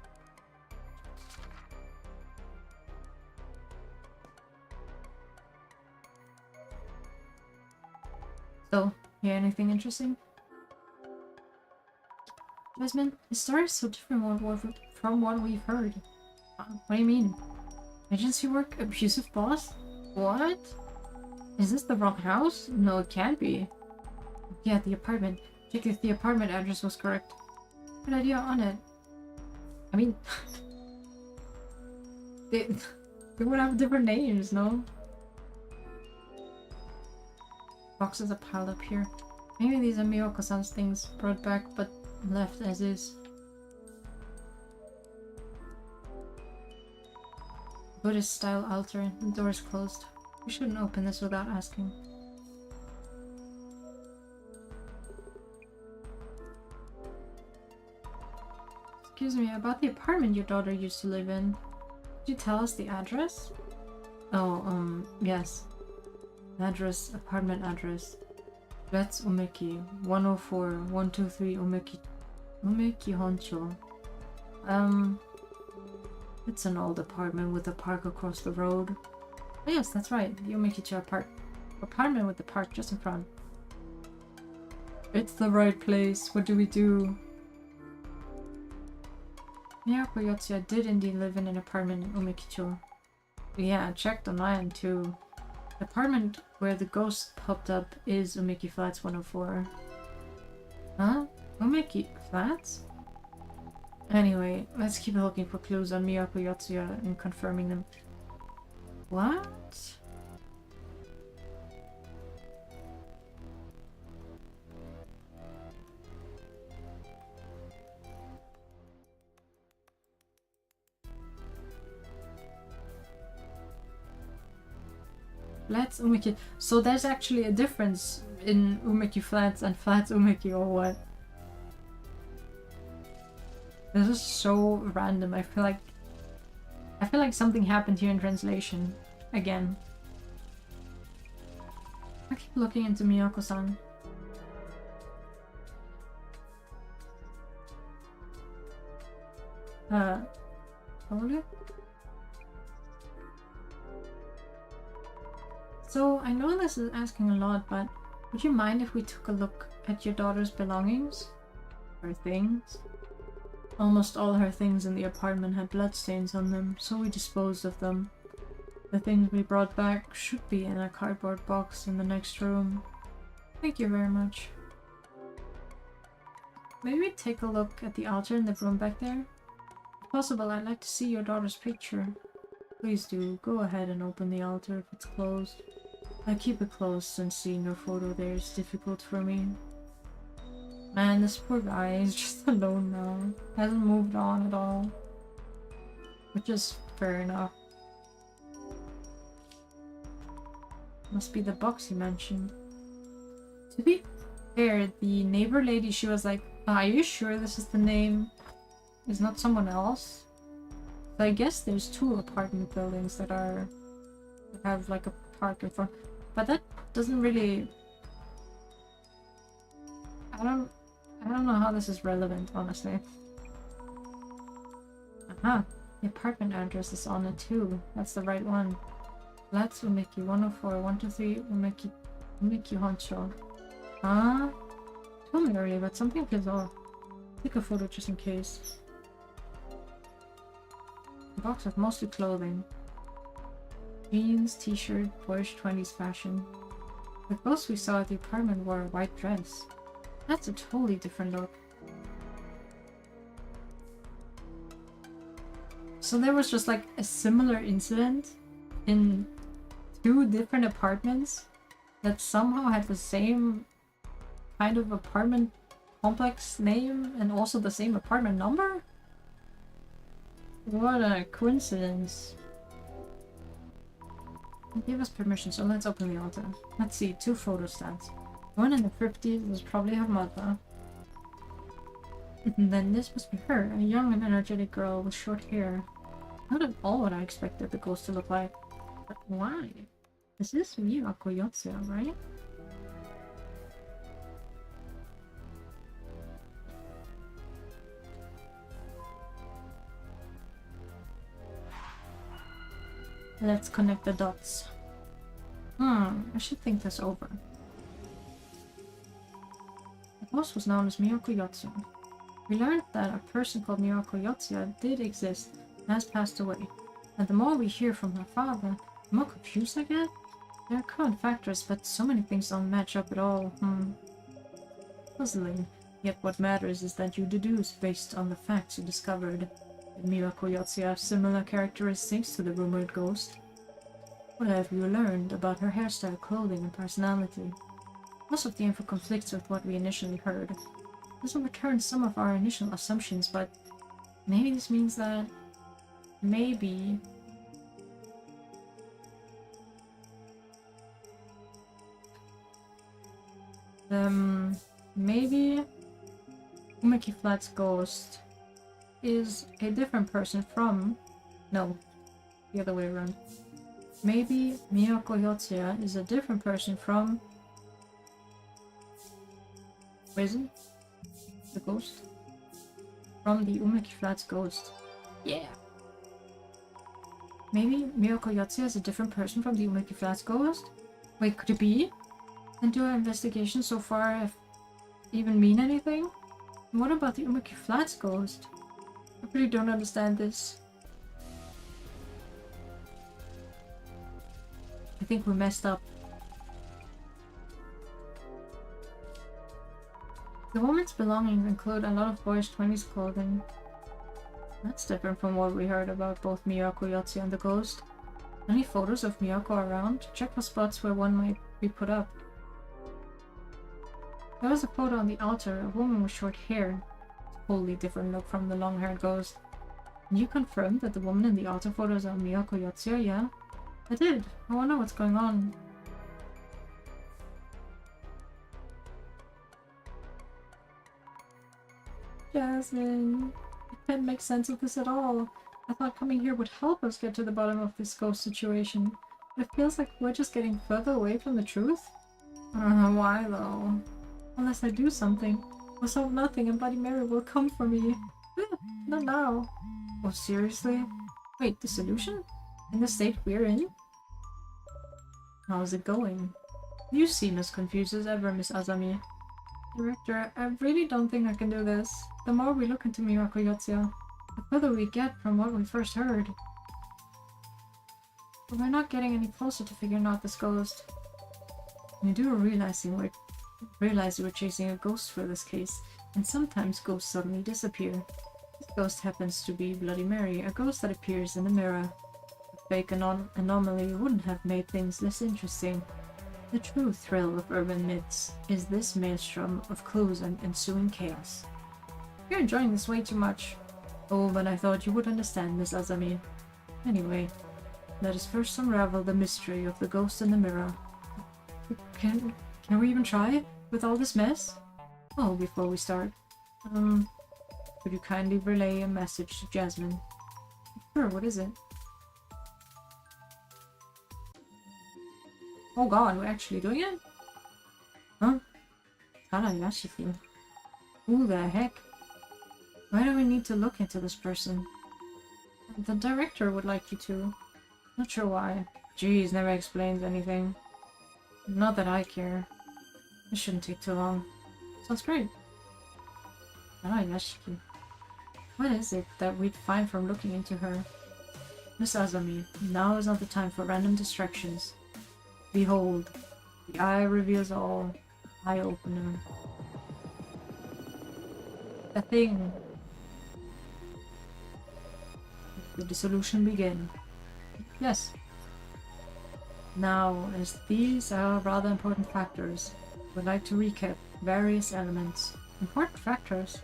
So, hear anything interesting? Jasmine, his story is so different from what we've heard. What do you mean? Agency work? Abusive boss? What? Is this the wrong house? No, it can't be. Yeah, the apartment. Check if the apartment address was correct. Good idea on it. I mean... they would have different names, no? Boxes are piled up here. Maybe these are Miyoko-san's things brought back but left as is. Buddhist style altar. The door is closed. We shouldn't open this without asking. Excuse me, about the apartment your daughter used to live in. Could you tell us the address? Oh, yes. Address, apartment address. That's Umeki, 104, 123 Umeki Honcho. It's an old apartment with a park across the road. Oh, yes, that's right. The Umekicha apartment with the park just in front. It's the right place. What do we do? Miyako Yotsuya did indeed live in an apartment in Umekicho. Yeah, I checked online too. The apartment where the ghost popped up is Umeki Flats 104. Huh? Umeki Flats? Anyway, let's keep looking for clues on Miyako Yotsuya and confirming them. What? Flats Umeki. So there's actually a difference in Umeki Flats and Flats Umeki, or what? This is so random. I feel like something happened here in translation. Again. I keep looking into Miyako-san. Hold it. So, I know this is asking a lot, but would you mind if we took a look at your daughter's belongings? Her things? Almost all her things in the apartment had bloodstains on them, so we disposed of them. The things we brought back should be in a cardboard box in the next room. Thank you very much. Maybe take a look at the altar in the room back there? If possible, I'd like to see your daughter's picture. Please do, go ahead and open the altar if it's closed. I keep it closed since seeing your photo there is difficult for me. Man, this poor guy is just alone now. Hasn't moved on at all. Which is fair enough. Must be the box you mentioned. To be fair, the neighbor lady, she was like, are you sure this is the name? Is not someone else? So I guess there's 2 apartment buildings that have like a park in front. But that doesn't really... I don't know how this is relevant, honestly. Aha! The apartment address is on it too. That's the right one. Flats Umeki 104 123 Umeki Honcho. Ah? Told me earlier, but something feels off. Take a photo just in case. A box of mostly clothing. Jeans, t-shirt, boyish 20s fashion. The ghost we saw at the apartment wore a white dress. That's a totally different look. So there was just like a similar incident in 2 different apartments that somehow had the same kind of apartment complex name and also the same apartment number? What a coincidence. Give us permission, so let's open the altar. Let's see, 2 photostats. One in the 50s was probably her mother. And then this must be her, a young and energetic girl with short hair. Not at all what I expected the ghost to look like. But why? This is Miyako Yotsuya, right? Let's connect the dots. I should think this over. The ghost was known as Miyako Yotsuya. We learned that a person called Miyako Yotsuya did exist and has passed away. And the more we hear from her father, the more confused I get. There are common factors, but so many things don't match up at all. Puzzling. Yet what matters is that you deduce based on the facts you discovered. Did Miyako Yotsuya have similar characteristics to the rumored ghost? What have you learned about her hairstyle, clothing, and personality? Most of the info conflicts with what we initially heard. This overturns some of our initial assumptions, but maybe this means that maybe maybe Umeki Flat's ghost is a different person from... No, the other way around. Maybe Miyako Yotsuya is a different person from... Where is it? The ghost? From the Umeki Flats ghost. Yeah! Maybe Miyako Yotsuya is a different person from the Umeki Flats ghost? Wait, could it be? And do our investigations so far have even mean anything? And what about the Umeki Flats ghost? I really don't understand this. I think we messed up. The woman's belongings include a lot of boyish 20s clothing. That's different from what we heard about both Miyako Yotsuya and the ghost. Any photos of Miyako around? Check for spots where one might be put up. There was a photo on the altar, a woman with short hair. Totally different look from the long-haired ghost. Can you confirm that the woman in the altar photo is Miyako Yotsuya, yeah? I did. I wonder what's going on. Jasmine, I can't make sense of this at all. I thought coming here would help us get to the bottom of this ghost situation. But it feels like we're just getting further away from the truth. I don't know why though. Unless I do something. Or so nothing and Bloody Mary will come for me. Not now. Oh, seriously? Wait, dissolution? In the state we're in? How's it going? You seem as confused as ever, Miss Azami. Director, I really don't think I can do this. The more we look into Miracle Yotsuya, the further we get from what we first heard. But we're not getting any closer to figuring out this ghost. We do realize we're chasing a ghost for this case, and sometimes ghosts suddenly disappear. This ghost happens to be Bloody Mary, a ghost that appears in the mirror. A fake anomaly wouldn't have made things less interesting. The true thrill of urban myths is this maelstrom of clues and ensuing chaos. You're enjoying this way too much. Oh, but I thought you would understand, Miss Azami. Anyway, let us first unravel the mystery of the ghost in the mirror. Can we even try? With all this mess? Oh, before we start, could you kindly relay a message to Jasmine? Sure, what is it? Oh god, we're actually doing it? Huh? Tarayashiki. Who the heck? Why do we need to look into this person? The director would like you to. Not sure why. Jeez, never explains anything. Not that I care. This shouldn't take too long. Sounds great. Tarayashiki. What is it that we'd find from looking into her? Miss Azami, now is not the time for random distractions. Behold, the eye reveals all. Eye opener. A thing. The dissolution begin. Yes. Now, as these are rather important factors, I would like to recap various elements. Important factors?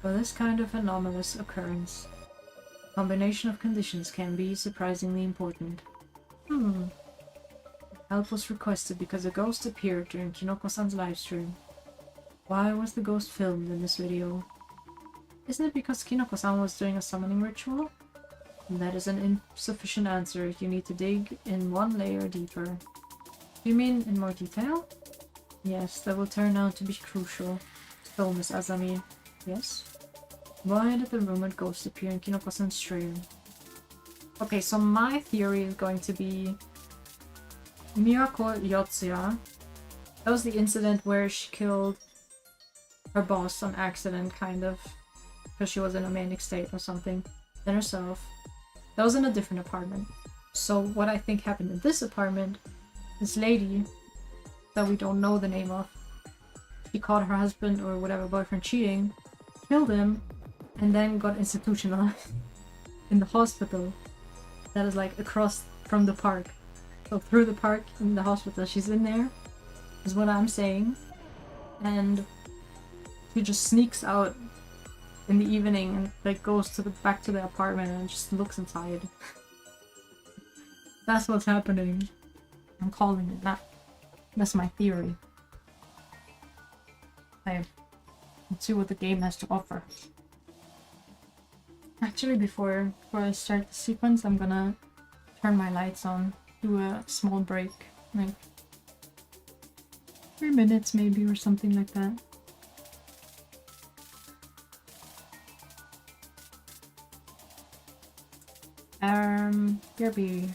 For this kind of anomalous occurrence, a combination of conditions can be surprisingly important. Help was requested because a ghost appeared during Kinoko-san's livestream. Why was the ghost filmed in this video? Isn't it because Kinoko-san was doing a summoning ritual? That is an insufficient answer. You need to dig in one layer deeper. Do you mean in more detail? Yes, that will turn out to be crucial. So, Miss Azami. Yes? Why did the rumored ghost appear in Kinoko-san's stream? Okay, so my theory is going to be Miracle Yotsuya. That was the incident where she killed her boss on accident, kind of. Because she was in a manic state or something. Then herself. That was in a different apartment. So what I think happened in this apartment, this lady that we don't know the name of, she caught her husband or whatever boyfriend cheating, killed him, and then got institutionalized in the hospital that is like across from the park. So through the park in the hospital, she's in there, is what I'm saying. And she just sneaks out in the evening and like goes to the back to the apartment and just looks inside. That's what's happening. I'm calling it that. That's my theory. Okay. Let's see what the game has to offer. Actually, before I start the sequence, I'm gonna turn my lights on. Do a small break, like 3 minutes maybe or something like that. Kirby.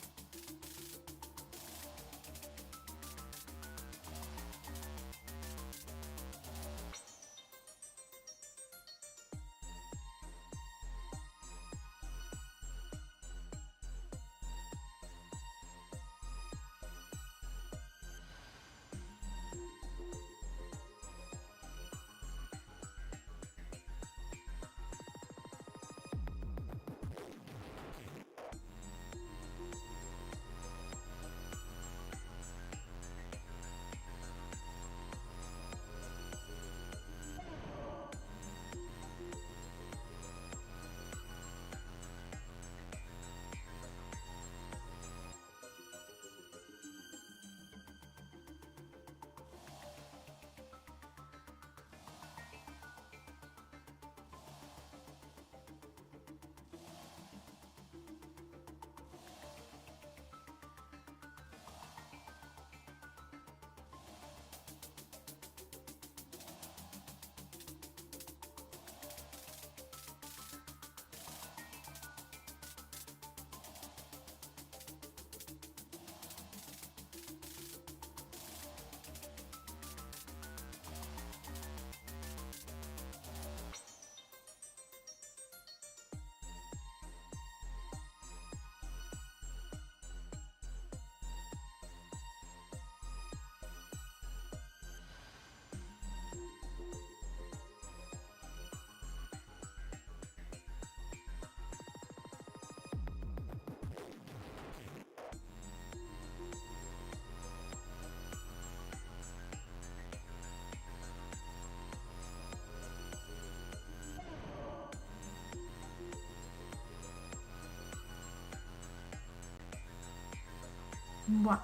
What?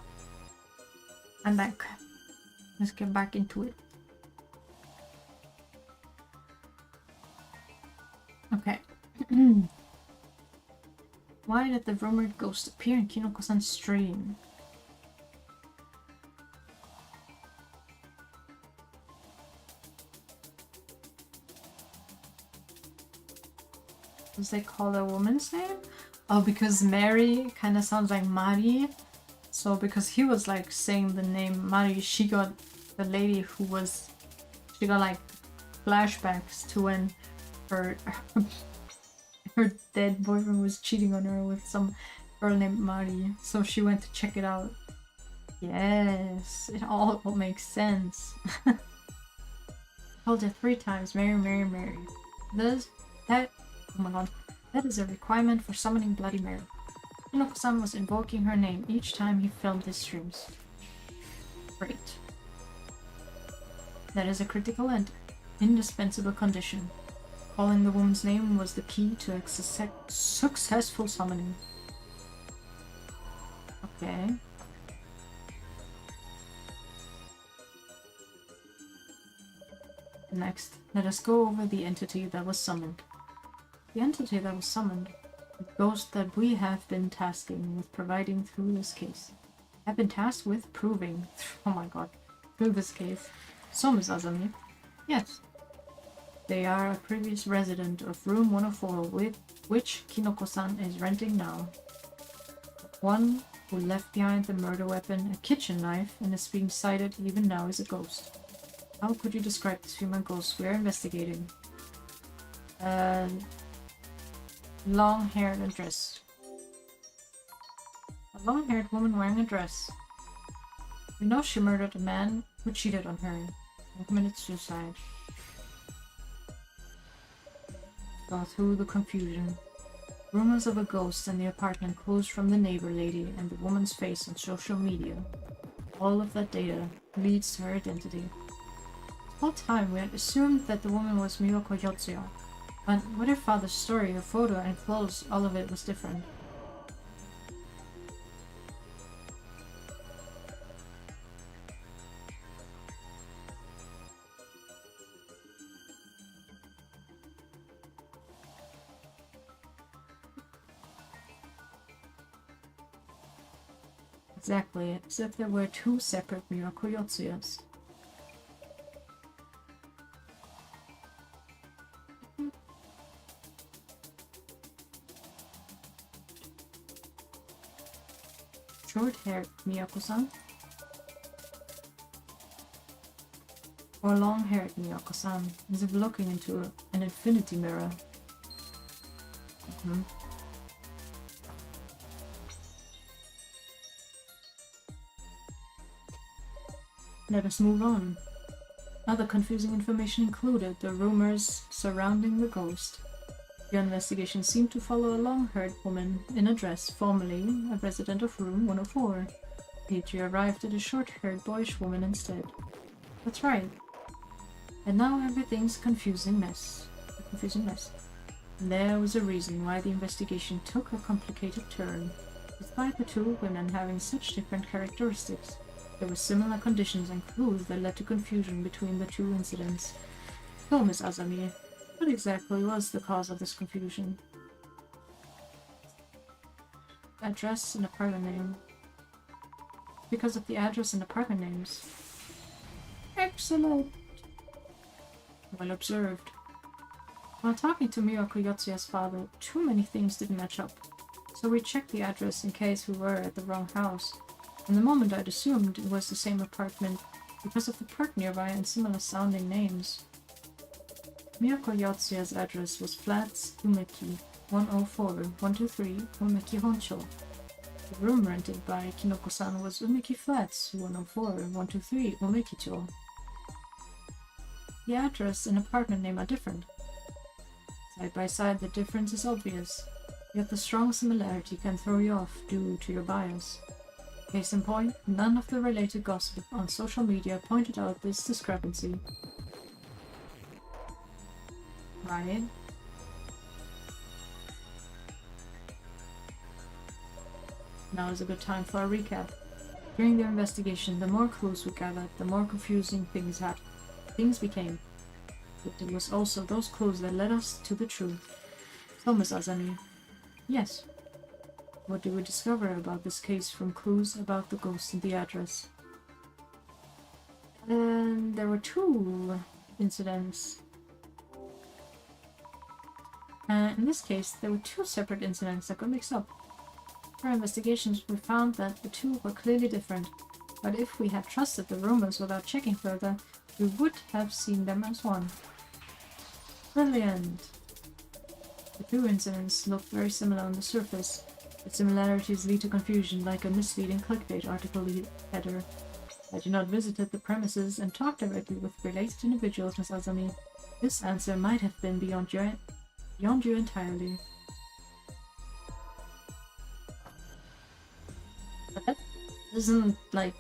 I'm back. Let's get back into it. Okay. Why did the rumored ghost appear in Kinoko-san's stream? Does they call a woman's name? Oh, because Mary kind of sounds like Mari. So because he was like saying the name Mari, she got the lady who was... She got like flashbacks to when her her dead boyfriend was cheating on her with some girl named Mari. So she went to check it out. Yes, it all makes sense. Told her 3 times, Mary, Mary, Mary. Oh my god. That is a requirement for summoning Bloody Mary. Kinoko-san was invoking her name each time he filmed his streams. Great. That is a critical and indispensable condition. Calling the woman's name was the key to a successful summoning. Okay. Next, let us go over the entity that was summoned. The entity that was summoned, the ghost that we have been tasking with providing through this case. Have been tasked with proving, oh my god, through this case. So, Miss Azami, yes. They are a previous resident of room 104, which Kinoko-san is renting now. One who left behind the murder weapon, a kitchen knife, and is being cited even now as a ghost. How could you describe this human ghost we are investigating? Long-haired and dressed. A long-haired woman wearing a dress. We know she murdered a man who cheated on her and committed suicide. Go through the confusion. Rumors of a ghost in the apartment closed from the neighbor lady and the woman's face on social media. All of that data leads to her identity. The whole time we had assumed that the woman was Miyoko Yotsuya. But with her father's story, her photo and clothes, all of it was different. Exactly, as if there were 2 separate Miyoko Yotsuyas. Short-haired Miyako-san? Or long-haired Miyako-san, as if looking into an infinity mirror. Let us move on. Other confusing information included the rumors surrounding the ghost. Your investigation seemed to follow a long-haired woman in a dress, formerly a resident of room 104. Yet you arrived at a short-haired boyish woman instead. That's right. And now everything's a confusing mess. And there was a reason why the investigation took a complicated turn. Despite the 2 women having such different characteristics, there were similar conditions and clues that led to confusion between the 2 incidents. So, Miss Azami, what exactly was the cause of this confusion? Address and apartment name. Because of the address and apartment names. Excellent! Well observed. While talking to Miyoko Yotsuya's father, too many things didn't match up. So we checked the address in case we were at the wrong house. And the moment I'd assumed it was the same apartment because of the park nearby and similar sounding names. Miyoko Yotsuya's address was Flats, Umeki, 104, 123, Umeki Honcho. The room rented by Kinoko-san was Umeki Flats, 104, 123, Umeki-cho. The address and apartment name are different. Side by side, the difference is obvious, yet the strong similarity can throw you off due to your bias. Case in point, none of the related gossip on social media pointed out this discrepancy. Right? Now is a good time for a recap. During the investigation, the more clues we gathered, the more confusing things became. But it was also those clues that led us to the truth. So, Miss Azami. Yes. What did we discover about this case from clues about the ghost and the address? And there were 2 incidents. In this case, there were 2 separate incidents that got mixed up. For our investigations, we found that the 2 were clearly different, but if we had trusted the rumors without checking further, we would have seen them as one. Brilliant! The 2 incidents look very similar on the surface, but similarities lead to confusion, like a misleading clickbait article header. Had you not visited the premises and talked directly with related individuals, Miss Azami, this answer might have been beyond you entirely. But that isn't like...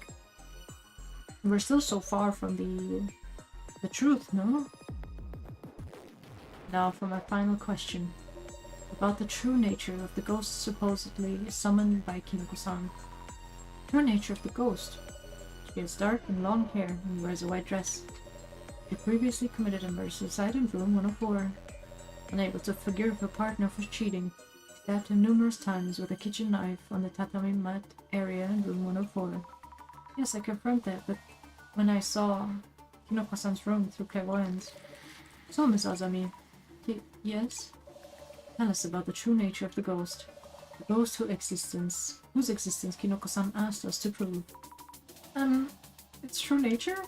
We're still so far from the truth, no? Now for my final question. About the true nature of the ghost supposedly summoned by Kinoko-san. True nature of the ghost. She has dark and long hair and wears a white dress. She previously committed a murder-suicide in room 104. Unable to forgive her partner for cheating, she stabbed him numerous times with a kitchen knife on the tatami mat area in room 104. Yes, I confirmed that, but when I saw Kinoko-san's room through clairvoyance... So, Miss Azami... Yes? Tell us about the true nature of the ghost. The ghost whose existence Kinoko-san asked us to prove. Its true nature?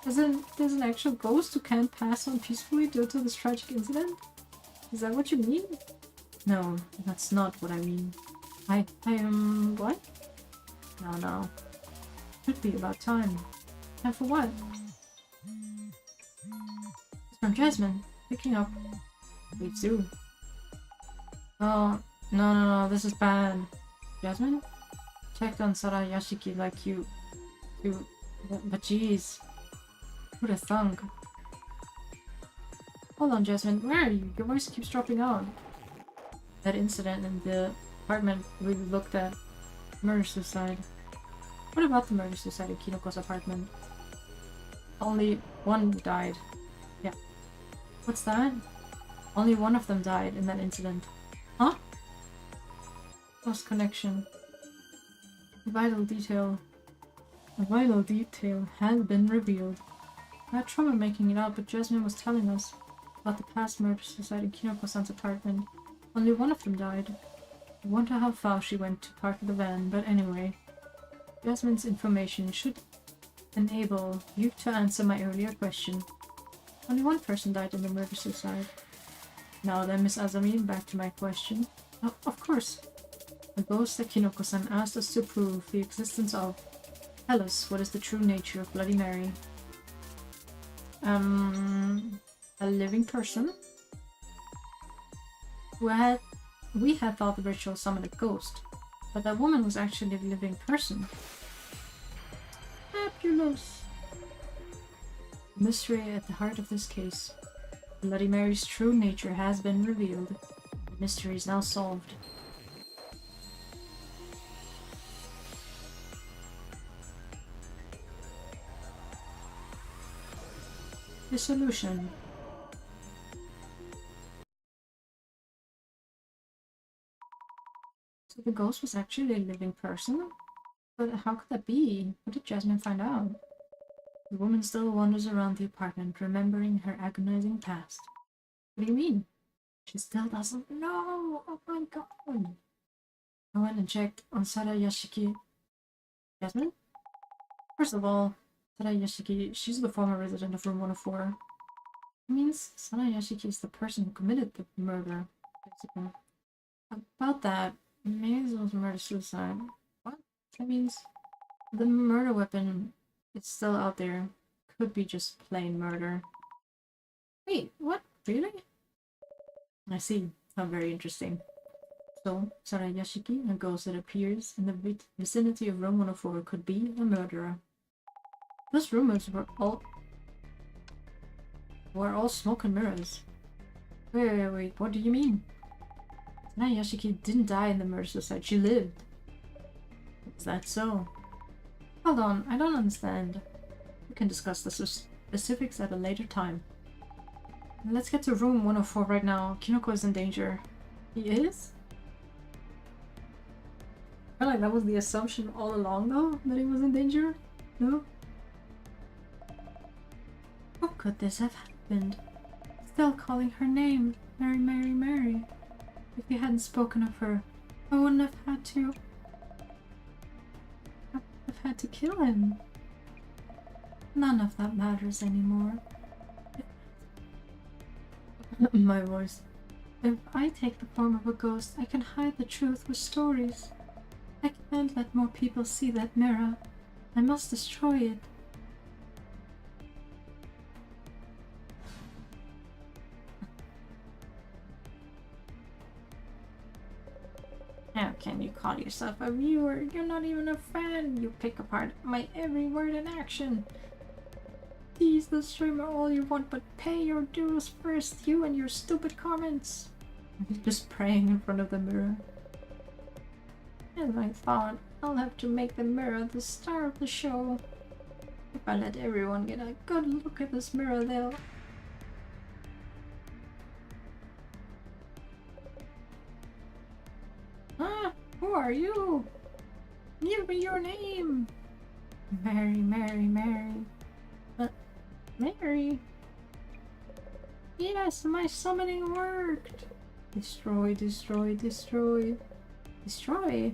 As in, there's an actual ghost who can't pass on peacefully due to this tragic incident? Is that what you mean? No, that's not what I mean. What? No. Could be about time. Time for what? It's from Jasmine. Picking up. Wait, Sue. Oh, no, this is bad. Jasmine? Checked on Sarayashiki like you... But jeez. Who'd have thunk? Hold on, Jasmine. Where are you? Your voice keeps dropping out. That incident in the apartment we looked at. Murder-suicide. What about the murder-suicide in Kinoko's apartment? Only one died. Yeah. What's that? Only one of them died in that incident. Huh? Lost connection. A vital detail has been revealed. I had trouble making it out, but Jasmine was telling us about the past murder-suicide in Kinoko-san's apartment. Only one of them died. I wonder how far she went to park the van, but anyway. Jasmine's information should enable you to answer my earlier question. Only one person died in the murder-suicide. Now then, Miss Azami, back to my question. Oh, of course. The ghost that Kinoko-san asked us to prove the existence of. Tell us, what is the true nature of Bloody Mary? A living person? We had thought the ritual summoned a ghost, but that woman was actually a living person. Fabulous! The mystery at the heart of this case. Bloody Mary's true nature has been revealed. The mystery is now solved. Dissolution. So the ghost was actually a living person? But how could that be? What did Jasmine find out? The woman still wanders around the apartment, remembering her agonizing past. What do you mean? She still doesn't know! Oh my god! I went and checked on Sarayashiki. Jasmine? First of all, Sarayashiki, she's the former resident of room 104. It means Sarayashiki is the person who committed the murder, basically. About that, maybe it was murder-suicide. What? That means the murder weapon, it's still out there. Could be just plain murder. Wait, what? Really? I see. How very interesting. So, Sarayashiki, a ghost that appears in the vicinity of room 104, could be a murderer. Those rumors were all smoke and mirrors. Wait, what do you mean? Sarayashiki didn't die in the murder-suicide, she lived. Is that so? Hold on, I don't understand. We can discuss the specifics at a later time. Let's get to room 104 right now. Kinoko is in danger. He is? I feel like that was the assumption all along though, that he was in danger? No? How could this have happened? Still calling her name, Mary, Mary, Mary. If you hadn't spoken of her, I wouldn't have had to... I've had to kill him. None of that matters anymore. My voice. If I take the form of a ghost, I can hide the truth with stories. I can't let more people see that mirror. I must destroy it. How can you call yourself a viewer? You're not even a fan. You pick apart my every word and action. Tease the streamer all you want, but pay your dues first, you and your stupid comments. Just praying in front of the mirror. As I thought, I'll have to make the mirror the star of the show. If I let everyone get a good look at this mirror, they'll... Ah, who are you? Give me your name! Mary, Mary, Mary. Mary? Yes, my summoning worked! Destroy, destroy, destroy. Destroy?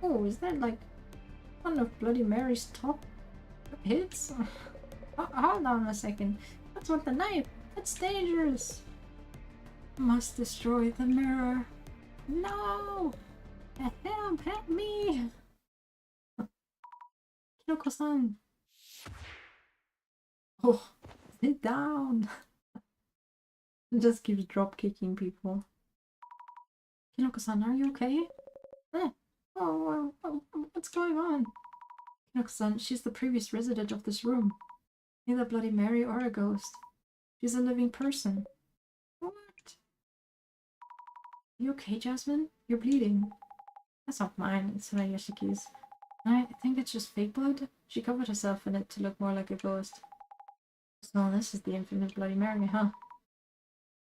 Oh, is that like one of Bloody Mary's top hits? Hold on a second. What's with the knife? That's dangerous! Must destroy the mirror. No! Help me! Kinoko-san! Oh, sit down! It just keeps drop kicking people. Kinoko-san, are you okay? What's going on? Kinoko-san, she's the previous resident of this room. Neither Bloody Mary or a ghost. She's a living person. What? You okay, Jasmine? You're bleeding. That's not mine, it's Yashiki's. I think it's just fake blood. She covered herself in it to look more like a ghost. So this is the infinite Bloody Mary, huh?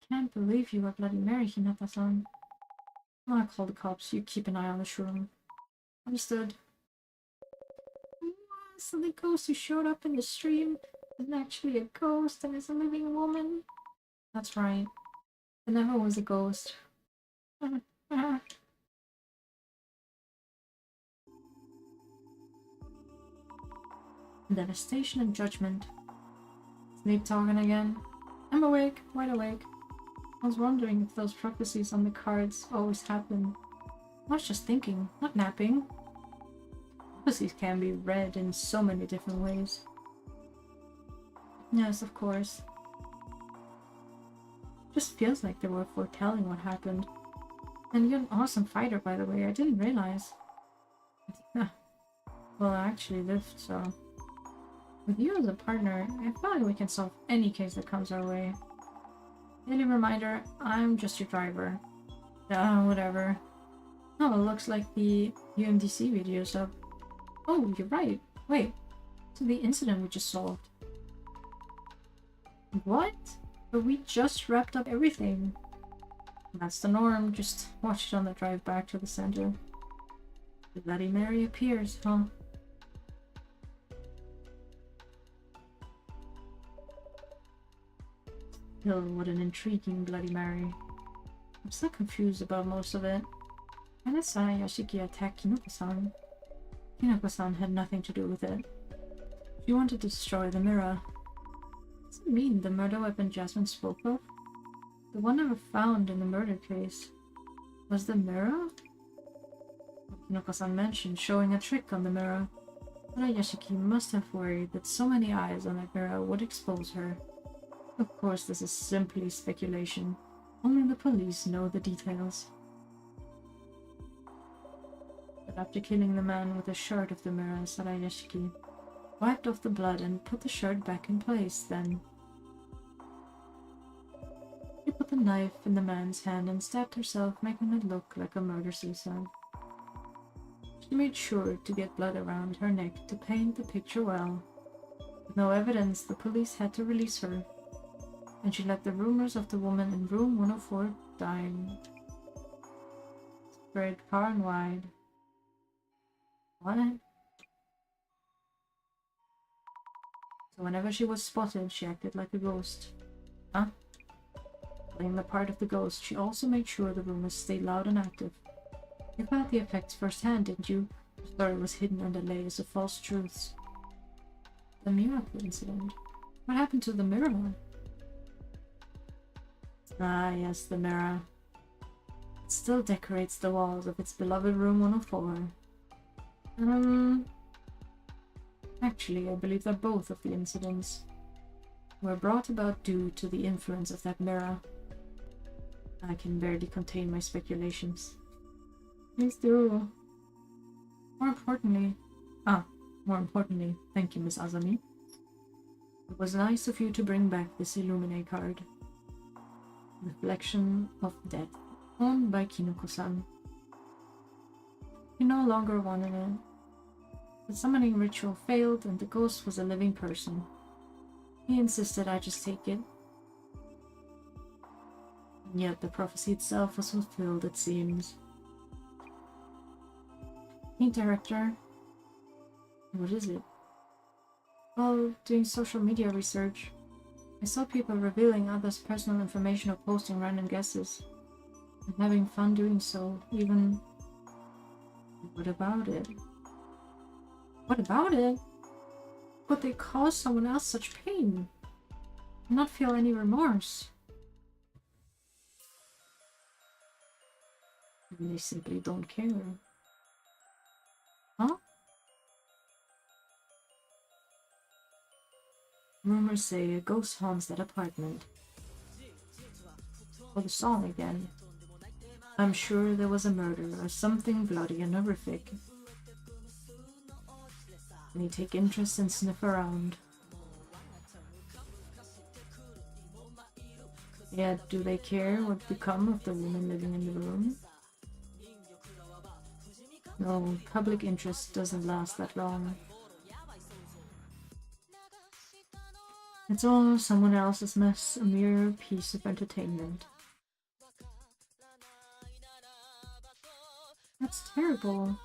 Can't believe you were Bloody Mary, Hinata-san. I'll call the cops. You keep an eye on the shroom. Understood. So the ghost who showed up in the stream isn't actually a ghost and is a living woman? That's right. It never was a ghost. Devastation and judgment. Sleep talking again. I'm awake, wide awake. I was wondering if those prophecies on the cards always happen. I was just thinking, not napping. Prophecies can be read in so many different ways. Yes, of course. Just feels like they were foretelling what happened. And you're an awesome fighter, by the way. I didn't realize. Well, I actually lived, so... With you as a partner, I feel like we can solve any case that comes our way. Daily reminder, I'm just your driver. Whatever. Oh, it looks like the UMDC video's up. Oh, you're right. Wait, so the incident we just solved. What? But we just wrapped up everything. That's the norm, just watch it on the drive back to the center. The Bloody Mary appears, huh? Oh, what an intriguing Bloody Mary. I'm still confused about most of it. When I saw Yashiki attack Kinoko-san, Kinoko-san had nothing to do with it. She wanted to destroy the mirror. Does it mean the murder weapon Jasmine spoke of? The one never found in the murder case. Was the mirror? Kinoko-san mentioned showing a trick on the mirror. But Yashiki must have worried that so many eyes on that mirror would expose her. Of course, this is simply speculation. Only the police know the details. But after killing the man with a shard of the mirror, Sarayashiki wiped off the blood and put the shard back in place, then... She put the knife in the man's hand and stabbed herself, making it look like a murder-suicide. She made sure to get blood around her neck to paint the picture well. With no evidence, the police had to release her, and she let the rumors of the woman in room 104 die. Spread far and wide. What? So whenever she was spotted, she acted like a ghost. Huh? Playing the part of the ghost, she also made sure the rumors stayed loud and active. You felt the effects firsthand, didn't you? The story was hidden under layers of false truths. The miracle incident. What happened to the mirror? Ah, yes, the mirror. It still decorates the walls of its beloved room 104. Actually, I believe that both of the incidents were brought about due to the influence of that mirror. I can barely contain my speculations. Please do. More importantly, thank you, Miss Azami. It was nice of you to bring back this Illuminate card. Reflection of Death, owned by Kinoko-san. He no longer wanted it. The summoning ritual failed and the ghost was a living person. He insisted I just take it. And yet the prophecy itself was fulfilled, it seems. Hey, director. What is it? Well, doing social media research, I saw people revealing others' personal information or posting random guesses. And having fun doing so, even... What about it? What about it? Could they cause someone else such pain? And not feel any remorse? Maybe they simply don't care. Huh? Rumors say a ghost haunts that apartment. Oh, the song again. I'm sure there was a murder or something bloody and horrific. They take interest and sniff around. Yet, do they care what become of the woman living in the room? No, public interest doesn't last that long. It's all someone else's mess, a mere piece of entertainment. That's terrible.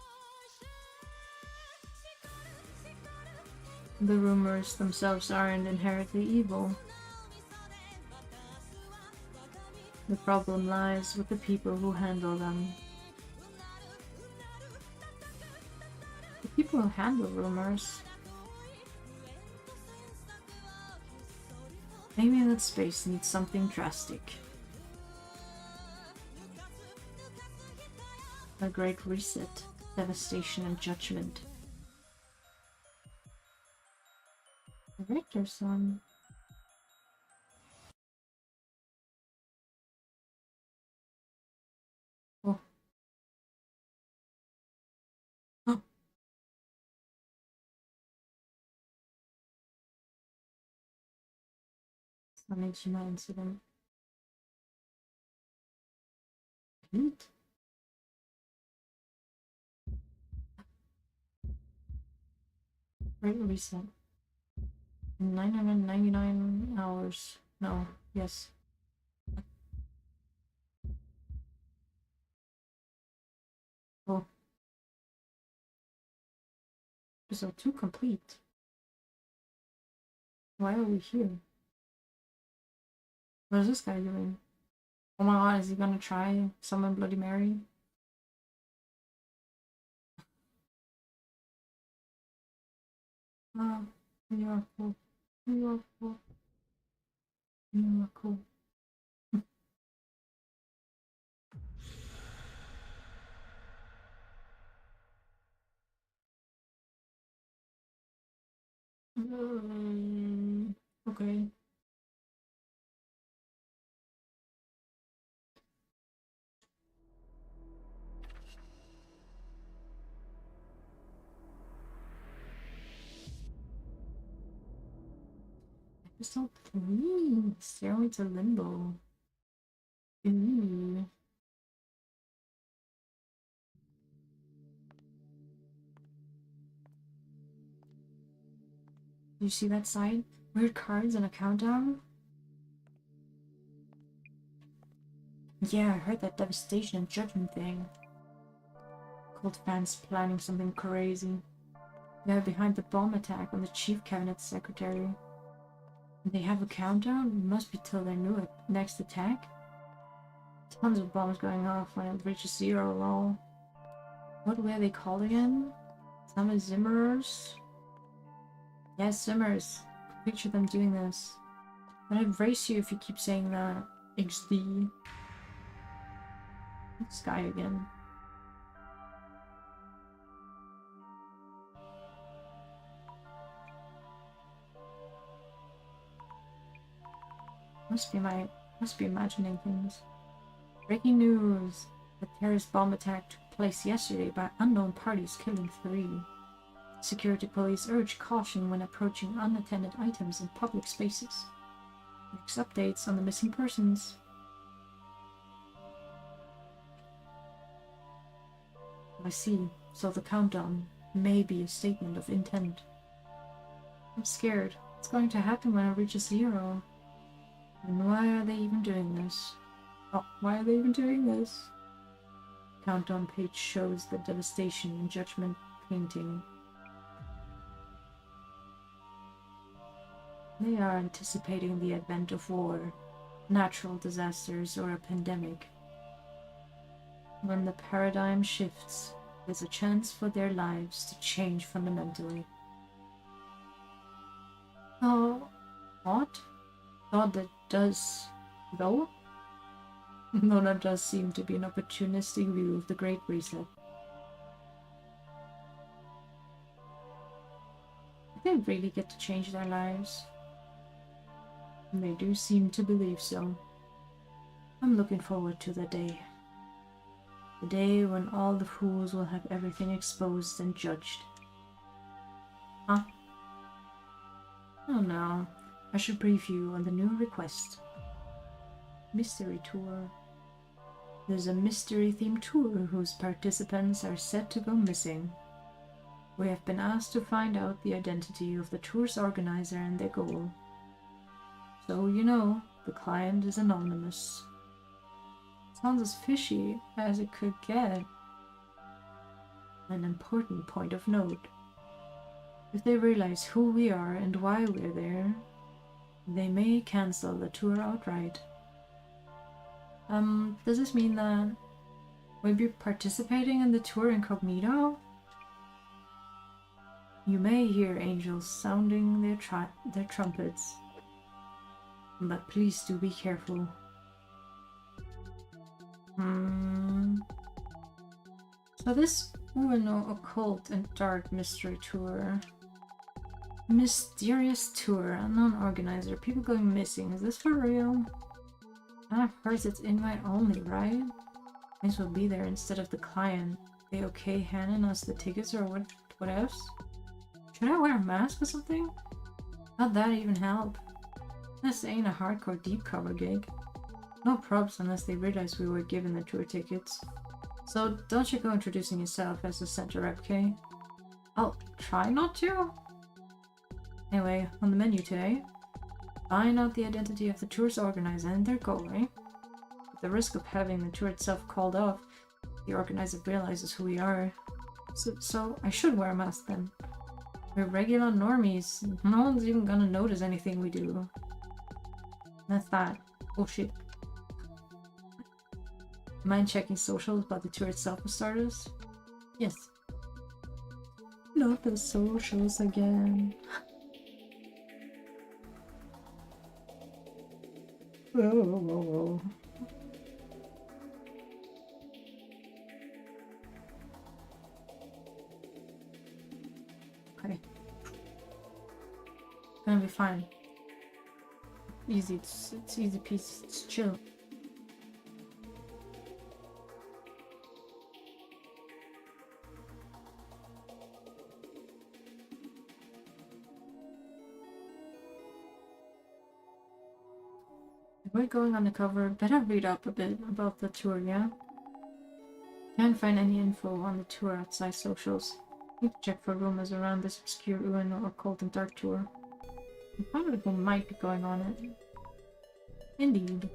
The rumors themselves aren't inherently evil. The problem lies with the people who handle them. The people who handle rumors. Maybe that space needs something drastic. A great reset, devastation and judgment. Director's son. Oh. Oh. Management incident. Neat. Great reset. 999 hours. No, yes. Oh. Episode 2 complete. Why are we here? What is this guy doing? Oh my god, is he gonna try summon Bloody Mary? Ah, miracle. Miracle. Miracle. Okay. Episode 3. Stairway to Limbo. Ooh. You see that sign? Weird cards and a countdown? Yeah, I heard that devastation and judgment thing. Cult fans planning something crazy. They're behind the bomb attack on the chief cabinet secretary. And they have a countdown? It must be till their new next attack? Tons of bombs going off when it reaches 0, lol. What were they called again? Some Zimmerers? Yes, Zimmers. Picture them doing this. But I'd race you if you keep saying that. XD. This guy again. Must be imagining things. Breaking news! The terrorist bomb attack took place yesterday by unknown parties, killing 3. Security police urge caution when approaching unattended items in public spaces. Next updates on the missing persons. I see. So the countdown may be a statement of intent. I'm scared. What's going to happen when it reaches 0? And why are they even doing this? Oh, why are they even doing this? Countdown page shows the devastation and judgment painting. They are anticipating the advent of war, natural disasters, or a pandemic. When the paradigm shifts, there's a chance for their lives to change fundamentally. Oh, what? Thought that does, though? Though that does seem to be an opportunistic view of the Great Reset. They really get to change their lives. And they do seem to believe so. I'm looking forward to the day. The day when all the fools will have everything exposed and judged. Huh? Oh no. I should brief you on the new request. Mystery tour. There's a mystery-themed tour whose participants are said to go missing. We have been asked to find out the identity of the tour's organizer and their goal. So, you know, the client is anonymous. Sounds as fishy as it could get. An important point of note. If they realize who we are and why we're there, they may cancel the tour outright. Does this mean that we'll be participating in the tour incognito? You may hear angels sounding their trumpets, but please do be careful. So this Ueno Occult and Dark Mystery Tour. Mysterious tour, unknown organizer, people going missing. Is this for real? And at first it's invite only, right? Might as well be there instead of the client. They okay handing us the tickets or what else? Should I wear a mask or something? Not that even help. This ain't a hardcore deep cover gig. No props unless they realize we were given the tour tickets. So don't you go introducing yourself as a center rep, K? I'll try not to. Anyway, on the menu today, find out the identity of the tour's organizer and their goal, right? At the risk of having the tour itself called off, the organizer realizes who we are. So I should wear a mask then. We're regular normies. No one's even gonna notice anything we do. That's that. Bullshit. Mind checking socials about the tour itself for starters? Yes. Not the socials again. Oh. Okay. Gonna be fine. Easy, it's easy peasy, it's chill. We're going undercover. Better read up a bit about the tour, yeah? Can't find any info on the tour outside socials. Need to check for rumors around this obscure Ueno or Occult and Dark tour. I found out who might be going on it. Indeed.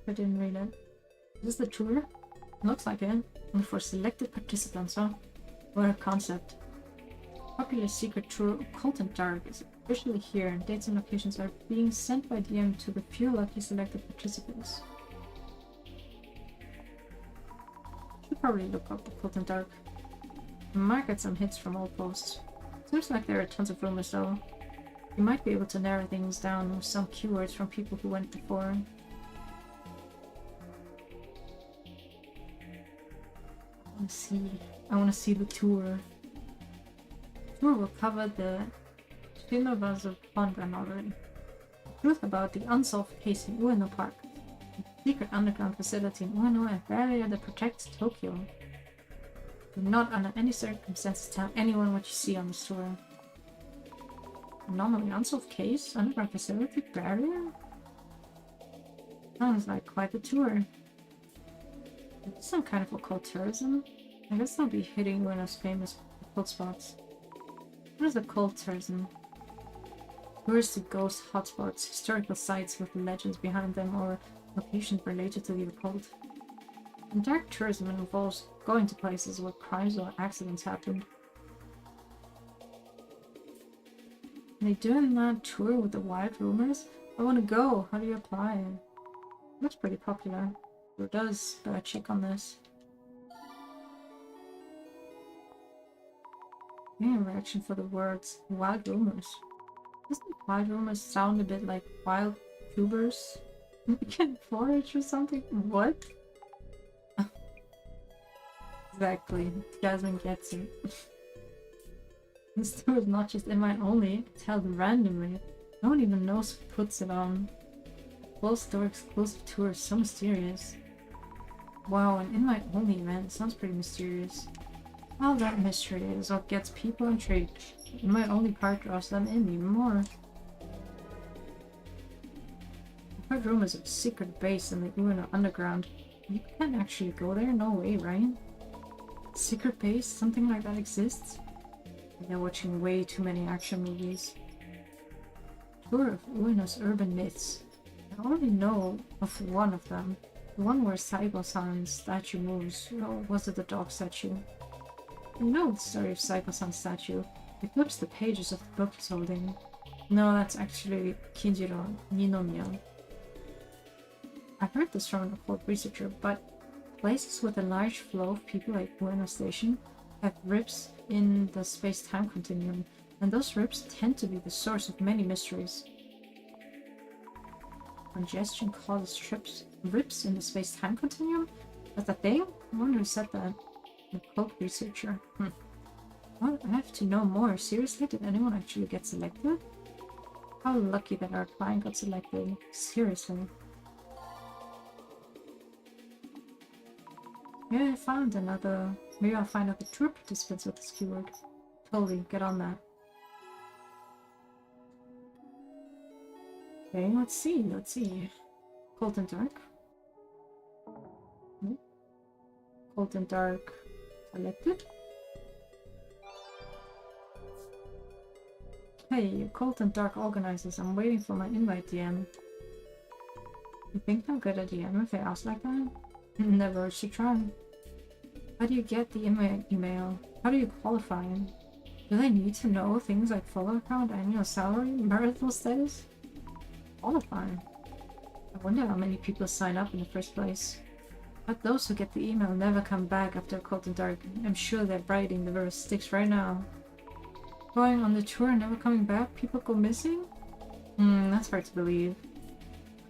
I didn't read it. Is this the tour? Looks like it. And for selected participants, huh? What a concept. Popular secret tour Occult and Dark is officially here, and dates and locations are being sent by DM to the few lucky selected participants. Should probably look up Occult and Dark. I might get some hits from old posts. Seems like there are tons of rumors though. You might be able to narrow things down with some keywords from people who went before. I want to see the tour. The tour will cover the Shinobazu Pond Already. The truth about the unsolved case in Ueno Park, the secret underground facility in Ueno, and barrier that protects Tokyo. Do not under any circumstances tell anyone what you see on the tour. Anomaly, unsolved case, underground facility, barrier? Sounds like quite the tour. Some kind of occult tourism? I guess they'll be hitting Ueno's famous occult spots. What is occult tourism? Tours to ghost hotspots, historical sites with legends behind them, or locations related to the occult. And dark tourism involves going to places where crimes or accidents happened. Are they doing that tour with the wild rumors? I want to go. How do you apply? Looks pretty popular. It does, but I check on this. Any reaction for the words wild rumors? Doesn't wild rumors sound a bit like wild tubers? Can forage or something? What? Exactly. Jasmine gets it. This tour is not just invite only, it's held randomly. No one even knows who puts it on. Closed door exclusive tour is so mysterious. Wow, an invite only event sounds pretty mysterious. All that mystery is what gets people intrigued. Invite only part draws them in even more. I've heard rumors of a secret base in the Ueno underground. You can't actually go there? No way, right? Secret base? Something like that exists? They're watching way too many action movies. Tour of Ueno's urban myths. I only know of one of them. The one where Saibo-san's statue moves. Or was it the dog statue? I know the story of Saibo-san's statue. It flips the pages of the book he's holding. No, that's actually Kinjiro Ninomiya. I've heard this from an occult researcher, but places with a large flow of people like Ueno Station have rips in the space-time continuum, and those rips tend to be the source of many mysteries. Congestion causes rips in the space-time continuum? That's a thing? I wonder who said that. An occult researcher. Well, I have to know more. Seriously, did anyone actually get selected? How lucky that our client got selected. Seriously. Maybe I found another... Maybe I'll find other tour participants with this keyword. Totally, get on that. Okay, let's see. Cold and Dark. Cold and Dark selected. Hey, Cold and Dark organizers, I'm waiting for my invite DM. You think I'm good at DM if I ask like that? Never hurts to try. How do you get the email? How do you qualify? Do they need to know things like follower count, annual salary, marital status? Qualify? I wonder how many people sign up in the first place. But those who get the email never come back after Cold and Dark. I'm sure they're writing the verse sticks right now. Going on the tour and never coming back? People go missing? That's hard to believe.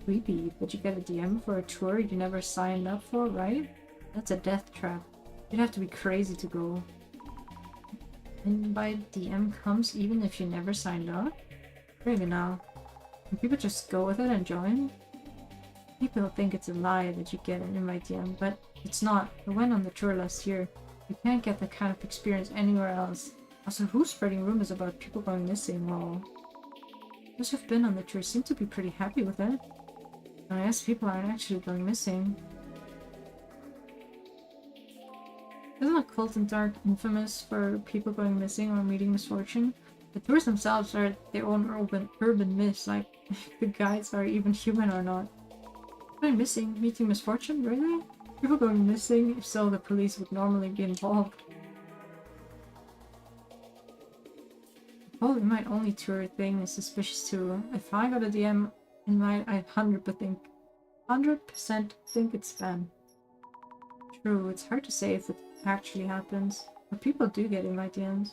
Creepy, but you get a DM for a tour you never signed up for, right? That's a death trap. You'd have to be crazy to go. And by DM comes even if you never signed up? Really now. Can people just go with it and join? People think it's a lie that you get an invite DM, but it's not. I went on the tour last year. You can't get that kind of experience anywhere else. Also, who's spreading rumors about people going missing? Well, those who've been on the tour seem to be pretty happy with it. And I guess people aren't actually going missing. Isn't Occult and Dark infamous for people going missing or meeting misfortune? The tours themselves are their own urban myths, like if the guides are even human or not. Going missing, meeting misfortune? Really? People going missing? If so, the police would normally be involved. Oh, we might only tour thing is suspicious too. If I got a DM in my, I 100% think it's spam. True, it's hard to say if it actually happens, but people do get invite DMs.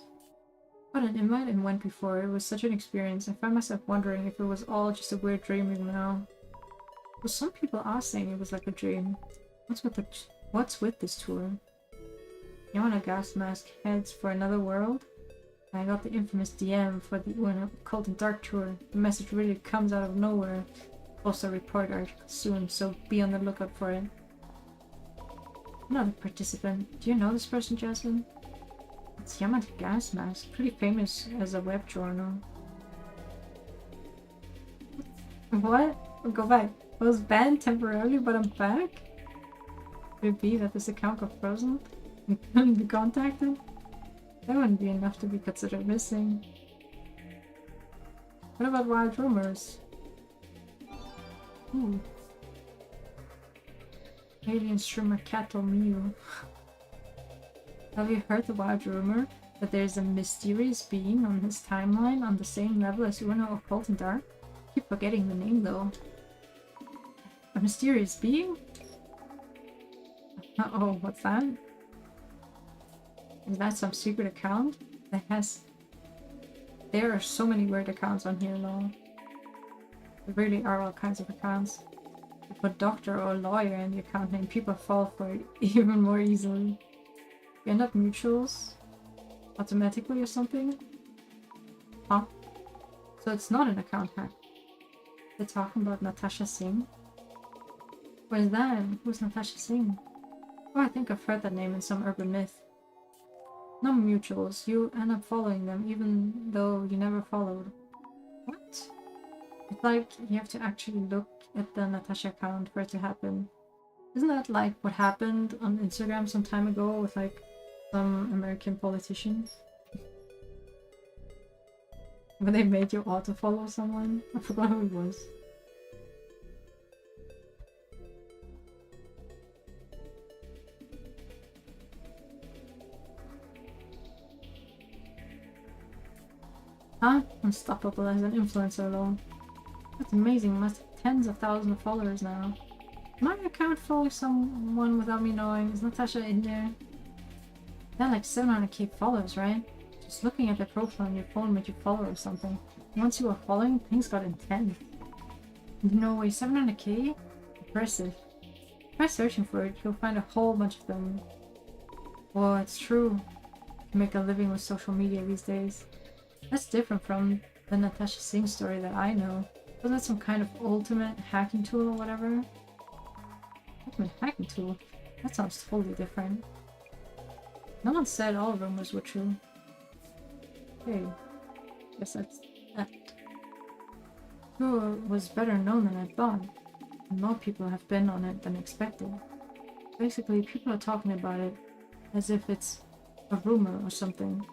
Got an invite and went before. It was such an experience. I found myself wondering if it was all just a weird dream even now. Well, some people are saying it was like a dream. What's with this tour? You want a gas mask heads for another world? I got the infamous DM for the Occult and Dark tour. The message really comes out of nowhere. Also report article soon, so be on the lookout for it. Not a participant. Do you know this person, Jasmine? It's Yamada Gas Mask, pretty famous as a web journal. What? I'll go back. I was banned temporarily, but I'm back? Could it be that this account got frozen and couldn't be contacted? That wouldn't be enough to be considered missing. What about wild rumors? Ooh. Alien streamer Cattle Mew. Have you heard the wild rumor that there's a mysterious being on his timeline on the same level as Uno Occult and Dark? I keep forgetting the name though. A mysterious being? Uh-oh, what's that? Is that some secret account that has... There are so many weird accounts on here, though. There really are all kinds of accounts. You put doctor or lawyer in the account name, people fall for it even more easily. You end up mutuals automatically or something? Huh? So it's not an account hack. They're talking about Natasha Singh? What is that? Who's Natasha Singh? Oh, I think I've heard that name in some urban myth. No mutuals, you end up following them even though you never followed. What? It's like you have to actually look at the Natasha account for it to happen. Isn't that like what happened on Instagram some time ago with like some American politicians? When they made you auto-follow someone? I forgot who it was. Huh? Unstoppable as an influencer alone. That's amazing, must have tens of thousands of followers now. My account follows someone without me knowing. Is Natasha in there? They're like 700k followers, right? Just looking at their profile on your phone made you follow or something. Once you were following, things got intense. No way, 700k? Impressive. Try searching for it, you'll find a whole bunch of them. Oh, it's true. You make a living with social media these days. That's different from the Natasha Singh story that I know. Was that some kind of ultimate hacking tool or whatever? Ultimate hacking tool? That sounds totally different. No one said all rumors were true. Okay, guess that's that. Tour was better known than I thought. And more people have been on it than expected. Basically, people are talking about it as if it's a rumor or something.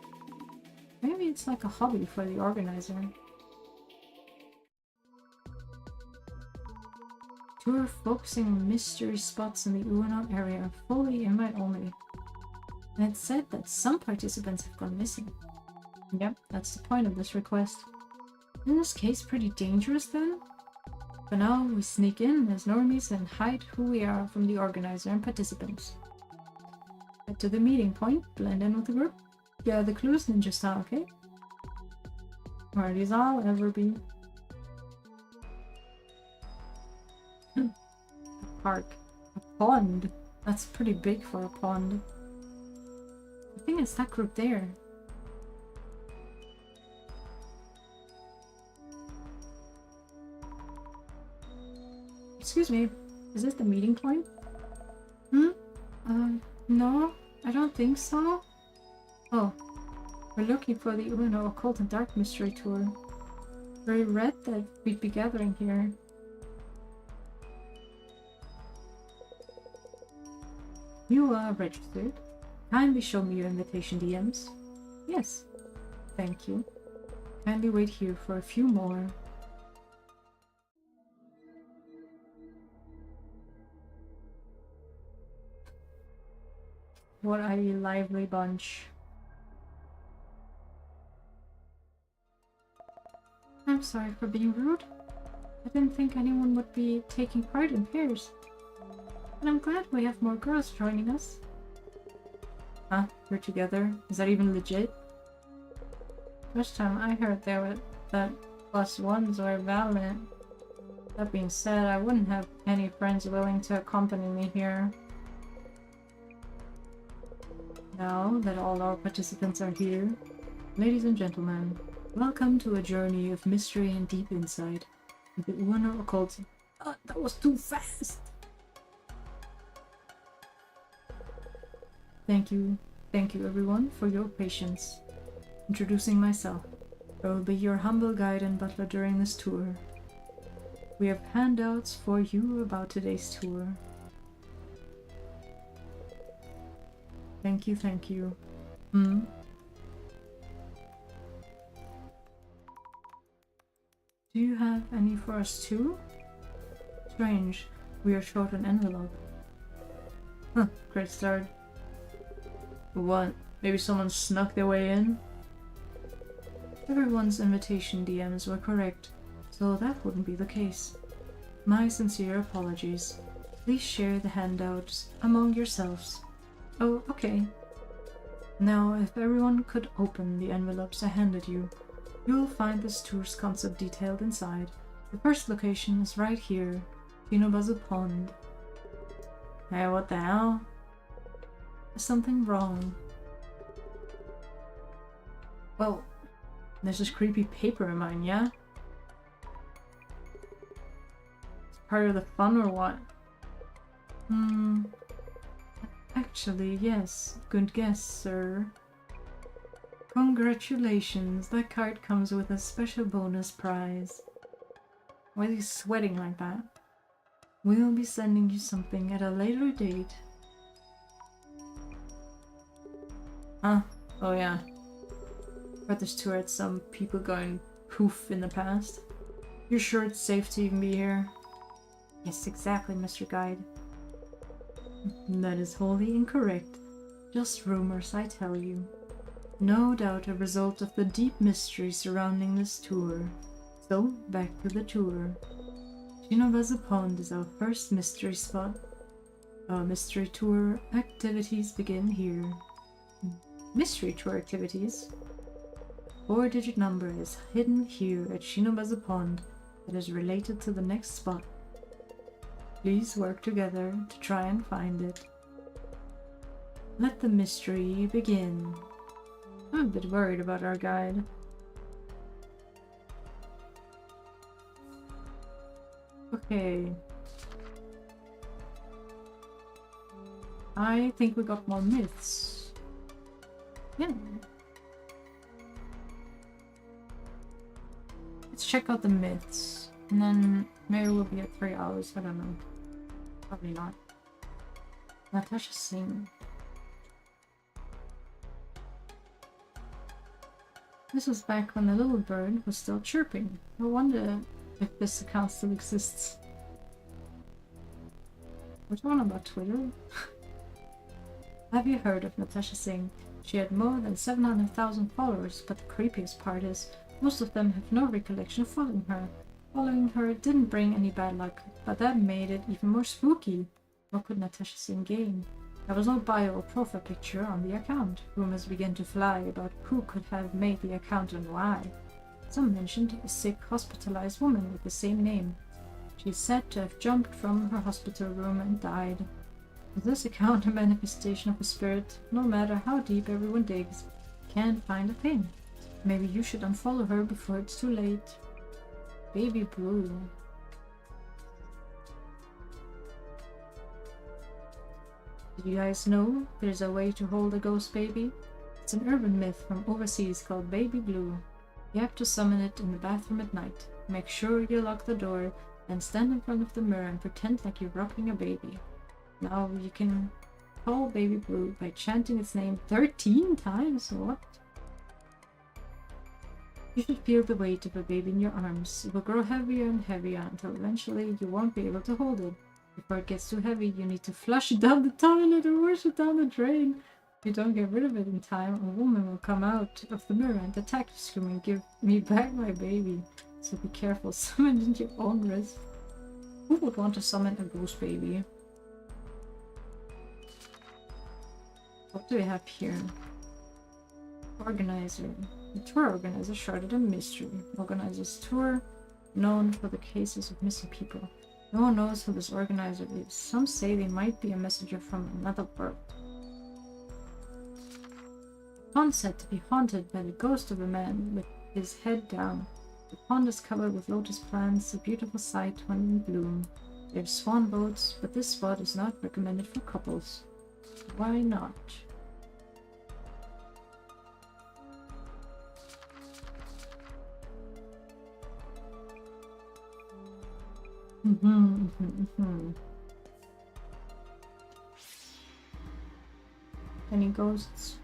Maybe it's like a hobby for the organizer. Tour focusing on mystery spots in the Ueno area, fully invite only. And it said that some participants have gone missing. Yep, that's the point of this request. In this case, pretty dangerous then? For now, we sneak in as normies and hide who we are from the organizer and participants. Head to the meeting point, blend in with the group. Yeah, the clues ninja style, okay? Hard as I'll ever be. A park. A pond. That's pretty big for a pond. I think it's that group there. Excuse me, is this the meeting point? No, I don't think so. Oh, we're looking for the Ueno Occult and Dark Mystery Tour. We read that we'd be gathering here. You are registered. Kindly show me your invitation DMs. Yes. Thank you. Kindly wait here for a few more. What a lively bunch. I'm sorry for being rude. I didn't think anyone would be taking part in pairs. But I'm glad we have more girls joining us. Huh? You're together? Is that even legit? First time I heard that +1s were valid. That being said, I wouldn't have any friends willing to accompany me here. Now that all our participants are here, ladies and gentlemen, welcome to a journey of mystery and deep insight with the Uno occult. That was too fast! Thank you everyone for your patience. Introducing myself, I will be your humble guide and butler during this tour. We have handouts for you about today's tour. Thank you. Do you have any for us too? Strange, we are short an envelope. Huh, great start. What? Maybe someone snuck their way in? Everyone's invitation DMs were correct, so that wouldn't be the case. My sincere apologies. Please share the handouts among yourselves. Oh, okay. Now, if everyone could open the envelopes I handed you, you will find this tour's concept detailed inside. The first location is right here, Shinobazu Pond. Hey, what the hell? There's something wrong. Well, there's this creepy paper in mine, yeah? It's part of the fun or what? Actually, yes. Good guess, sir. Congratulations, that card comes with a special bonus prize. Why is he sweating like that? We'll be sending you something at a later date. Huh? Oh yeah. But this tour had some people going poof in the past. You're sure it's safe to even be here? Yes, exactly, Mr. Guide. That is wholly incorrect. Just rumors, I tell you. No doubt a result of the deep mystery surrounding this tour. So, back to the tour. Shinobazu Pond is our first mystery spot. Our mystery tour activities begin here. Mystery tour activities? 4-digit number is hidden here at Shinobazu Pond that is related to the next spot. Please work together to try and find it. Let the mystery begin. I'm a bit worried about our guide. Okay. I think we got more myths. Yeah. Let's check out the myths. And then maybe we'll be at 3 hours. I don't know. Probably not. Natasha Singh. This was back when the little bird was still chirping. I wonder if this account still exists. We're talking about Twitter? Have you heard of Natasha Singh? She had more than 700,000 followers, but the creepiest part is, most of them have no recollection of following her. Following her didn't bring any bad luck, but that made it even more spooky. What could Natasha Singh gain? There was no bio or profile picture on the account. Rumors began to fly about who could have made the account and why. Some mentioned a sick, hospitalized woman with the same name. She is said to have jumped from her hospital room and died. Is this account a manifestation of a spirit? No matter how deep everyone digs, can't find a thing. Maybe you should unfollow her before it's too late. Baby Blue. Did you guys know there's a way to hold a ghost baby? It's an urban myth from overseas called Baby Blue. You have to summon it in the bathroom at night. Make sure you lock the door, then stand in front of the mirror and pretend like you're rocking a baby. Now you can call baby blue by chanting its name 13 times. What? You should feel the weight of a baby in your arms. It will grow heavier and heavier until eventually you won't be able to hold it. Before it gets too heavy, you need to flush it down the toilet or wash it down the drain. If you don't get rid of it in time, a woman will come out of the mirror and attack you, screaming, "Give me back my baby." So be careful, summon it at your own risk. Who would want to summon a ghost baby? What do we have here? Organizer. The tour organizer shrouded in mystery. Organizer's tour, known for the cases of missing people. No one knows who this organizer is. Some say they might be a messenger from another world. Pond said to be haunted by the ghost of a man with his head down. The pond is covered with lotus plants, a beautiful sight when in bloom. They have swan boats, but this spot is not recommended for couples. Why not? Any ghosts?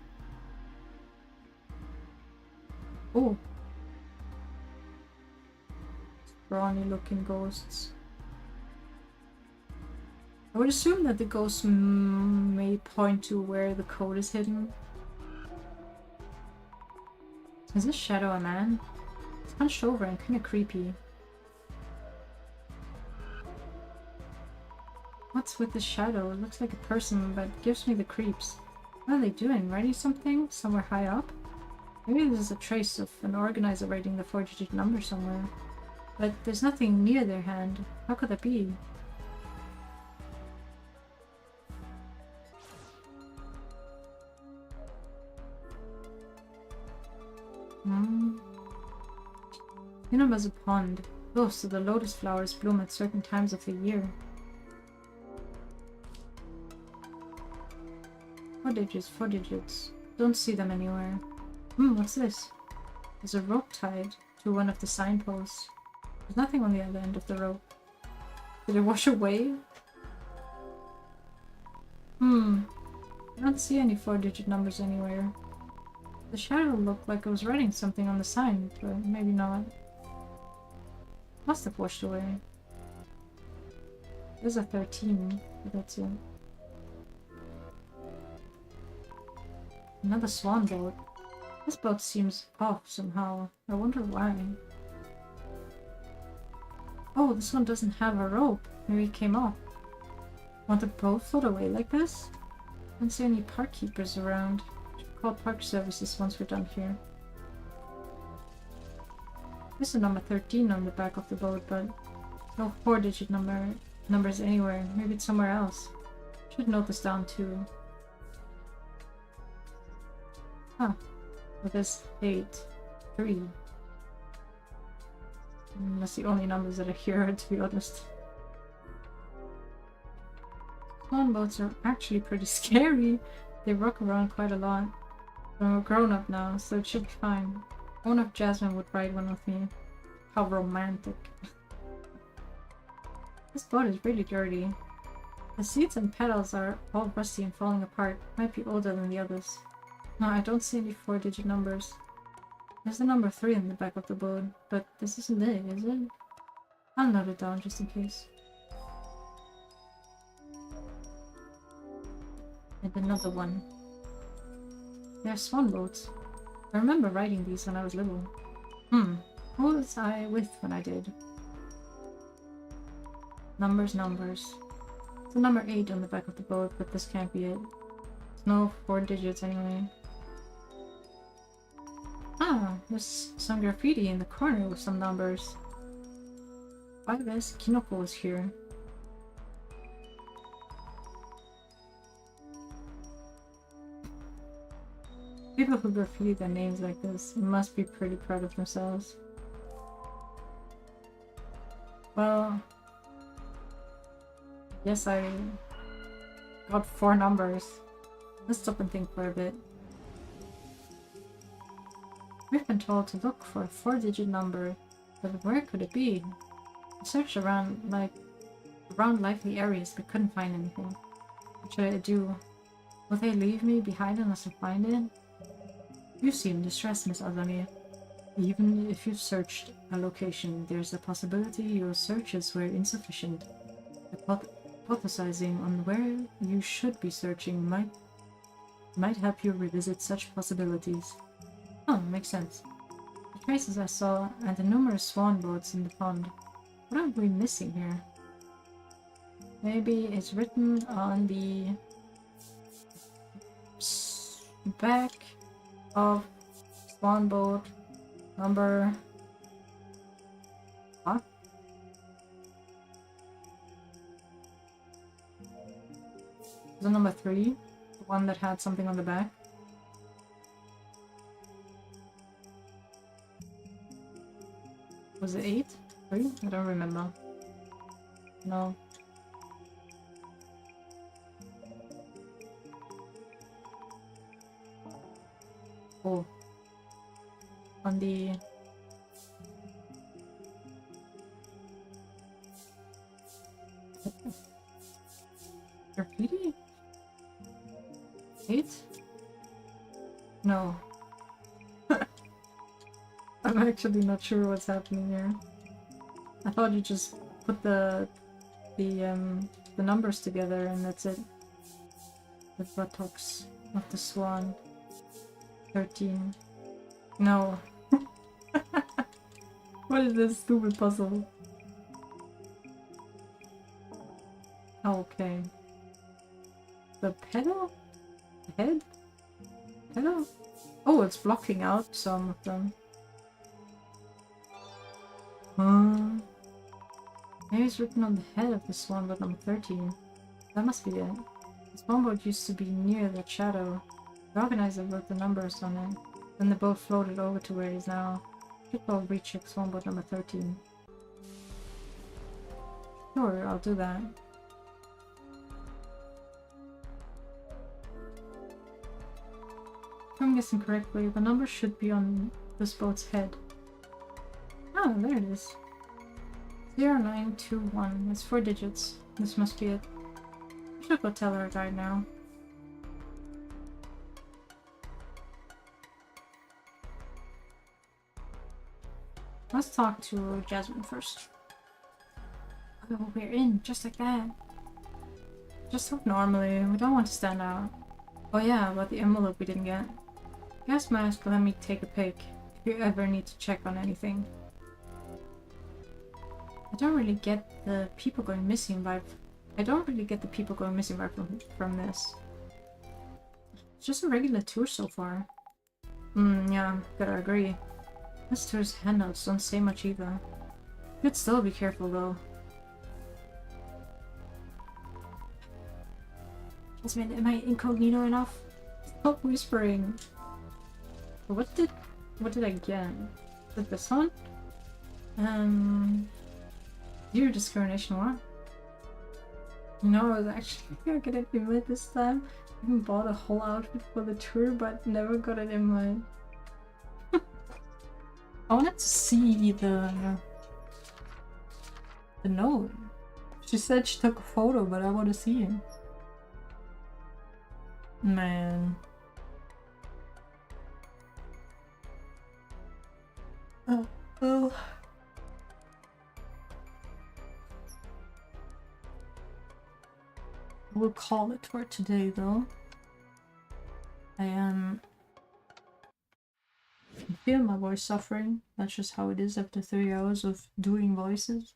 Oh! Brawny looking ghosts. I would assume that the ghosts may point to where the code is hidden. Is this shadow a man? It's hunched over and kinda creepy. What's with the shadow? It looks like a person, but gives me the creeps. What are they doing? Writing something? Somewhere high up? Maybe this is a trace of an organizer writing the 4-digit number somewhere. But there's nothing near their hand. How could that be? As a pond. Oh, so the lotus flowers bloom at certain times of the year. 4 digits, 4 digits. Don't see them anywhere. What's this? There's a rope tied to one of the signposts. There's nothing on the other end of the rope. Did it wash away? I don't see any 4-digit numbers anywhere. The shadow looked like it was writing something on the sign, but maybe not. Must have washed away. There's a 13, but that's it. Another swan boat. This boat seems off somehow. I wonder why. Oh, this one doesn't have a rope. Maybe it came off. Want the boat float away like this? I don't see any park keepers around. Should call park services once we're done here. There's a number 13 on the back of the boat, but no 4-digit numbers anywhere. Maybe it's somewhere else. Should note this down too. Huh. With this 8, 3. That's the only numbers that are here, to be honest. Swan boats are actually pretty scary. They rock around quite a lot. But I'm a grown-up now, so it should be fine. I wonder if Jasmine would ride one with me. How romantic. This boat is really dirty. The seats and pedals are all rusty and falling apart. Might be older than the others. No, I don't see any 4-digit numbers. There's the number 3 in the back of the boat, but this isn't it, is it? I'll note it down just in case. And another one. They're swan boats. I remember riding these when I was little. Who was I with when I did? Numbers. It's the number 8 on the back of the boat, but this can't be it. There's no 4 digits anyway. Ah, there's some graffiti in the corner with some numbers. 5S Kinoko is here. People who graffiti their names like this must be pretty proud of themselves. Well, yes, I got 4 numbers. Let's stop and think for a bit. We've been told to look for a 4-digit number, but where could it be? I searched around likely areas but couldn't find anything. What should I do? Will they leave me behind unless I find it? You seem distressed, Miss Azami. Even if you've searched a location, there's a possibility your searches were insufficient. Hypothesizing on where you should be searching might help you revisit such possibilities. Oh, makes sense. The traces I saw and the numerous swan boats in the pond. What are we missing here? Maybe it's written on the back of swan boat number. What? Was it number 3? The one that had something on the back? Was it 8? 3? I don't remember. No. Oh. On the... Graffiti? 8? No. I'm actually not sure what's happening here. I thought you just put the numbers together and that's it. The buttocks of the swan. 13. No. What is this stupid puzzle? Okay. The pedal? The head? Pedal? Oh, it's blocking out some of them. Maybe it's written on the head of the swan boat number 13. That must be it. The swan boat used to be near that shadow. The organizer wrote the numbers on it. Then the boat floated over to where it is now. Should probably recheck swan boat number 13. Sure, I'll do that. If I'm guessing correctly, the number should be on this boat's head. Oh, there it is. 0921. That's 4 digits. This must be it. I should go tell our guide now. Let's talk to Jasmine first. Oh, we're in, just like that. Just talk normally, we don't want to stand out. Oh yeah, about the envelope we didn't get. Gas mask will let me take a pic if you ever need to check on anything. I don't really get the people going missing vibe. From this. It's just a regular tour so far. Yeah, gotta agree. This tour's handouts don't say much either. You'd still be careful though. Jasmine, am I incognito enough? Stop whispering. What did I get? Is it this one? Zero discrimination, what? No, I was actually gonna get an invite this time. I even bought a whole outfit for the tour, but never got an invite. I wanted to see the note. She said she took a photo, but I want to see it. Man. Oh. We'll call it for today, though. I feel my voice suffering. That's just how it is after 3 hours of doing voices.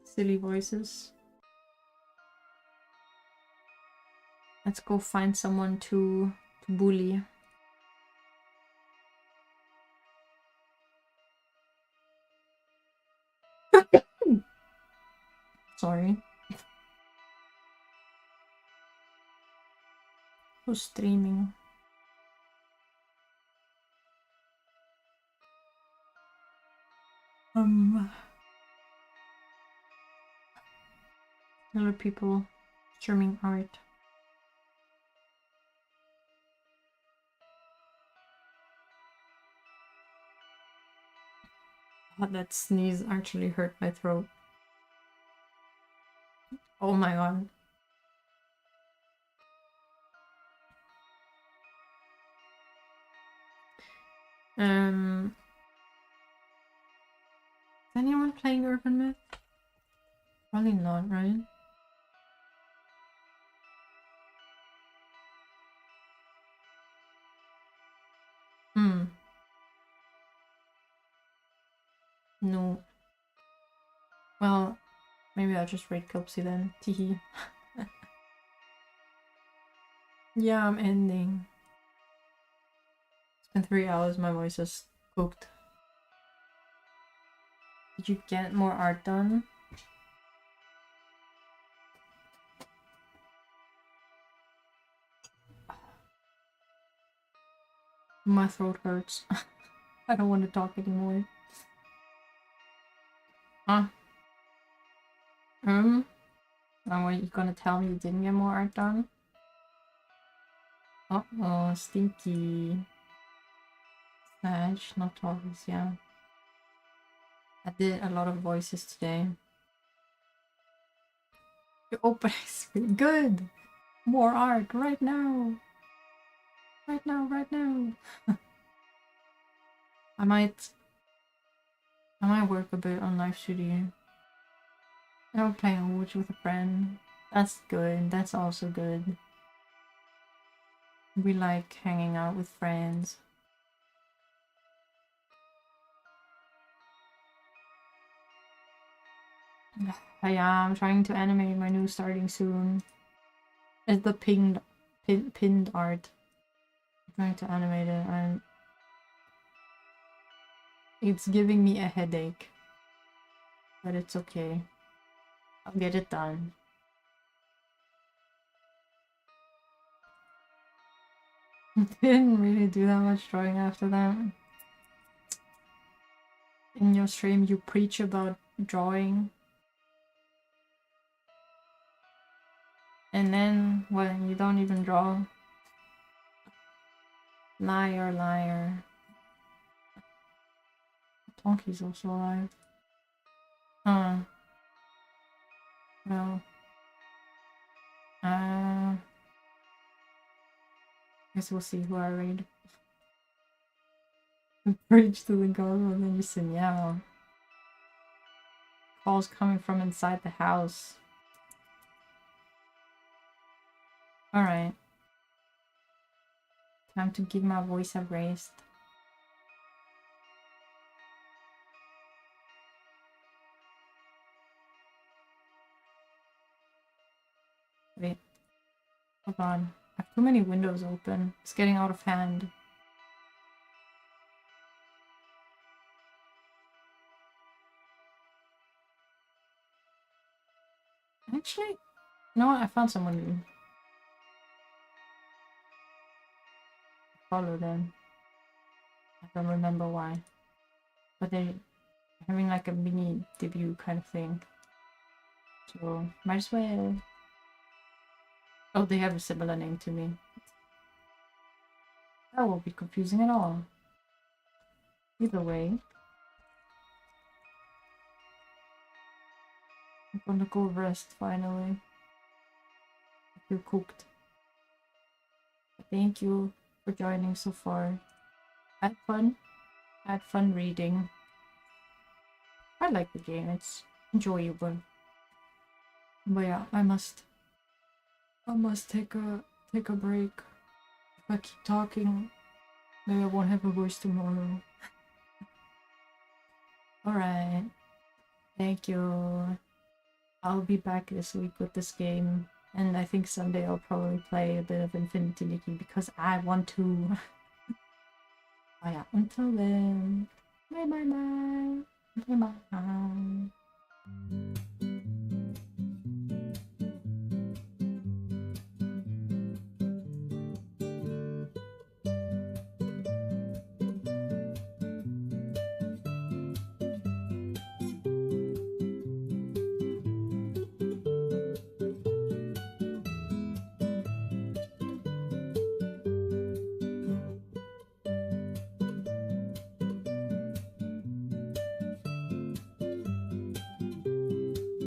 Silly voices. Let's go find someone to bully. Sorry. Who's streaming? Other people streaming art. Oh, that sneeze actually hurt my throat. Oh my god. Is anyone playing Urban Myth? Probably not, right? No. Well, maybe I'll just raid Kelpsy then. Teehee. Yeah, I'm ending. It's been 3 hours, my voice is cooked. Did you get more art done? My throat hurts. I don't want to talk anymore. Huh? Now what, you gonna tell me you didn't get more art done? Uh-oh, stinky. Snatch, not talkies, yeah. I did a lot of voices today. Your opening is really good! More art, right now! Right now, right now! I might work a bit on Live Studio. I'll play Overwatch with a friend. That's good, that's also good. We like hanging out with friends. Yeah, I'm trying to animate my new starting soon. It's the pinned art. I'm trying to animate it and it's giving me a headache. But it's okay. I'll get it done. Didn't really do that much drawing after that. In your stream you preach about drawing. And then, well, you don't even draw. Liar, liar. Donkey's also alive. Huh. Well. Guess we'll see who I raid. Preach to the gospel, then you sing, yeah. Calls coming from inside the house. Alright. Time to give my voice a rest. Wait. Hold on. I have too many windows open. It's getting out of hand. Actually, you know what? I found someone new. Follow them. I don't remember why. But they're having like a mini debut kind of thing. So, might as well. Oh, they have a similar name to me. That won't be confusing at all. Either way. I'm gonna go rest finally. I feel cooked. Thank you for joining so far. Had fun. Had fun reading. I like the game, it's enjoyable. But yeah, I must take a break. If I keep talking, maybe I won't have a voice tomorrow. Alright. Thank you. I'll be back this week with this game. And I think Sunday I'll probably play a bit of Infinity Nikki because I want to. Oh yeah, until then. Bye bye bye. Bye bye bye.